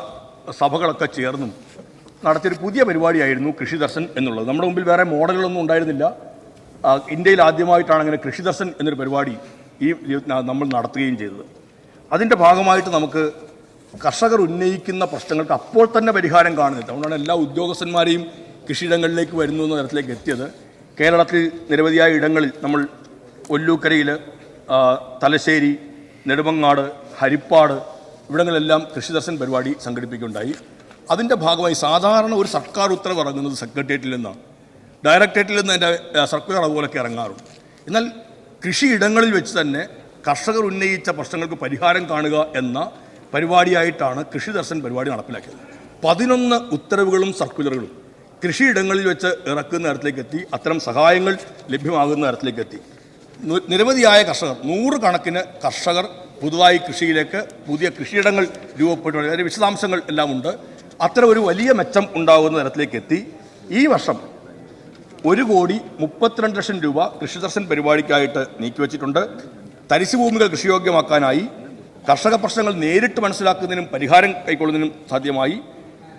സഭകളൊക്കെ ചേർന്നും നടത്തിയൊരു പുതിയ പരിപാടിയായിരുന്നു കൃഷി ദർശൻ എന്നുള്ളത്. നമ്മുടെ മുമ്പിൽ വേറെ മോഡലുകളൊന്നും ഉണ്ടായിരുന്നില്ല. ഇന്ത്യയിൽ ആദ്യമായിട്ടാണ് അങ്ങനെ കൃഷി ദർശൻ എന്നൊരു പരിപാടി നമ്മൾ നടത്തുകയും ചെയ്തത്. അതിൻ്റെ ഭാഗമായിട്ട് നമുക്ക് കർഷകർ ഉന്നയിക്കുന്ന പ്രശ്നങ്ങൾക്ക് അപ്പോൾ തന്നെ പരിഹാരം കാണുന്നില്ല. അതുകൊണ്ടാണ് എല്ലാ ഉദ്യോഗസ്ഥന്മാരെയും കൃഷിയിടങ്ങളിലേക്ക് വരുന്നു എന്ന തരത്തിലേക്ക് എത്തിയത്. കേരളത്തിൽ നിരവധിയായ ഇടങ്ങളിൽ നമ്മൾ ഒല്ലൂക്കരയിൽ, തലശ്ശേരി, നെടുമങ്ങാട്, ഹരിപ്പാട് ഇവിടങ്ങളെല്ലാം കൃഷി ദർശൻ പരിപാടി സംഘടിപ്പിക്കുകയുണ്ടായി. അതിൻ്റെ ഭാഗമായി സാധാരണ ഒരു സർക്കാർ ഉത്തരവ് ഇറങ്ങുന്നത് സെക്രട്ടേറിയറ്റിൽ നിന്നാണ്. ഡയറക്ടറേറ്റിൽ നിന്ന് അതിൻ്റെ സർക്കുലർ അതുപോലൊക്കെ ഇറങ്ങാറുണ്ട്. എന്നാൽ കൃഷിയിടങ്ങളിൽ വെച്ച് തന്നെ കർഷകർ ഉന്നയിച്ച പ്രശ്നങ്ങൾക്ക് പരിഹാരം കാണുക എന്ന പരിപാടിയായിട്ടാണ് കൃഷി ദർശൻ പരിപാടി നടപ്പിലാക്കിയത്. 11 ഉത്തരവുകളും സർക്കുലറുകളും കൃഷിയിടങ്ങളിൽ വെച്ച് ഇറക്കുന്ന തരത്തിലേക്ക് എത്തി. അത്തരം സഹായങ്ങൾ ലഭ്യമാകുന്ന തരത്തിലേക്ക് എത്തി. നിരവധിയായ കർഷകർ, 100 കണക്കിന് കർഷകർ പുതുതായി കൃഷിയിലേക്ക് പുതിയ കൃഷിയിടങ്ങൾ രൂപപ്പെട്ടു. അതിൻ്റെ വിശദാംശങ്ങൾ എല്ലാം ഉണ്ട്. അത്തരം ഒരു വലിയ മെച്ചം ഉണ്ടാകുന്ന തരത്തിലേക്ക് എത്തി. ഈ വർഷം 1,32,00,000 രൂപ കൃഷി ദർശൻ പരിപാടിക്കായിട്ട് നീക്കിവെച്ചിട്ടുണ്ട്. തരിശുഭൂമികൾ കൃഷിയോഗ്യമാക്കാനായി, കർഷക പ്രശ്നങ്ങൾ നേരിട്ട് മനസ്സിലാക്കുന്നതിനും പരിഹാരം കൈക്കൊള്ളുന്നതിനും സാധ്യമായി,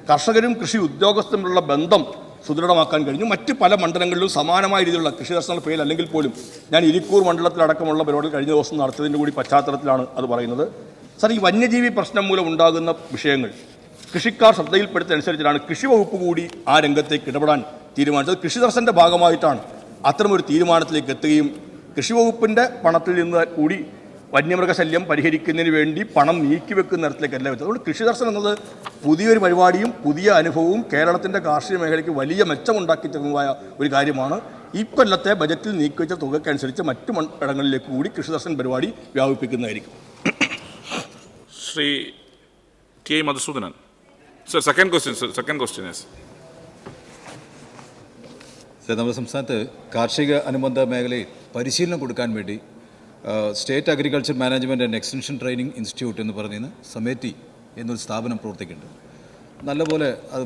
കർഷകരും കൃഷി ഉദ്യോഗസ്ഥരുമുള്ള ബന്ധം സുദൃഢമാക്കാൻ കഴിഞ്ഞു. മറ്റ് പല മണ്ഡലങ്ങളിലും സമാനമായ രീതിയിലുള്ള കൃഷി ദർശന പേരിൽ അല്ലെങ്കിൽ പോലും ഞാൻ ഇരിക്കൂർ മണ്ഡലത്തിലടക്കമുള്ള പരിപാടി കഴിഞ്ഞ ദിവസം നടത്തിയതിൻ്റെ കൂടി പശ്ചാത്തലത്തിലാണ് അത് പറയുന്നത്. സാർ, ഈ വന്യജീവി പ്രശ്നം മൂലം ഉണ്ടാകുന്ന വിഷയങ്ങൾ കൃഷിക്കാർ ശ്രദ്ധയിൽപ്പെടുത്തിയനുസരിച്ചിട്ടാണ് കൃഷി വകുപ്പ് കൂടി ആ രംഗത്തേക്ക് ഇടപെടാൻ തീരുമാനിച്ചത്. കൃഷി ദർശൻ്റെ ഭാഗമായിട്ടാണ് അത്തരമൊരു തീരുമാനത്തിലേക്ക് എത്തുകയും കൃഷി വകുപ്പിൻ്റെ പണത്തിൽ നിന്ന് കൂടി വന്യമൃഗശല്യം പരിഹരിക്കുന്നതിന് വേണ്ടി പണം നീക്കിവെക്കുന്ന തരത്തിലേക്കല്ല വെച്ചത്. അതുകൊണ്ട് കൃഷി ദർശൻ എന്നത് പുതിയൊരു പരിപാടിയും പുതിയ അനുഭവവും കേരളത്തിൻ്റെ കാർഷിക മേഖലയ്ക്ക് വലിയ മെച്ചമുണ്ടാക്കി തരുന്നതായ ഒരു കാര്യമാണ്. ഇക്കൊല്ലത്തെ ബജറ്റിൽ നീക്കിവെച്ച തുകയ്ക്കനുസരിച്ച് മറ്റു ഇടങ്ങളിലേക്ക് കൂടി കൃഷി ദർശൻ പരിപാടി വ്യാപിപ്പിക്കുന്നതായിരിക്കും. Shri T I Madhusoodanan. Sir, second question. നമ്മുടെ സംസ്ഥാനത്ത് കാർഷിക അനുബന്ധ മേഖലയിൽ പരിശീലനം കൊടുക്കാൻ വേണ്ടി state agriculture management and extension training institute എന്ന് പറയുന്ന സമിതി എന്നൊരു സ്ഥാപനം പ്രവർത്തിക്കുന്നുണ്ട്. നല്ലപോലെ അത്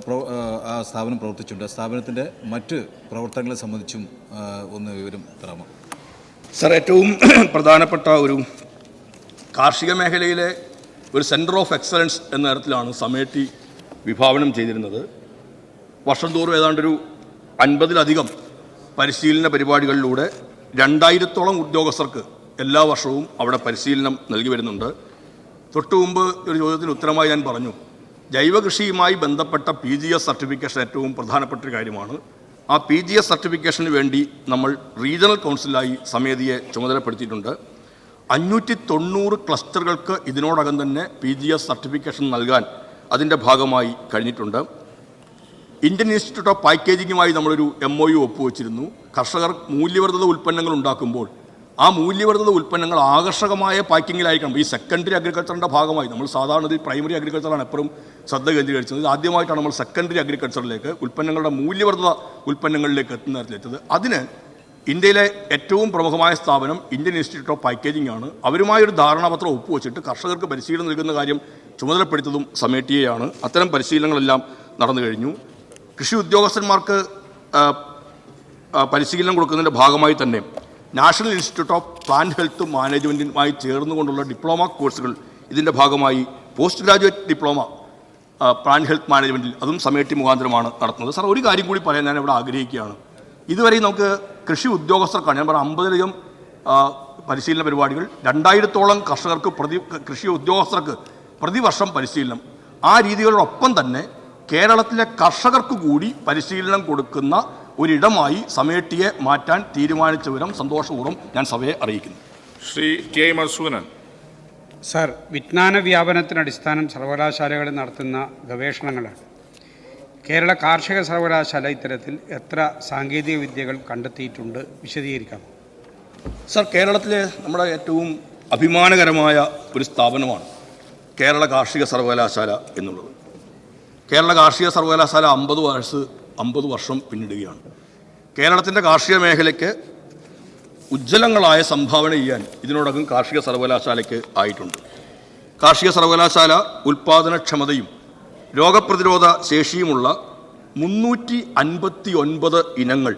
ആ സ്ഥാപനം പ്രവർത്തിച്ചിട്ടുണ്ട്. ആ സ്ഥാപനത്തിൻ്റെ മറ്റ് പ്രവർത്തനങ്ങളെ സംബന്ധിച്ചും ഒന്ന് വിവരം തരാമോ? സർ, ഏറ്റവും പ്രധാനപ്പെട്ട ഒരു കാർഷിക മേഖലയിലെ ഒരു സെൻറ്റർ ഓഫ് എക്സലൻസ് എന്ന തരത്തിലാണ് സമേറ്റി വിഭാവനം ചെയ്തിരുന്നത്. വർഷം തോറും ഏതാണ്ടൊരു 50-ലധികം പരിശീലന പരിപാടികളിലൂടെ 2000-ഓളം ഉദ്യോഗസ്ഥർക്ക് എല്ലാ വർഷവും അവിടെ പരിശീലനം നൽകി വരുന്നുണ്ട്. തൊട്ടു മുമ്പ് ഒരു ചോദ്യത്തിന് ഉത്തരമായി ഞാൻ പറഞ്ഞു, ജൈവ കൃഷിയുമായി ബന്ധപ്പെട്ട PGS സർട്ടിഫിക്കേഷൻ ഏറ്റവും പ്രധാനപ്പെട്ട ഒരു കാര്യമാണ്. ആ PGS സർട്ടിഫിക്കേഷന് വേണ്ടി നമ്മൾ റീജിയണൽ കൗൺസിലായി സമിതിയെ ചുമതലപ്പെടുത്തിയിട്ടുണ്ട്. 590 ക്ലസ്റ്ററുകൾക്ക് ഇതിനോടകം തന്നെ PGS സർട്ടിഫിക്കേഷൻ നൽകാൻ അതിൻ്റെ ഭാഗമായി കഴിഞ്ഞിട്ടുണ്ട്. ഇന്ത്യൻ ഇൻസ്റ്റിറ്റ്യൂട്ട് ഓഫ് പാക്കേജിങ്ങുമായി നമ്മളൊരു MOU ഒപ്പുവെച്ചിരുന്നു. കർഷകർ മൂല്യവർദ്ധിത ഉൽപ്പന്നങ്ങൾ ഉണ്ടാക്കുമ്പോൾ ആ മൂല്യവർദ്ധിത ഉൽപ്പന്നങ്ങൾ ആകർഷകമായ പാക്കിങ്ങിലായിരിക്കണം. ഈ സെക്കൻഡറി അഗ്രികൾച്ചറിൻ്റെ ഭാഗമായി നമ്മൾ സാധാരണ ഇതിൽ പ്രൈമറി അഗ്രികൾച്ചറാണ് എപ്പോഴും ശ്രദ്ധ കേന്ദ്രീകരിച്ചത്. ആദ്യമായിട്ടാണ് നമ്മൾ സെക്കൻഡറി അഗ്രികൾച്ചറിലേക്ക് ഉൽപ്പന്നങ്ങളുടെ മൂല്യവർദ്ധിത ഉൽപ്പന്നങ്ങളിലേക്ക് എത്തുന്ന തരത്തിലെത്തത്. അതിന് ഇന്ത്യയിലെ ഏറ്റവും പ്രമുഖമായ സ്ഥാപനം ഇന്ത്യൻ ഇൻസ്റ്റിറ്റ്യൂട്ട് ഓഫ് പാക്കേജിംഗ് ആണ്. അവരുമായൊരു ധാരണാപത്രം ഒപ്പുവെച്ചിട്ട് കർഷകർക്ക് പരിശീലനം നൽകുന്ന കാര്യം ചുമതലപ്പെടുത്തതും സമിതിയെയാണ്. അത്തരം പരിശീലനങ്ങളെല്ലാം നടന്നു കഴിഞ്ഞു. കൃഷി ഉദ്യോഗസ്ഥന്മാർക്ക് പരിശീലനം കൊടുക്കുന്നതിൻ്റെ ഭാഗമായി തന്നെ national institute of plant health മാനേജ്മെൻറ്റുമായി ചേർന്നുകൊണ്ടുള്ള ഡിപ്ലോമ കോഴ്സുകൾ ഇതിൻ്റെ ഭാഗമായി post graduate diploma plant health മാനേജ്മെൻറ്റിൽ അതും സമിതി മുഖാന്തരമാണ് നടത്തുന്നത്. സാർ, ഒരു കാര്യം കൂടി പറയാൻ ഞാൻ ഇവിടെ ആഗ്രഹിക്കുകയാണ്. ഇതുവരെ നമുക്ക് കൃഷി ഉദ്യോഗസ്ഥർക്കാണ്, ഞാൻ പറഞ്ഞ 50-ലധികം പരിശീലന പരിപാടികൾ, 2000-ഓളം കർഷകർക്ക് കൃഷി ഉദ്യോഗസ്ഥർക്ക് പ്രതിവർഷം പരിശീലനം. ആ രീതികളോടൊപ്പം തന്നെ കേരളത്തിലെ കർഷകർക്ക് കൂടി പരിശീലനം കൊടുക്കുന്ന ഒരിടമായി സമിതിയെ മാറ്റാൻ തീരുമാനിച്ച വിവരം സന്തോഷപൂർവ്വം ഞാൻ സഭയെ അറിയിക്കുന്നു. Shri T I Madhusoodanan. Sir, വിജ്ഞാന വ്യാപനത്തിന് അടിസ്ഥാനം സർവകലാശാലകളിൽ നടത്തുന്ന ഗവേഷണങ്ങളാണ്. കേരള കാർഷിക സർവകലാശാല ഇത്തരത്തിൽ എത്ര സാങ്കേതിക വിദ്യകൾ കണ്ടെത്തിയിട്ടുണ്ട്? വിശദീകരിക്കാം. സർ, കേരളത്തിലെ നമ്മുടെ ഏറ്റവും അഭിമാനകരമായ ഒരു സ്ഥാപനമാണ് കേരള കാർഷിക സർവകലാശാല എന്നുള്ളത്. കേരള കാർഷിക സർവകലാശാല 50 വർഷം പിന്നിടുകയാണ്. കേരളത്തിൻ്റെ കാർഷിക മേഖലയ്ക്ക് ഉജ്ജ്വലങ്ങളായ സംഭാവന ചെയ്യാൻ ഇതിനോടകം കാർഷിക സർവകലാശാലയ്ക്ക് ആയിട്ടുണ്ട്. കാർഷിക സർവകലാശാല ഉൽപ്പാദനക്ഷമതയും രോഗപ്രതിരോധ ശേഷിയുമുള്ള 359 ഇനങ്ങൾ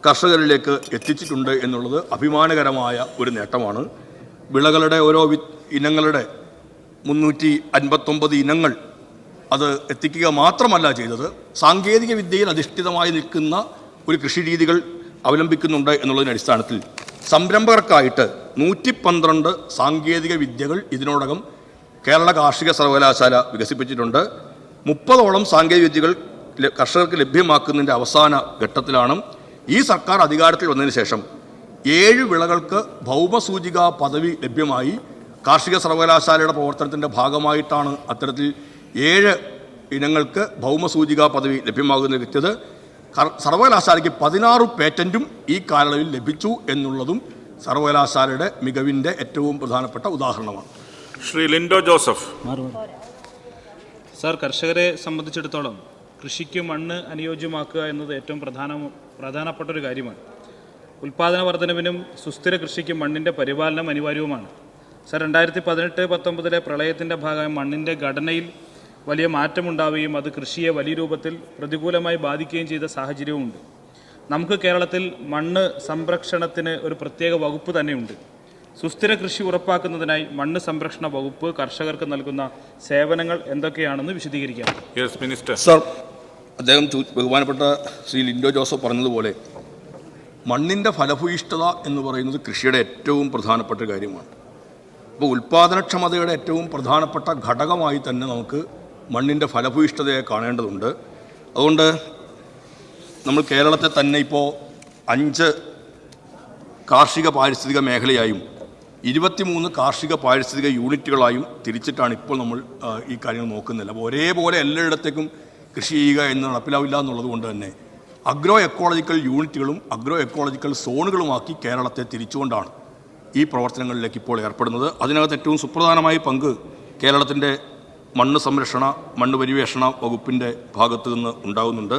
കർഷകരിലേക്ക് എത്തിച്ചിട്ടുണ്ട് എന്നുള്ളത് അഭിമാനകരമായ ഒരു നേട്ടമാണ്. വിളകളുടെ ഓരോ ഇനങ്ങളുടെ 359 ഇനങ്ങൾ അത് എത്തിക്കുക മാത്രമല്ല ചെയ്തത്, സാങ്കേതിക വിദ്യയിൽ അധിഷ്ഠിതമായി നിൽക്കുന്ന ഒരു കൃഷി രീതികൾ അവലംബിക്കുന്നുണ്ട് എന്നുള്ളതിൻ്റെ അടിസ്ഥാനത്തിൽ സംരംഭകർക്കായിട്ട് 112 സാങ്കേതിക വിദ്യകൾ ഇതിനോടകം കേരള കാർഷിക സർവകലാശാല വികസിപ്പിച്ചിട്ടുണ്ട്. 30ഓളം സാങ്കേതിക വിദ്യകൾ കർഷകർക്ക് ലഭ്യമാക്കുന്നതിൻ്റെ അവസാന ഘട്ടത്തിലാണ്. ഈ സർക്കാർ അധികാരത്തിൽ വന്നതിന് ശേഷം 7 വിളകൾക്ക് ഭൗമസൂചിക പദവി ലഭ്യമായി. കാർഷിക സർവകലാശാലയുടെ പ്രവർത്തനത്തിൻ്റെ ഭാഗമായിട്ടാണ് അത്തരത്തിൽ 7 ഇനങ്ങൾക്ക് ഭൗമസൂചിക പദവി ലഭ്യമാകുന്നത്. സർവകലാശാലയ്ക്ക് 16 പേറ്റൻറ്റും ഈ കാലയളവിൽ ലഭിച്ചു എന്നുള്ളതും സർവകലാശാലയുടെ മികവിൻ്റെ ഏറ്റവും പ്രധാനപ്പെട്ട ഉദാഹരണമാണ്. Shri Lindo Joseph. സാർ, കർഷകരെ സംബന്ധിച്ചിടത്തോളം കൃഷിക്ക് മണ്ണ് അനുയോജ്യമാക്കുക എന്നത് ഏറ്റവും പ്രധാനപ്പെട്ട ഒരു കാര്യമാണ്. ഉൽപ്പാദന വർധനവിനും സുസ്ഥിര കൃഷിക്കും മണ്ണിൻ്റെ പരിപാലനം അനിവാര്യവുമാണ്. സാർ, 2018-19 പ്രളയത്തിൻ്റെ ഭാഗമായി മണ്ണിൻ്റെ ഘടനയിൽ വലിയ മാറ്റമുണ്ടാവുകയും അത് കൃഷിയെ വലിയ രൂപത്തിൽ പ്രതികൂലമായി ബാധിക്കുകയും ചെയ്ത സാഹചര്യവുമുണ്ട്. നമുക്ക് കേരളത്തിൽ മണ്ണ് സംരക്ഷണത്തിന് ഒരു പ്രത്യേക വകുപ്പ് തന്നെയുണ്ട്. സുസ്ഥിര കൃഷി ഉറപ്പാക്കുന്നതിനായി മണ്ണ് സംരക്ഷണ വകുപ്പ് കർഷകർക്ക് നൽകുന്ന സേവനങ്ങൾ എന്തൊക്കെയാണെന്ന് വിശദീകരിക്കാം. Yes minister. സർ, അദ്ദേഹം ബഹുമാനപ്പെട്ട ശ്രീ ലിൻഡോ ജോസഫ് പറഞ്ഞതുപോലെ മണ്ണിൻ്റെ ഫലഭൂയിഷ്ഠത എന്ന് പറയുന്നത് കൃഷിയുടെ ഏറ്റവും പ്രധാനപ്പെട്ട കാര്യമാണ്. അപ്പോൾ ഉൽപ്പാദനക്ഷമതയുടെ ഏറ്റവും പ്രധാനപ്പെട്ട ഘടകമായി തന്നെ നമുക്ക് മണ്ണിൻ്റെ ഫലഭൂയിഷ്ഠതയെ കാണേണ്ടതുണ്ട്. അതുകൊണ്ട് നമ്മൾ കേരളത്തെ തന്നെ ഇപ്പോൾ 5 കാർഷിക പാരിസ്ഥിതിക മേഖലയായും 23 കാർഷിക പാരിസ്ഥിതിക യൂണിറ്റുകളായും തിരിച്ചിട്ടാണ് ഇപ്പോൾ നമ്മൾ ഈ കാര്യങ്ങൾ നോക്കുന്നില്ല. അപ്പോൾ ഒരേപോലെ എല്ലായിടത്തേക്കും കൃഷി ചെയ്യുക എന്ന് നടപ്പിലാവില്ല എന്നുള്ളത് കൊണ്ട് തന്നെ അഗ്രോ എക്കോളജിക്കൽ യൂണിറ്റുകളും അഗ്രോ എക്കോളജിക്കൽ സോണുകളുമാക്കി കേരളത്തെ തിരിച്ചുകൊണ്ടാണ് ഈ പ്രവർത്തനങ്ങളിലേക്ക് ഇപ്പോൾ ഏർപ്പെടുന്നത്. അതിനകത്ത് ഏറ്റവും സുപ്രധാനമായ പങ്ക് കേരളത്തിൻ്റെ മണ്ണ് സംരക്ഷണ മണ്ണ് പരിവേഷണ വകുപ്പിൻ്റെ ഭാഗത്തു നിന്ന് ഉണ്ടാകുന്നുണ്ട്.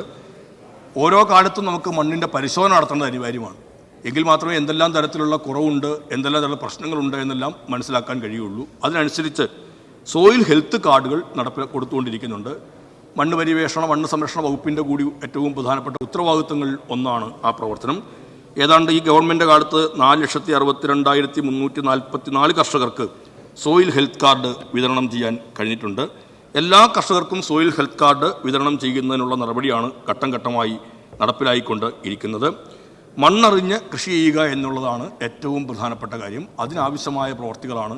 ഓരോ കാലത്തും നമുക്ക് മണ്ണിൻ്റെ പരിശോധന നടത്തേണ്ടത് അനിവാര്യമാണ്. എങ്കിൽ മാത്രമേ എന്തെല്ലാം തരത്തിലുള്ള കുറവുണ്ട്, എന്തെല്ലാം തരത്തിലുള്ള പ്രശ്നങ്ങളുണ്ട് എന്നെല്ലാം മനസ്സിലാക്കാൻ കഴിയുള്ളൂ. അതിനനുസരിച്ച് സോയിൽ ഹെൽത്ത് കാർഡുകൾ കൊടുത്തുകൊണ്ടിരിക്കുന്നുണ്ട്. മണ്ണ് പര്യവേഷണ മണ്ണ് സംരക്ഷണ വകുപ്പിൻ്റെ കൂടി ഏറ്റവും പ്രധാനപ്പെട്ട ഉത്തരവാദിത്തങ്ങളിൽ ഒന്നാണ് ആ പ്രവർത്തനം. ഏതാണ്ട് ഈ ഗവൺമെൻറ് കാലത്ത് 4,62,344 കർഷകർക്ക് സോയിൽ ഹെൽത്ത് കാർഡ് വിതരണം ചെയ്യാൻ കഴിഞ്ഞിട്ടുണ്ട്. എല്ലാ കർഷകർക്കും സോയിൽ ഹെൽത്ത് കാർഡ് വിതരണം ചെയ്യുന്നതിനുള്ള നടപടിയാണ് ഘട്ടം ഘട്ടമായി നടപ്പിലായിക്കൊണ്ട് ഇരിക്കുന്നത്. മണ്ണറിഞ്ഞ് കൃഷി ചെയ്യുക എന്നുള്ളതാണ് ഏറ്റവും പ്രധാനപ്പെട്ട കാര്യം. അതിനാവശ്യമായ പ്രവർത്തികളാണ്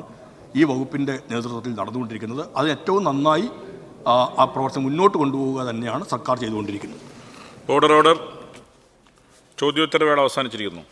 ഈ വകുപ്പിൻ്റെ നേതൃത്വത്തിൽ നടന്നുകൊണ്ടിരിക്കുന്നത്. അത് ഏറ്റവും നന്നായി ആ പ്രവർത്തനം മുന്നോട്ട് കൊണ്ടുപോവുക തന്നെയാണ് സർക്കാർ ചെയ്തുകൊണ്ടിരിക്കുന്നത്. ഓർഡർ ചോദ്യോത്തരവേള അവസാനിച്ചിരിക്കുന്നു.